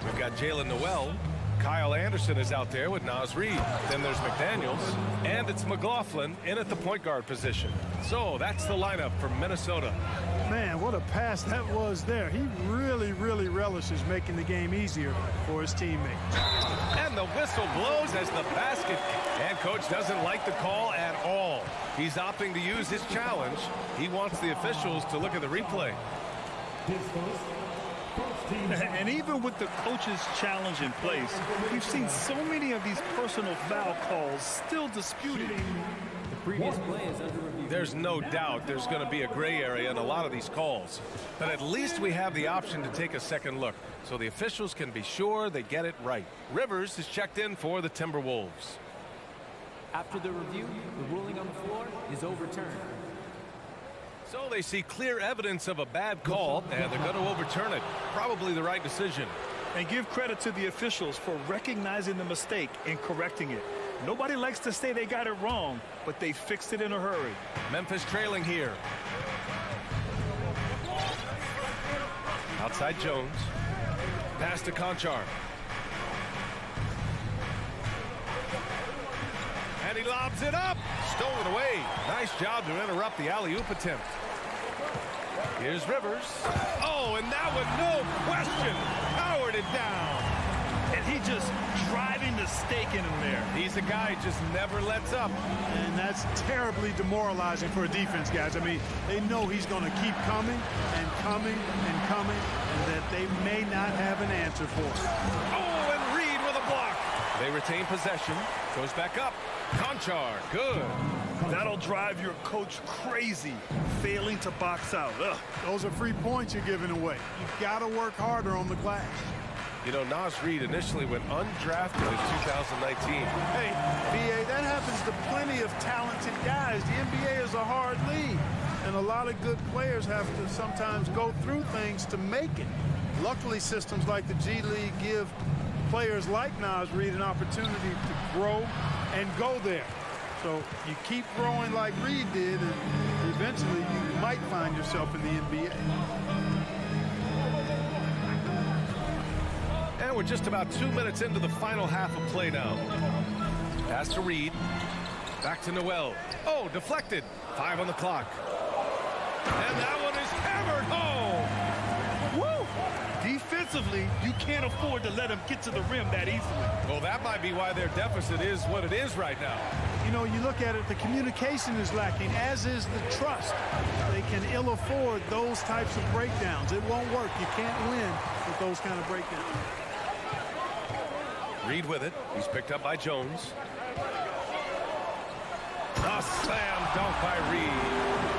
We've got Jalen Noel. Kyle Anderson is out there with Naz Reid. Then there's McDaniels. And it's McLaughlin in at the point guard position. So that's the lineup for Minnesota. Man, what a pass that was there. He really, really relishes making the game easier for his teammates. And the whistle blows as the basket. And coach doesn't like the call at all. He's opting to use his challenge. He wants the officials to look at the replay. And even with the coach's challenge in place, we've seen so many of these personal foul calls still disputed. The previous play is under review. There's no doubt there's going to be a gray area in a lot of these calls. But at least we have the option to take a second look so the officials can be sure they get it right. Rivers is checked in for the Timberwolves. After the review, the ruling on the floor is overturned. So they see clear evidence of a bad call, and they're going to overturn it. Probably the right decision. And give credit to the officials for recognizing the mistake and correcting it. Nobody likes to say they got it wrong, but they fixed it in a hurry. Memphis trailing here. Outside Jones. Pass to Conchar. And he lobs it up. Stolen away. Nice job to interrupt the alley-oop attempt. Here's Rivers. Oh, and that one, no question, powered it down. And And he just driving the stake in him there. He's a guy who just never lets up. And that's terribly demoralizing for a defense, guys. I mean, they know he's going to keep coming and coming and coming, and that they may not have an answer for it. Oh, and Reed with a block. They retain possession. Goes back up. Conchar, good. That'll drive your coach crazy, failing to box out. Ugh. Those are free points you're giving away. You've got to work harder on the glass. You know, Naz Reid initially went undrafted in 2019. Hey, B.A., that happens to plenty of talented guys. The NBA is a hard league, and a lot of good players have to sometimes go through things to make it. Luckily, systems like the G League give players like Naz Reid an opportunity to grow and go there. So you keep growing like Reid did, and eventually you might find yourself in the NBA. And we're just about 2 minutes into the final half of play now. Pass to Reed. Back to Noel. Oh, deflected. 5 on the clock. And that one is hammered home. Woo! Defensively, you can't afford to let him get to the rim that easily. Well, that might be why their deficit is what it is right now. You know, you look at it, the communication is lacking, as is the trust. They can ill afford those types of breakdowns. It won't work. You can't win with those kind of breakdowns. Reed with it. He's picked up by Jones. A slam dunk by Reed.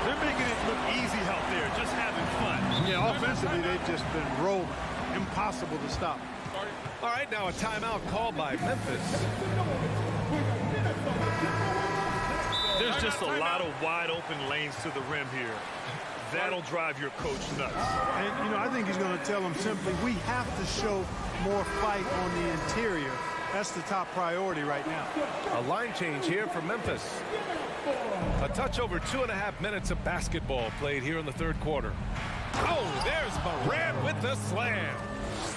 They're making it look easy out there, just having fun. Yeah, offensively, they've just been rolling. Impossible to stop. All right, now a timeout called by Memphis. There's just a lot of wide open lanes to the rim here. That'll drive your coach nuts. And, you know, I think he's going to tell them simply, we have to show more fight on the interior. That's the top priority right now. A line change here for Memphis. A touch over 2.5 minutes of basketball played here in the third quarter. Oh, there's Morant with the slam.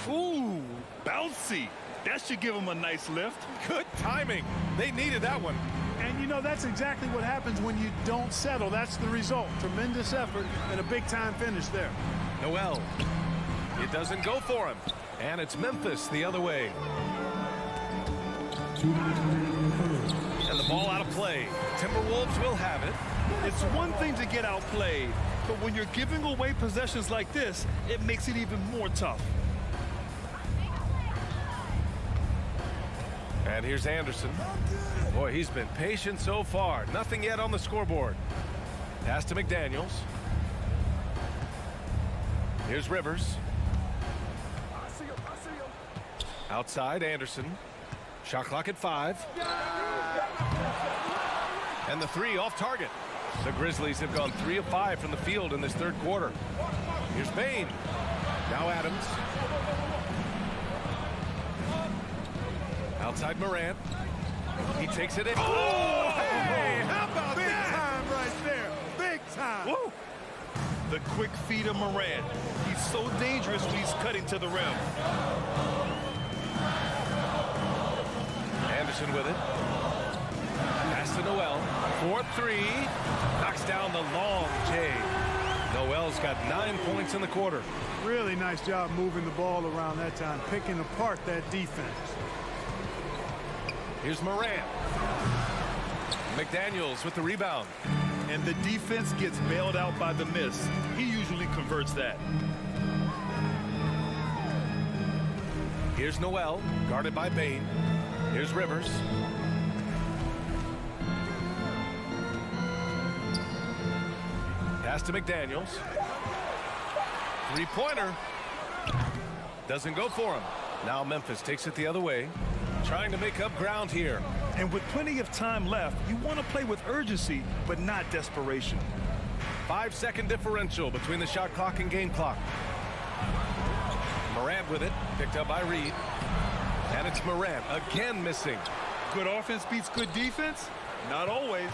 Ooh, bouncy. That should give him a nice lift. Good timing. They needed that one. And, you know, that's exactly what happens when you don't settle. That's the result. Tremendous effort and a big-time finish there. Noel. It doesn't go for him. And it's Memphis the other way. And the ball out of play. Timberwolves will have it. It's one thing to get outplayed, but when you're giving away possessions like this, it makes it even more tough. And here's Anderson. Boy, he's been patient so far. Nothing yet on the scoreboard. Pass to McDaniels. Here's Rivers. Outside, Anderson. Shot clock at 5. And the 3 off target. The Grizzlies have gone 3 of 5 from the field in this third quarter. Here's Bain. Now Adams. Outside Morant. He takes it in. Oh, hey, how about big that? Time right there. Big time. Woo. The quick feed of Morant. He's so dangerous when he's cutting to the rim. Anderson with it. Pass to Noel. 4-3. Knocks down the long J. Noel's got 9 points in the quarter. Really nice job moving the ball around that time, picking apart that defense. Here's Morant. McDaniels with the rebound. And the defense gets bailed out by the miss. He usually converts that. Here's Noel, guarded by Bain. Here's Rivers. Pass to McDaniels. Three-pointer. Doesn't go for him. Now Memphis takes it the other way, trying to make up ground here. And with plenty of time left, you want to play with urgency, but not desperation. 5-second differential between the shot clock and game clock. Morant with it, picked up by Reed. And it's Morant again missing. Good offense beats good defense? Not always.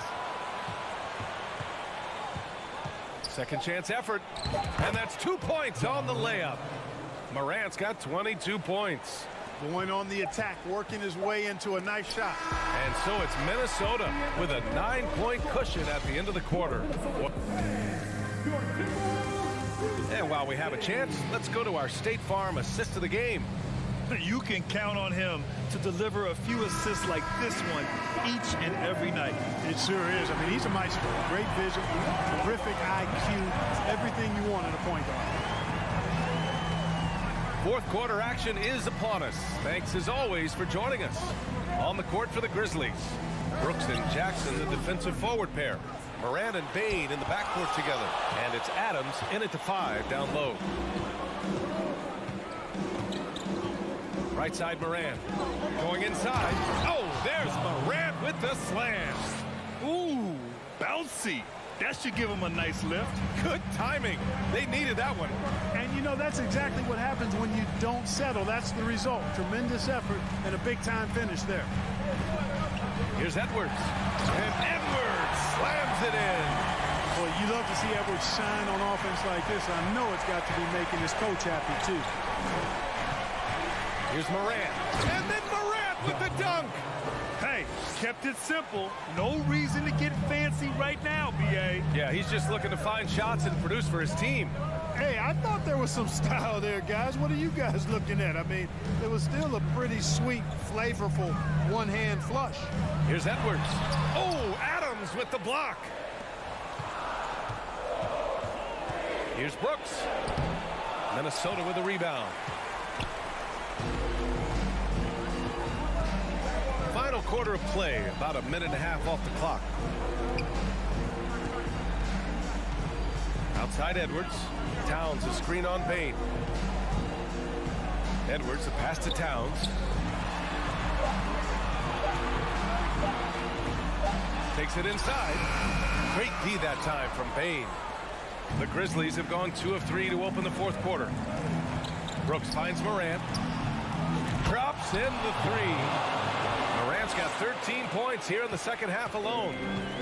Second chance effort. And that's 2 points on the layup. Morant's got 22 points. Going on the attack, working his way into a nice shot. And so it's Minnesota with a 9-point cushion at the end of the quarter. And while we have a chance, let's go to our State Farm assist of the game. You can count on him to deliver a few assists like this one each and every night. It sure is. I mean, he's a maestro. Great vision, terrific IQ, everything you want in a point guard. Fourth quarter action is upon us. Thanks as always for joining us. On the court for the Grizzlies, Brooks and Jackson, the defensive forward pair. Moran and Bain in the backcourt together. And it's Adams in at the 5 down low. Right side Moran. Going inside. Oh, there's Moran with the slam. Ooh, bouncy. That should give him a nice lift. Good timing. They needed that one. And, you know, that's exactly what happens when you don't settle. That's the result. Tremendous effort and a big-time finish there. Here's Edwards. And Edwards slams it in. Boy, you love to see Edwards shine on offense like this. I know it's got to be making his coach happy, too. Here's Moran. And then Moran with the dunk. Hey, kept it simple. No reason to get fancy right now, B.A. Yeah, he's just looking to find shots and produce for his team. Hey, I thought there was some style there, guys. What are you guys looking at? I mean, it was still a pretty sweet, flavorful one-hand flush. Here's Edwards. Oh, Adams with the block. Here's Brooks. Minnesota with a rebound. Final quarter of play, about a minute and a half off the clock. Outside Edwards. Towns a screen on Bain. Edwards, a pass to Towns. Takes it inside. Great D that time from Bain. The Grizzlies have gone 2 of 3 to open the fourth quarter. Brooks finds Moran. Drops in the 3. Moran's got 13 points here in the second half alone.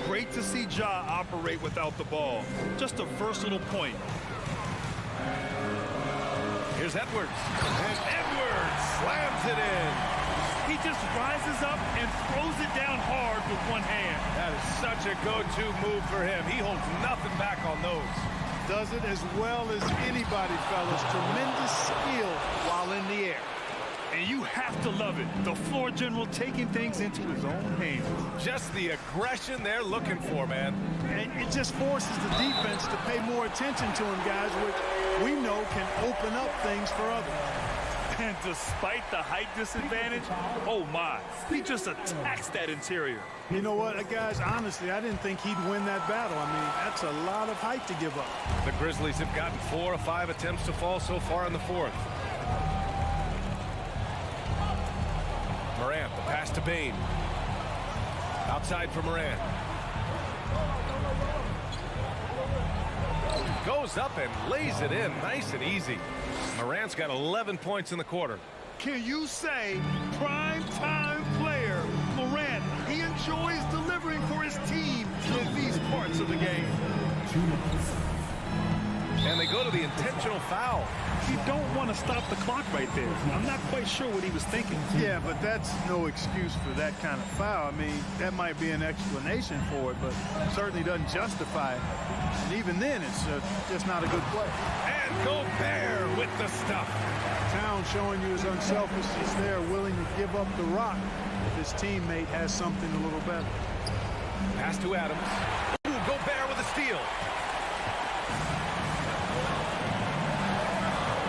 Great to see Ja operate without the ball. Just a versatile point. Here's Edwards. And Edwards slams it in. He just rises up and throws it down hard with one hand. That is such a go-to move for him. He holds nothing back on those. Does it as well as anybody, fellas. Tremendous skill while in the air. And you have to love it. The floor general taking things into his own hands. Just the aggression they're looking for, man. And it just forces the defense to pay more attention to him, guys, which we know can open up things for others. And despite the height disadvantage, oh my, he just attacks that interior. You know what, guys, honestly, I didn't think he'd win that battle. I mean, that's a lot of height to give up. The Grizzlies have gotten 4 of 5 attempts to fall so far in the fourth. Moran, the pass to Bain. Outside for Moran. Goes up and lays it in nice and easy. Moran's got 11 points in the quarter. Can you say prime-time player Moran? He enjoys delivering for his team in these parts of the game. And they go to the intentional foul. You don't want to stop the clock right there. I'm not quite sure what he was thinking. Yeah, but that's no excuse for that kind of foul. I mean, that might be an explanation for it, but certainly doesn't justify it. And even then, it's just not a good play. And Gobert with the stuff. Towns showing you his unselfish. He's there willing to give up the rock if his teammate has something a little better. Pass to Adams. Ooh, Gobert with a steal.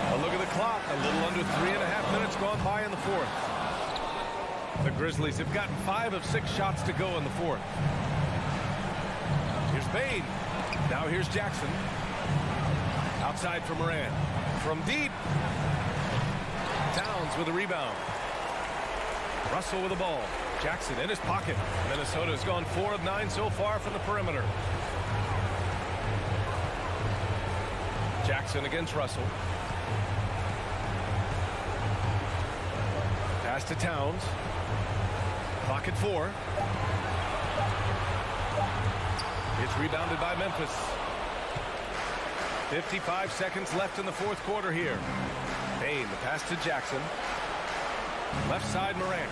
A look at the clock. A little under 3.5 minutes gone by in the fourth. The Grizzlies have gotten 5 of 6 shots to go in the fourth. Here's Bain. Now here's Jackson. Outside for Moran. From deep. Towns with a rebound. Russell with the ball. Jackson in his pocket. Minnesota's gone 4 of 9 so far from the perimeter. Jackson against Russell. Pass to Towns. Clock at 4. It's rebounded by Memphis. 55 seconds left in the fourth quarter here. Bain, the pass to Jackson. Left side, Moran.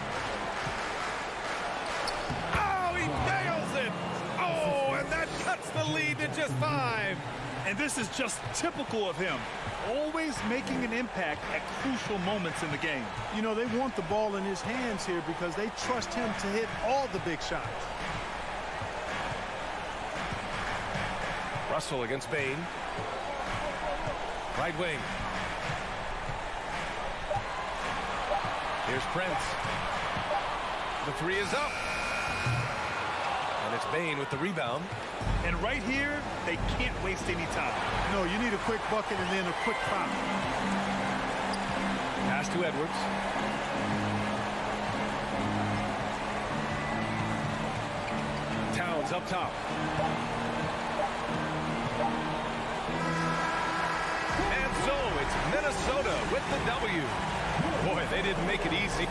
Oh, he nails it! Oh, and that cuts the lead to just 5. And this is just typical of him, always making an impact at crucial moments in the game. You know, they want the ball in his hands here because they trust him to hit all the big shots. Russell against Bain. Right wing. Here's Prince. The three is up. And it's Bain with the rebound. And right here, they can't waste any time. No, you need a quick bucket and then a quick foul. Pass to Edwards. Towns up top. And so it's Minnesota with the W. Boy, they didn't make it easy.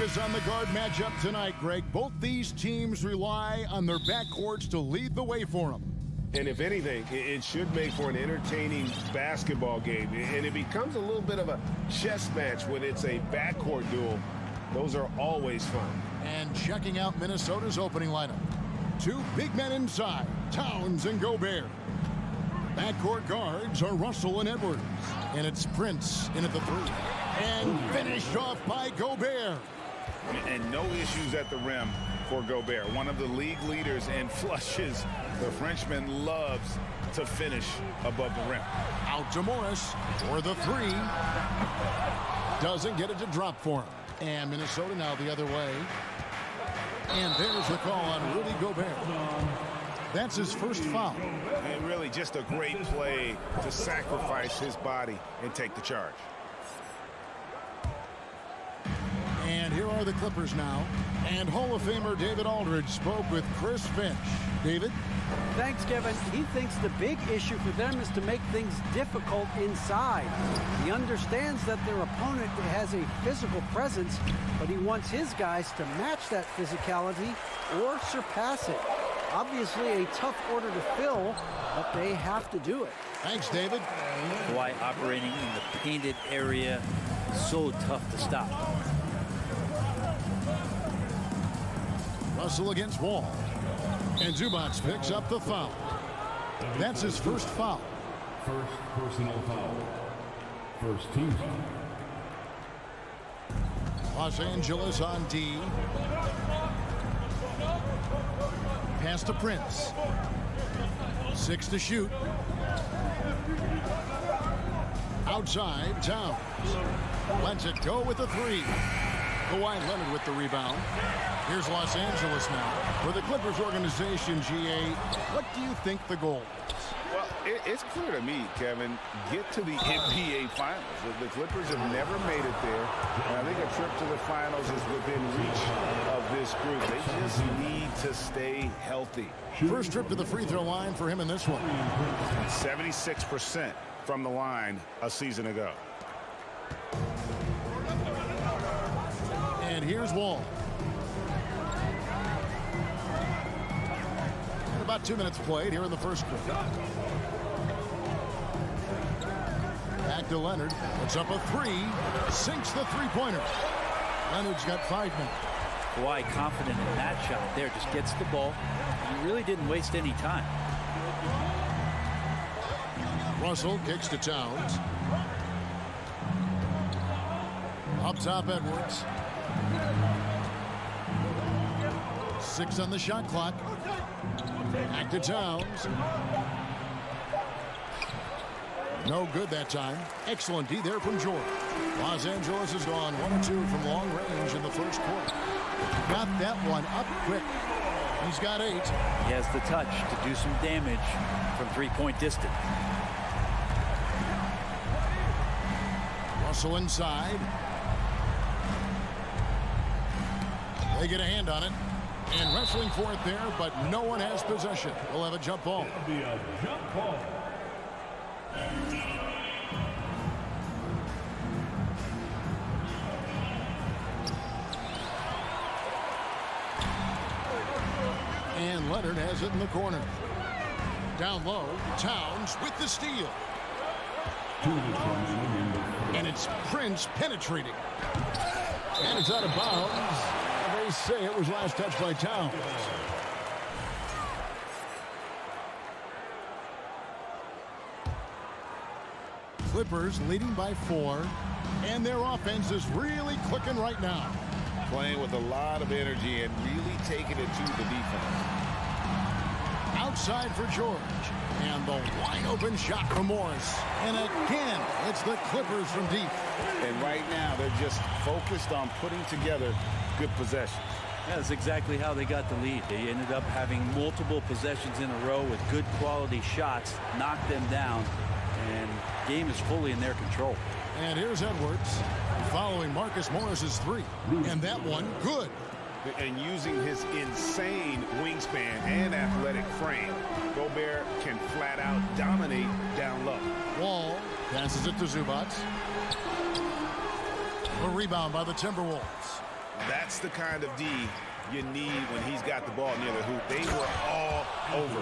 focus on the guard matchup tonight, Greg. Both these teams rely on their backcourts to lead the way for them. And if anything, it should make for an entertaining basketball game. And it becomes a little bit of a chess match when it's a backcourt duel. Those are always fun. And checking out Minnesota's opening lineup. Two big men inside, Towns and Gobert. Backcourt guards are Russell and Edwards. And it's Prince in at the 3. And finished off by Gobert. And no issues at the rim for Gobert. One of the league leaders in flushes. The Frenchman loves to finish above the rim. Out to Morris for the 3. Doesn't get it to drop for him. And Minnesota now the other way. And there's the call on Rudy Gobert. That's his first foul. And really just a great play to sacrifice his body and take the charge. And here are the Clippers now. And Hall of Famer David Aldridge spoke with Chris Finch. David? Thanks, Kevin. He thinks the big issue for them is to make things difficult inside. He understands that their opponent has a physical presence, but he wants his guys to match that physicality or surpass it. Obviously a tough order to fill, but they have to do it. Thanks, David. Kawhi operating in the painted area, so tough to stop. Russell against Wall. And Zubac picks up the foul. That's his first foul. First personal foul. First team foul. Los Angeles on D. Pass to Prince. 6 to shoot. Outside, Towns. Lets it go with the 3. Kawhi Leonard with the rebound. Here's Los Angeles now. For the Clippers organization, GA, what do you think the goal is? Well, it's clear to me, Kevin, get to the NBA Finals. The Clippers have never made it there, and I think a trip to the Finals is within reach of this group. They just need to stay healthy. First trip to the free throw line for him in this one. 76% from the line a season ago. And here's Wall. And about 2 minutes played here in the first quarter. Back to Leonard. Puts up a 3. Sinks the three-pointer. Leonard's got 5 minutes. Kawhi confident in that shot there. Just gets the ball. He really didn't waste any time. Russell kicks to Towns. Up top, Edwards. 6 on the shot clock. Back to Towns. No good that time. Excellent D there from George. Los Angeles has gone 1 or 2 from long range in the first quarter. Got that one up quick. He's got 8. He has the touch to do some damage from three-point distance. Russell inside. They get a hand on it. And wrestling for it there, but no one has possession. We'll have a jump ball. It'll be a jump ball. And Leonard has it in the corner. Down low, Towns with the steal. And it's Prince penetrating. And it's out of bounds. They say it was last touched by Towns. Clippers leading by 4. And their offense is really clicking right now. Playing with a lot of energy and really taking it to the defense. Outside for George. And the wide open shot from Morris. And again, it's the Clippers from deep. And right now, they're just focused on putting together good possessions. Yeah, that's exactly how they got the lead. They ended up having multiple possessions in a row with good quality shots, knocked them down, and the game is fully in their control. And here's Edwards following Marcus Morris's 3. And that one, good. And using his insane wingspan and athletic frame, Gobert can flat out dominate down low. Wall passes it to Zubac. A rebound by the Timberwolves. That's the kind of D you need when he's got the ball near the hoop. They were all over.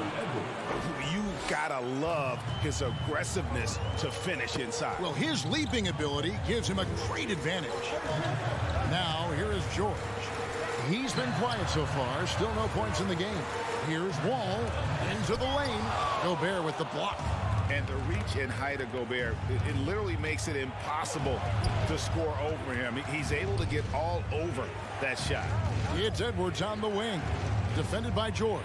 You gotta love his aggressiveness to finish inside. Well, his leaping ability gives him a great advantage. Now, here is George. He's been quiet so far. Still no points in the game. Here's Wall into the lane. Gobert with the block. And the reach and height of Gobert, it literally makes it impossible to score over him. He's able to get all over that shot. It's Edwards on the wing, defended by George.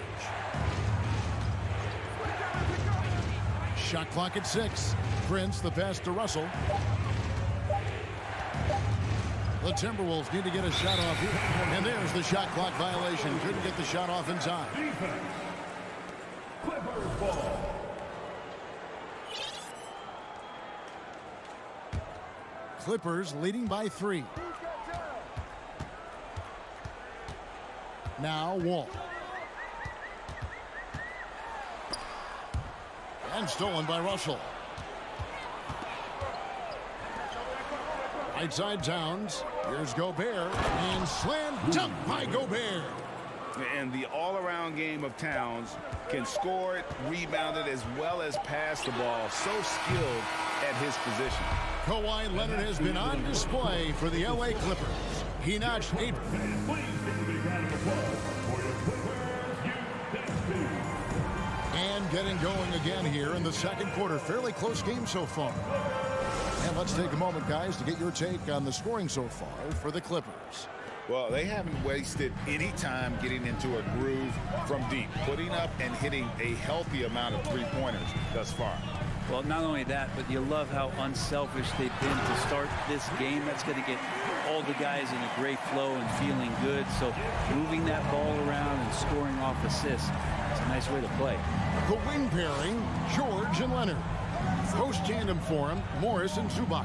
Shot clock at 6. Prince the pass to Russell. The Timberwolves need to get a shot off here. And there's the shot clock violation. Couldn't get the shot off in time. Clippers ball. Clippers leading by 3. Now Wall. And stolen by Russell. Right side Towns. Here's Gobert. And slam dunk by Gobert. And the all-around game of Towns can score it, rebound it, as well as pass the ball. So skilled at his position. Kawhi Leonard has been on display for the LA Clippers. He notched 8. And getting going again here in the second quarter. Fairly close game so far. And let's take a moment, guys, to get your take on the scoring so far for the Clippers. Well, they haven't wasted any time getting into a groove from deep, putting up and hitting a healthy amount of three-pointers thus far. Well, not only that, but you love how unselfish they've been to start this game. That's going to get all the guys in a great flow and feeling good. So moving that ball around and scoring off assists, it's a nice way to play. The wing pairing, George and Leonard. Post tandem for him, Morris and Zubac.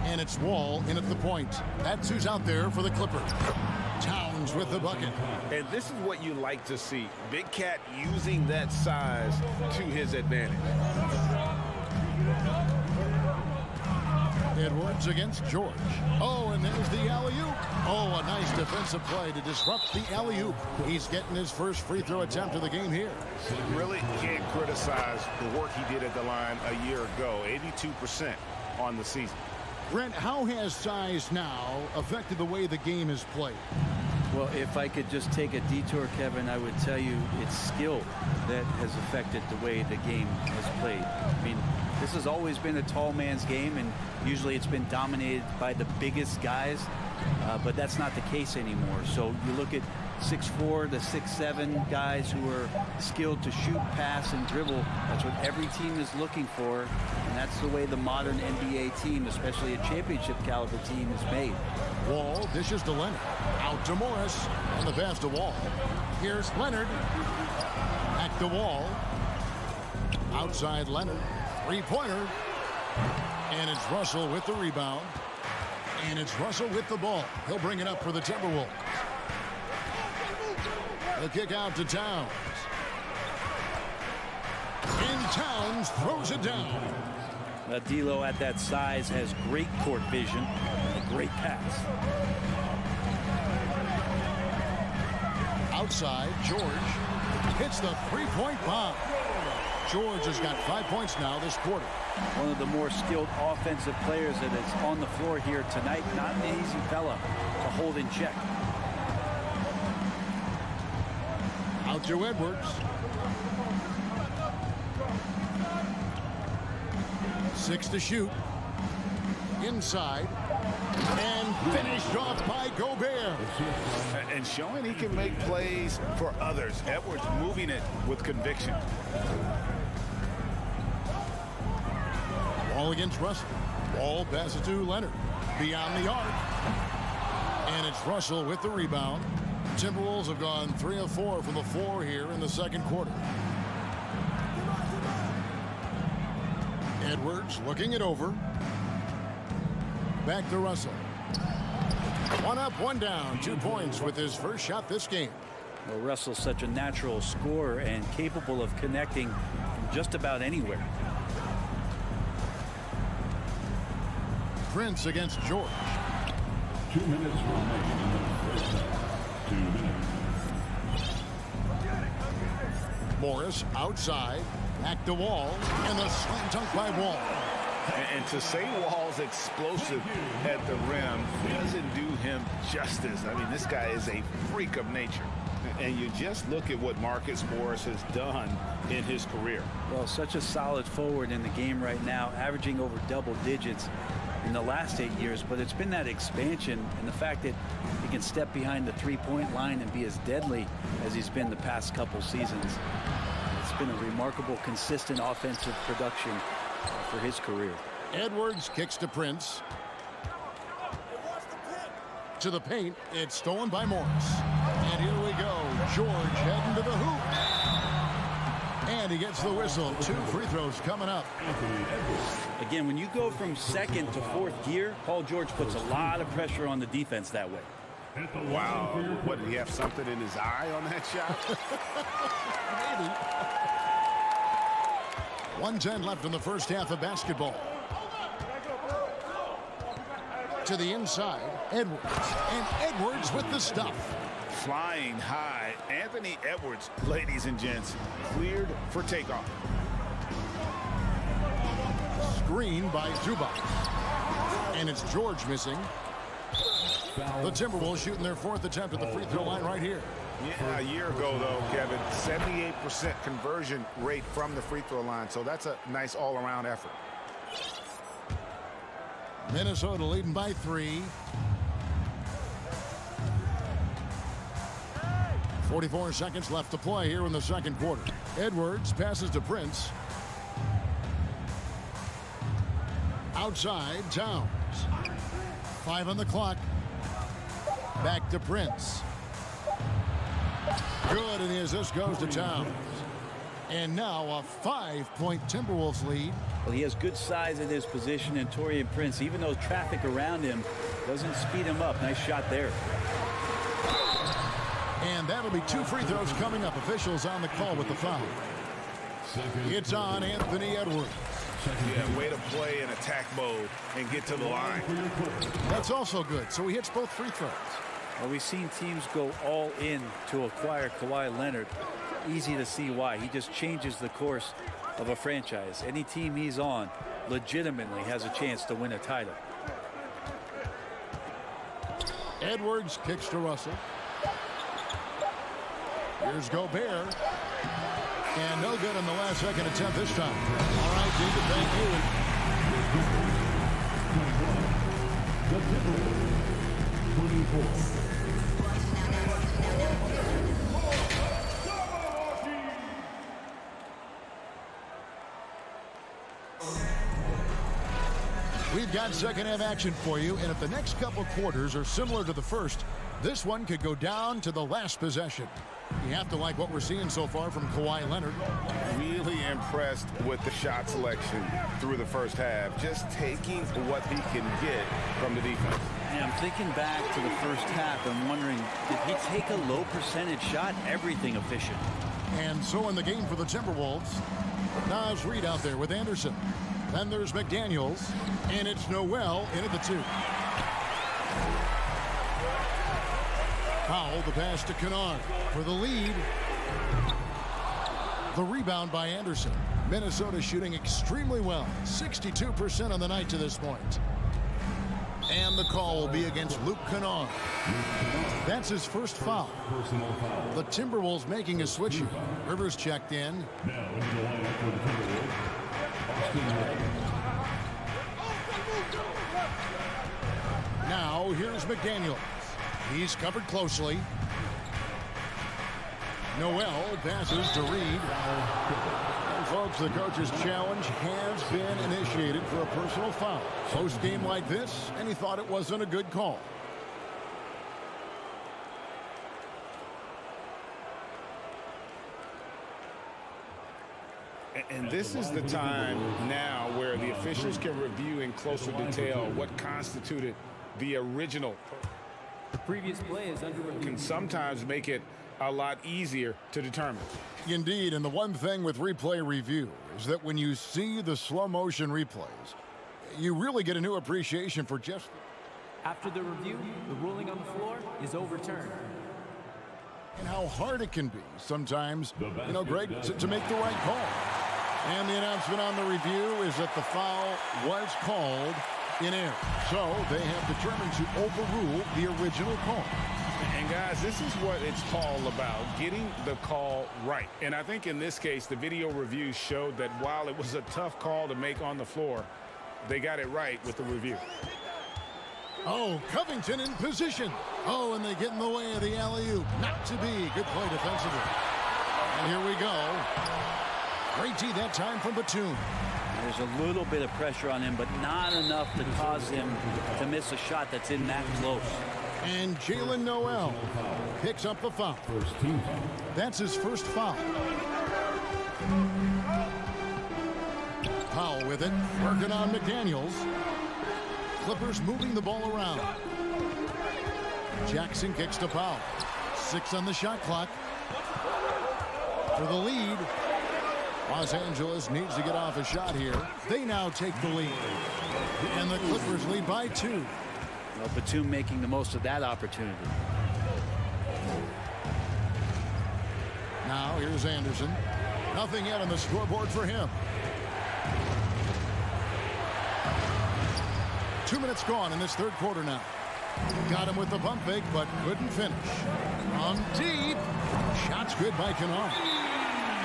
And it's Wall in at the point. That's who's out there for the Clippers. Towns with the bucket. And this is what you like to see. Big Cat using that size to his advantage. Edwards against George. Oh, and there's the alley-oop. Oh, a nice defensive play to disrupt the alley-oop. He's getting his first free throw attempt of the game here. Really can't criticize the work he did at the line a year ago. 82% on the season. Brent, how has size now affected the way the game is played? Well, if I could just take a detour, Kevin, I would tell you it's skill that has affected the way the game has played. I mean, this has always been a tall man's game, and usually it's been dominated by the biggest guys, but that's not the case anymore. So you look at 6'4" to 6'7" guys who are skilled to shoot, pass, and dribble. That's what every team is looking for, and that's the way the modern NBA team, especially a championship caliber team, is made. Wall dishes to Leonard. Out to Morris. And the pass to Wall. Here's Leonard. Back to Wall. Outside Leonard. Three-pointer. And it's Russell with the rebound. And it's Russell with the ball. He'll bring it up for the Timberwolves. The kick out to Towns. And Towns throws it down. D'Lo at that size has great court vision and a great pass. Outside, George hits the three-point bomb. George has got 5 points now this quarter. One of the more skilled offensive players that is on the floor here tonight. Not an easy fella to hold in check. Out to Edwards. 6 to shoot. Inside. And finished off by Gobert. And showing he can make plays for others. Edwards moving it with conviction. Wall against Russell. Wall passes to Leonard. Beyond the arc. And it's Russell with the rebound. Timberwolves have gone 3 of 4 from the floor here in the second quarter. Edwards looking it over. Back to Russell. 1 up, 1 down. 2 points with his first shot this game. Well, Russell's such a natural scorer and capable of connecting from just about anywhere. Prince against George. 2 minutes remaining in the 2 minutes. Morris outside, back to Wall, and the slam dunk by Wall. And to say Wall's explosive at the rim doesn't do him justice. I mean, this guy is a freak of nature. And you just look at what Marcus Morris has done in his career. Well, such a solid forward in the game right now, averaging over double digits in the last 8 years. But it's been that expansion and the fact that he can step behind the three-point line and be as deadly as he's been the past couple seasons. It's been a remarkable, consistent offensive production for his career. Edwards kicks to Prince. To the paint, it's stolen by Morris. And here we go. George heading to the hoop. And he gets the whistle. 2 free throws coming up. Again, when you go from second to fourth gear, Paul George puts a lot of pressure on the defense that way. Wow. What, did he have something in his eye on that shot? Maybe. 1:10 left in the first half of basketball. To the inside, Edwards. And Edwards with the stuff. Flying high. Anthony Edwards, ladies and gents, cleared for takeoff. Screen by Zubac. And it's George missing. The Timberwolves shooting their 4th attempt at the free throw line right here. Yeah, a year ago, though, Kevin, 78% conversion rate from the free throw line. So that's a nice all-around effort. Minnesota leading by 3. 44 seconds left to play here in the second quarter. Edwards passes to Prince. Outside, Towns. 5 on the clock. Back to Prince. Good, and the assist goes to Towns. And now a 5-point Timberwolves lead. Well, he has good size in his position, and Taurean Prince, even though traffic around him doesn't speed him up. Nice shot there. And that'll be 2 free throws coming up. Officials on the call with the foul. It's on Anthony Edwards. Yeah, way to play in attack mode and get to the line. That's also good. So he hits both free throws. Well, we've seen teams go all in to acquire Kawhi Leonard. Easy to see why. He just changes the course of a franchise. Any team he's on legitimately has a chance to win a title. Edwards kicks to Russell. Here's Gobert. And no good on the last second attempt this time. All right, David, thank you. We've got second half action for you, and if the next couple quarters are similar to the first, this one could go down to the last possession. You have to like what we're seeing so far from Kawhi Leonard. Really impressed with the shot selection through the first half. Just taking what he can get from the defense. And I'm thinking back to the first half and wondering, did he take a low percentage shot? Everything efficient. And so in the game for the Timberwolves, Naz Reid out there with Anderson. Then there's McDaniels, and it's Noel in at the 2. Powell, the pass to Kennard for the lead. The rebound by Anderson. Minnesota shooting extremely well, 62% on the night to this point. And the call will be against Luke Kennard. That's his first foul. The Timberwolves making a switch here. Rivers checked in. Now into the lineup for the Timberwolves, Now here's McDaniels. He's covered closely. Noel passes to Reid. And folks, the coach's challenge has been initiated for a personal foul. Post game like this, and he thought it wasn't a good call. And this is the time now where the officials can review in closer detail what constituted the original. The previous play is under review. Can sometimes make it a lot easier to determine. Indeed, and the one thing with replay review is that when you see the slow motion replays, you really get a new appreciation for just After the review, the ruling on the floor is overturned. And how hard it can be sometimes, you know, Greg, to make the right call. And the announcement on the review is that the foul was called in error. So they have determined to overrule the original call. And guys, this is what it's all about, getting the call right. And I think in this case, the video review showed that while it was a tough call to make on the floor, they got it right with the review. Oh, Covington in position. Oh, and they get in the way of the alley-oop. Not to be. Good play defensively. And here we go. Great D that time from Batum. There's a little bit of pressure on him, but not enough to cause him to miss a shot that's in that close. And Jalen Noel picks up the foul. That's his first foul. Powell with it, working on McDaniels. Clippers moving the ball around. Jackson kicks to Powell. 6 on the shot clock. For the lead. Los Angeles needs to get off a shot here. They now take the lead. And the Clippers lead by 2. Well, Batum making the most of that opportunity. Now here's Anderson. Nothing yet on the scoreboard for him. 2 minutes gone in this third quarter now. Got him with the pump fake, but couldn't finish. On deep. Shot's good by Kennard.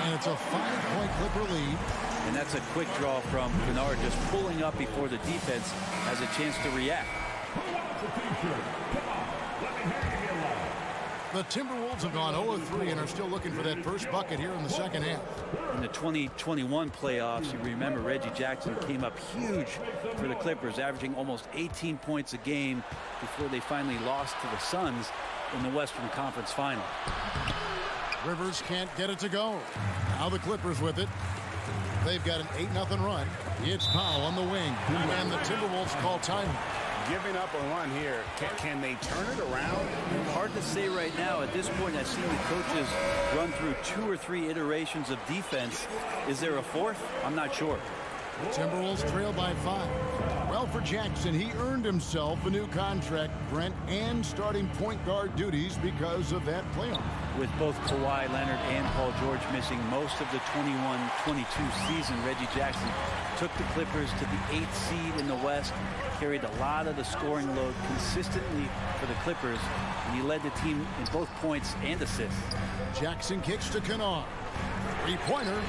And it's a 5-point Clipper lead. And that's a quick draw from Kennard, just pulling up before the defense has a chance to react. The Timberwolves have gone 0-3 and are still looking for that first bucket here in the second half. In the 2021 playoffs, you remember Reggie Jackson came up huge for the Clippers, averaging almost 18 points a game before they finally lost to the Suns in the Western Conference Final. Rivers can't get it to go. Now the Clippers with it. They've got an 8-0 run. It's Powell on the wing. And the Timberwolves call time. Giving up a run here, can they turn it around? Hard to say right now. At this point, I've seen the coaches run through 2 or 3 iterations of defense. Is there a fourth? I'm not sure. Timberwolves trail by 5. Well, for Jackson, he earned himself a new contract, Brent, and starting point guard duties because of that playoff. With both Kawhi Leonard and Paul George missing most of the 21-22 season, Reggie Jackson took the Clippers to the 8th seed in the West, carried a lot of the scoring load consistently for the Clippers, and he led the team in both points and assists. Jackson kicks to Kennard. 3-pointer.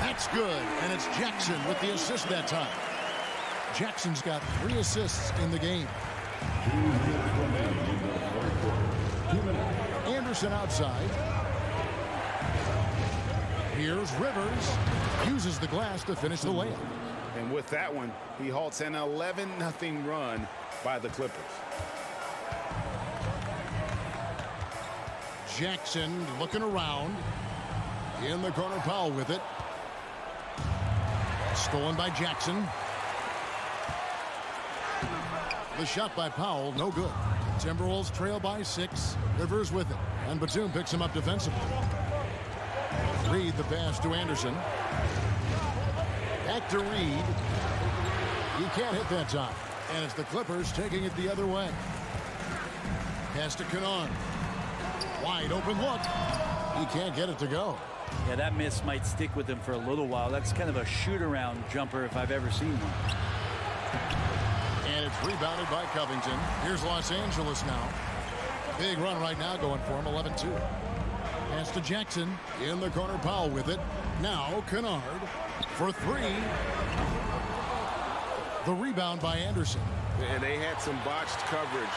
That's good, and it's Jackson with the assist that time. Jackson's got 3 assists in the game. Anderson outside. Here's Rivers. Uses the glass to finish the layup. And with that one, he halts an 11-0 run by the Clippers. Jackson looking around. In the corner, Powell with it. Stolen by Jackson. The shot by Powell, no good. Timberwolves trail by 6. Rivers with it. And Batum picks him up defensively. Reed the pass to Anderson. Back to Reed. He can't hit that time. And it's the Clippers taking it the other way. Pass to Kennard. Wide open look. He can't get it to go. Yeah, that miss might stick with him for a little while. That's kind of a shoot-around jumper if I've ever seen one. And it's rebounded by Covington. Here's Los Angeles now. Big run right now going for him, 11-2. Pass to Jackson. In the corner, Powell with it. Now Kennard for 3. The rebound by Anderson. And they had some botched coverage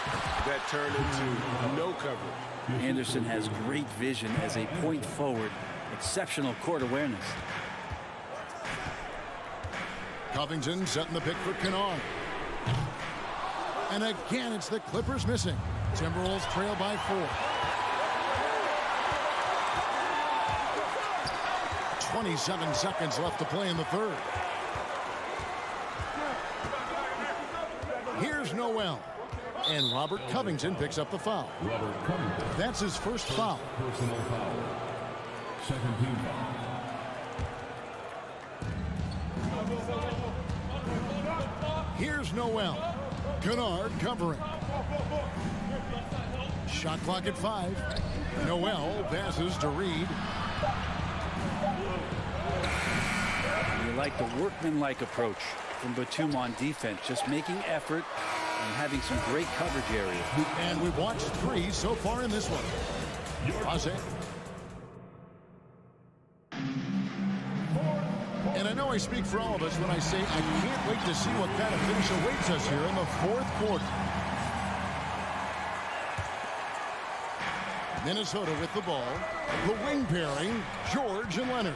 that turned into no coverage. Anderson has great vision as a point forward. Exceptional court awareness. Covington setting the pick for Kennard. And again, it's the Clippers missing. Timberwolves trail by 4. 27 seconds left to play in the third. Here's Noel. And Robert Covington picks up the foul. That's his first foul. Personal foul. Second team foul. Here's Noel. Kennard covering. Shot clock at 5. Noel passes to Reed. You like the workman-like approach from Batum on defense, just making effort and having some great coverage area. And we've watched 3 so far in this one. Jose. And I know I speak for all of us when I say I can't wait to see what kind of finish awaits us here in the 4th quarter. Minnesota with the ball. The wing pairing, George and Leonard.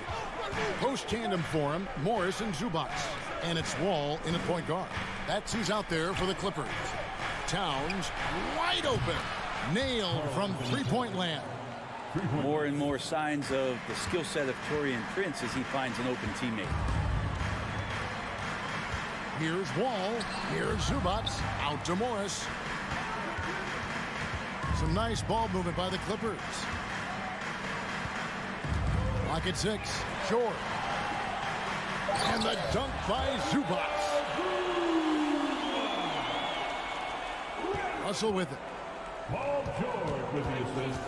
Post tandem for him, Morris and Zubac. And it's Wall in at point guard. That's who's out there for the Clippers. Towns wide open. Nailed from three-point land. More and more signs of the skill set of Taurean Prince as he finds an open teammate. Here's Wall. Here's Zubac. Out to Morris. Some nice ball movement by the Clippers. Clock at 6. Short. And the dunk by Zubac. Russell with it. Paul George with the assist.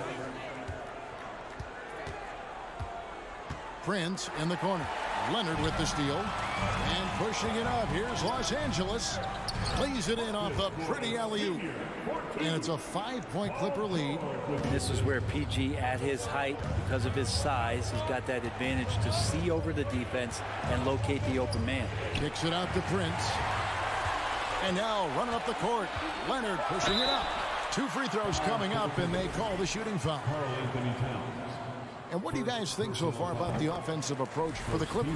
Prince in the corner. Leonard with the steal. And pushing it up. Here's Los Angeles. Plays it in off a pretty alley-oop. And it's a 5-point Clipper lead. This is where PG, at his height, because of his size, has got that advantage to see over the defense and locate the open man. Kicks it out to Prince. And now running up the court. Leonard pushing it up. 2 free throws coming up, and they call the shooting foul. And what do you guys think so far about the offensive approach for the Clippers?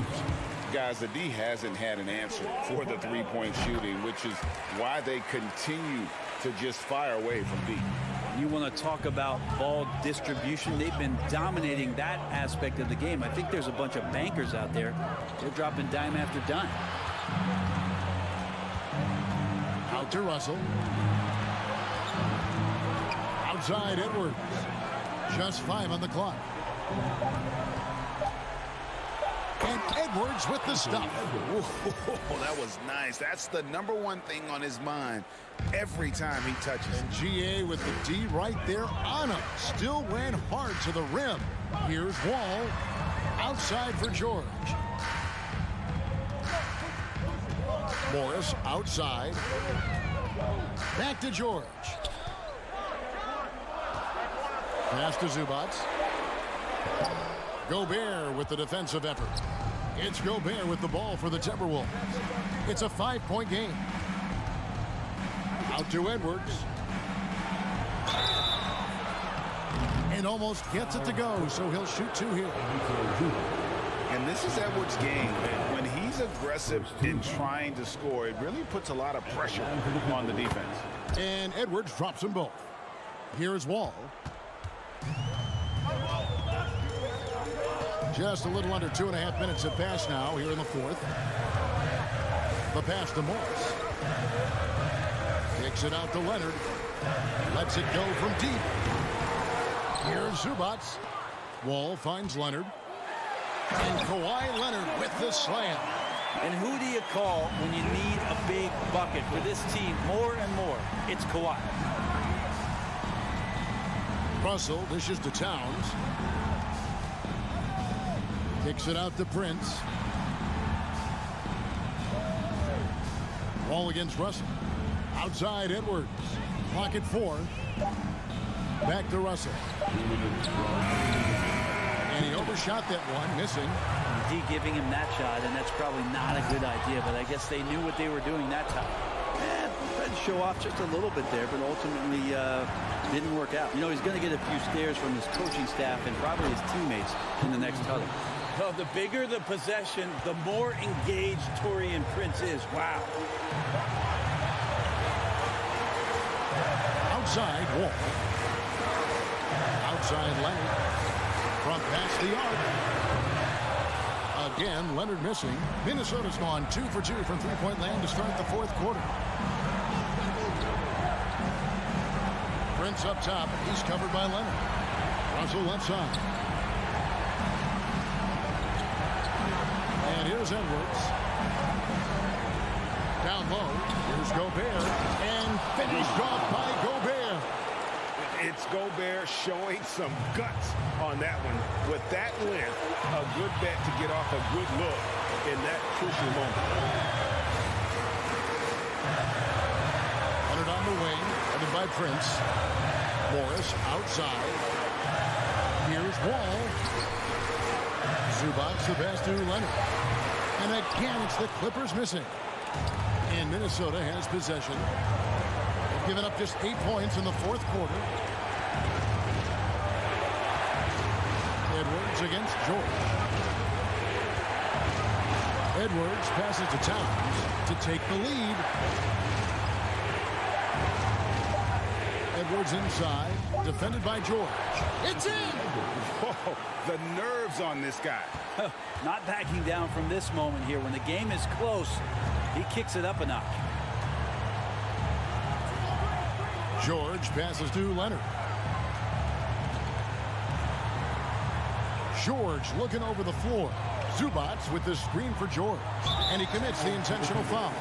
Guys, the D hasn't had an answer for the three-point shooting, which is why they continue to just fire away from deep. You want to talk about ball distribution. They've been dominating that aspect of the game. I think there's a bunch of bankers out there. They're dropping dime after dime. Out to Russell. Outside Edwards. Just 5 on the clock. And Edwards with the stuff. Oh, that was nice. That's the #1 thing on his mind every time he touches. And GA with the D right there on him. Still went hard to the rim. Here's Wall. Outside for George. Morris outside. Back to George. Pass to Zubac. Gobert with the defensive effort. It's Gobert with the ball for the Timberwolves. It's a 5-point game. Out to Edwards. And almost gets it to go, so he'll shoot 2 here. And this is Edwards' game. When he's aggressive in trying to score, it really puts a lot of pressure on the defense. And Edwards drops them both. Here's Wall. Just a little under 2.5 minutes have passed now here in the 4th. The pass to Morris. Kicks it out to Leonard. Lets it go from deep. Here's Zubac. Wall finds Leonard. And Kawhi Leonard with the slam. And who do you call when you need a big bucket for this team more and more? It's Kawhi. Russell dishes to Towns. Kicks it out to Prince. Wall against Russell. Outside Edwards. Clock at 4. Back to Russell. And he overshot that one, missing. D giving him that shot, and that's probably not a good idea, but I guess they knew what they were doing that time. Tried to show off just a little bit there, but ultimately didn't work out. You know, he's going to get a few stares from his coaching staff and probably his teammates in the next huddle. Well, the bigger the possession, the more engaged Taurean Prince is. Wow. Outside Wall. Outside Leonard. From past the arc. Again, Leonard missing. Minnesota's gone 2 for 2 from three-point land to start the 4th quarter. Prince up top. He's covered by Leonard. Russell left side. And here's Edwards. Down low, here's Gobert, and finished off by Gobert. It's Gobert showing some guts on that one. With that length, a good bet to get off a good look in that crucial moment. Leonard on the wing, headed by Prince. Morris outside. Here's Wall. Zubac, the pass to Leonard. And again, it's the Clippers missing. And Minnesota has possession. They've given up just 8 points in the fourth quarter. Edwards against George. Edwards passes to Towns to take the lead. Edwards inside, defended by George. It's in! Whoa, the nerves on this guy. Not backing down from this moment here. When the game is close, he kicks it up a notch. George passes to Leonard. George looking over the floor. Zubac with the screen for George. And he commits the intentional foul.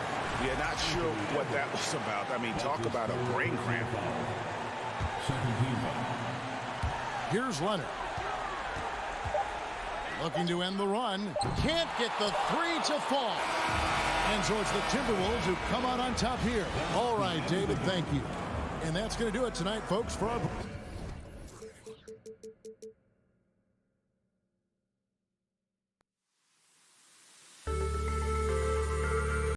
Yeah, not sure what that was about. I mean, talk about a brain cramp. Here's Leonard. Looking to end the run. Can't get the three to fall. And so it's the Timberwolves who come out on top here. All right, David, thank you. And that's going to do it tonight, folks, for our...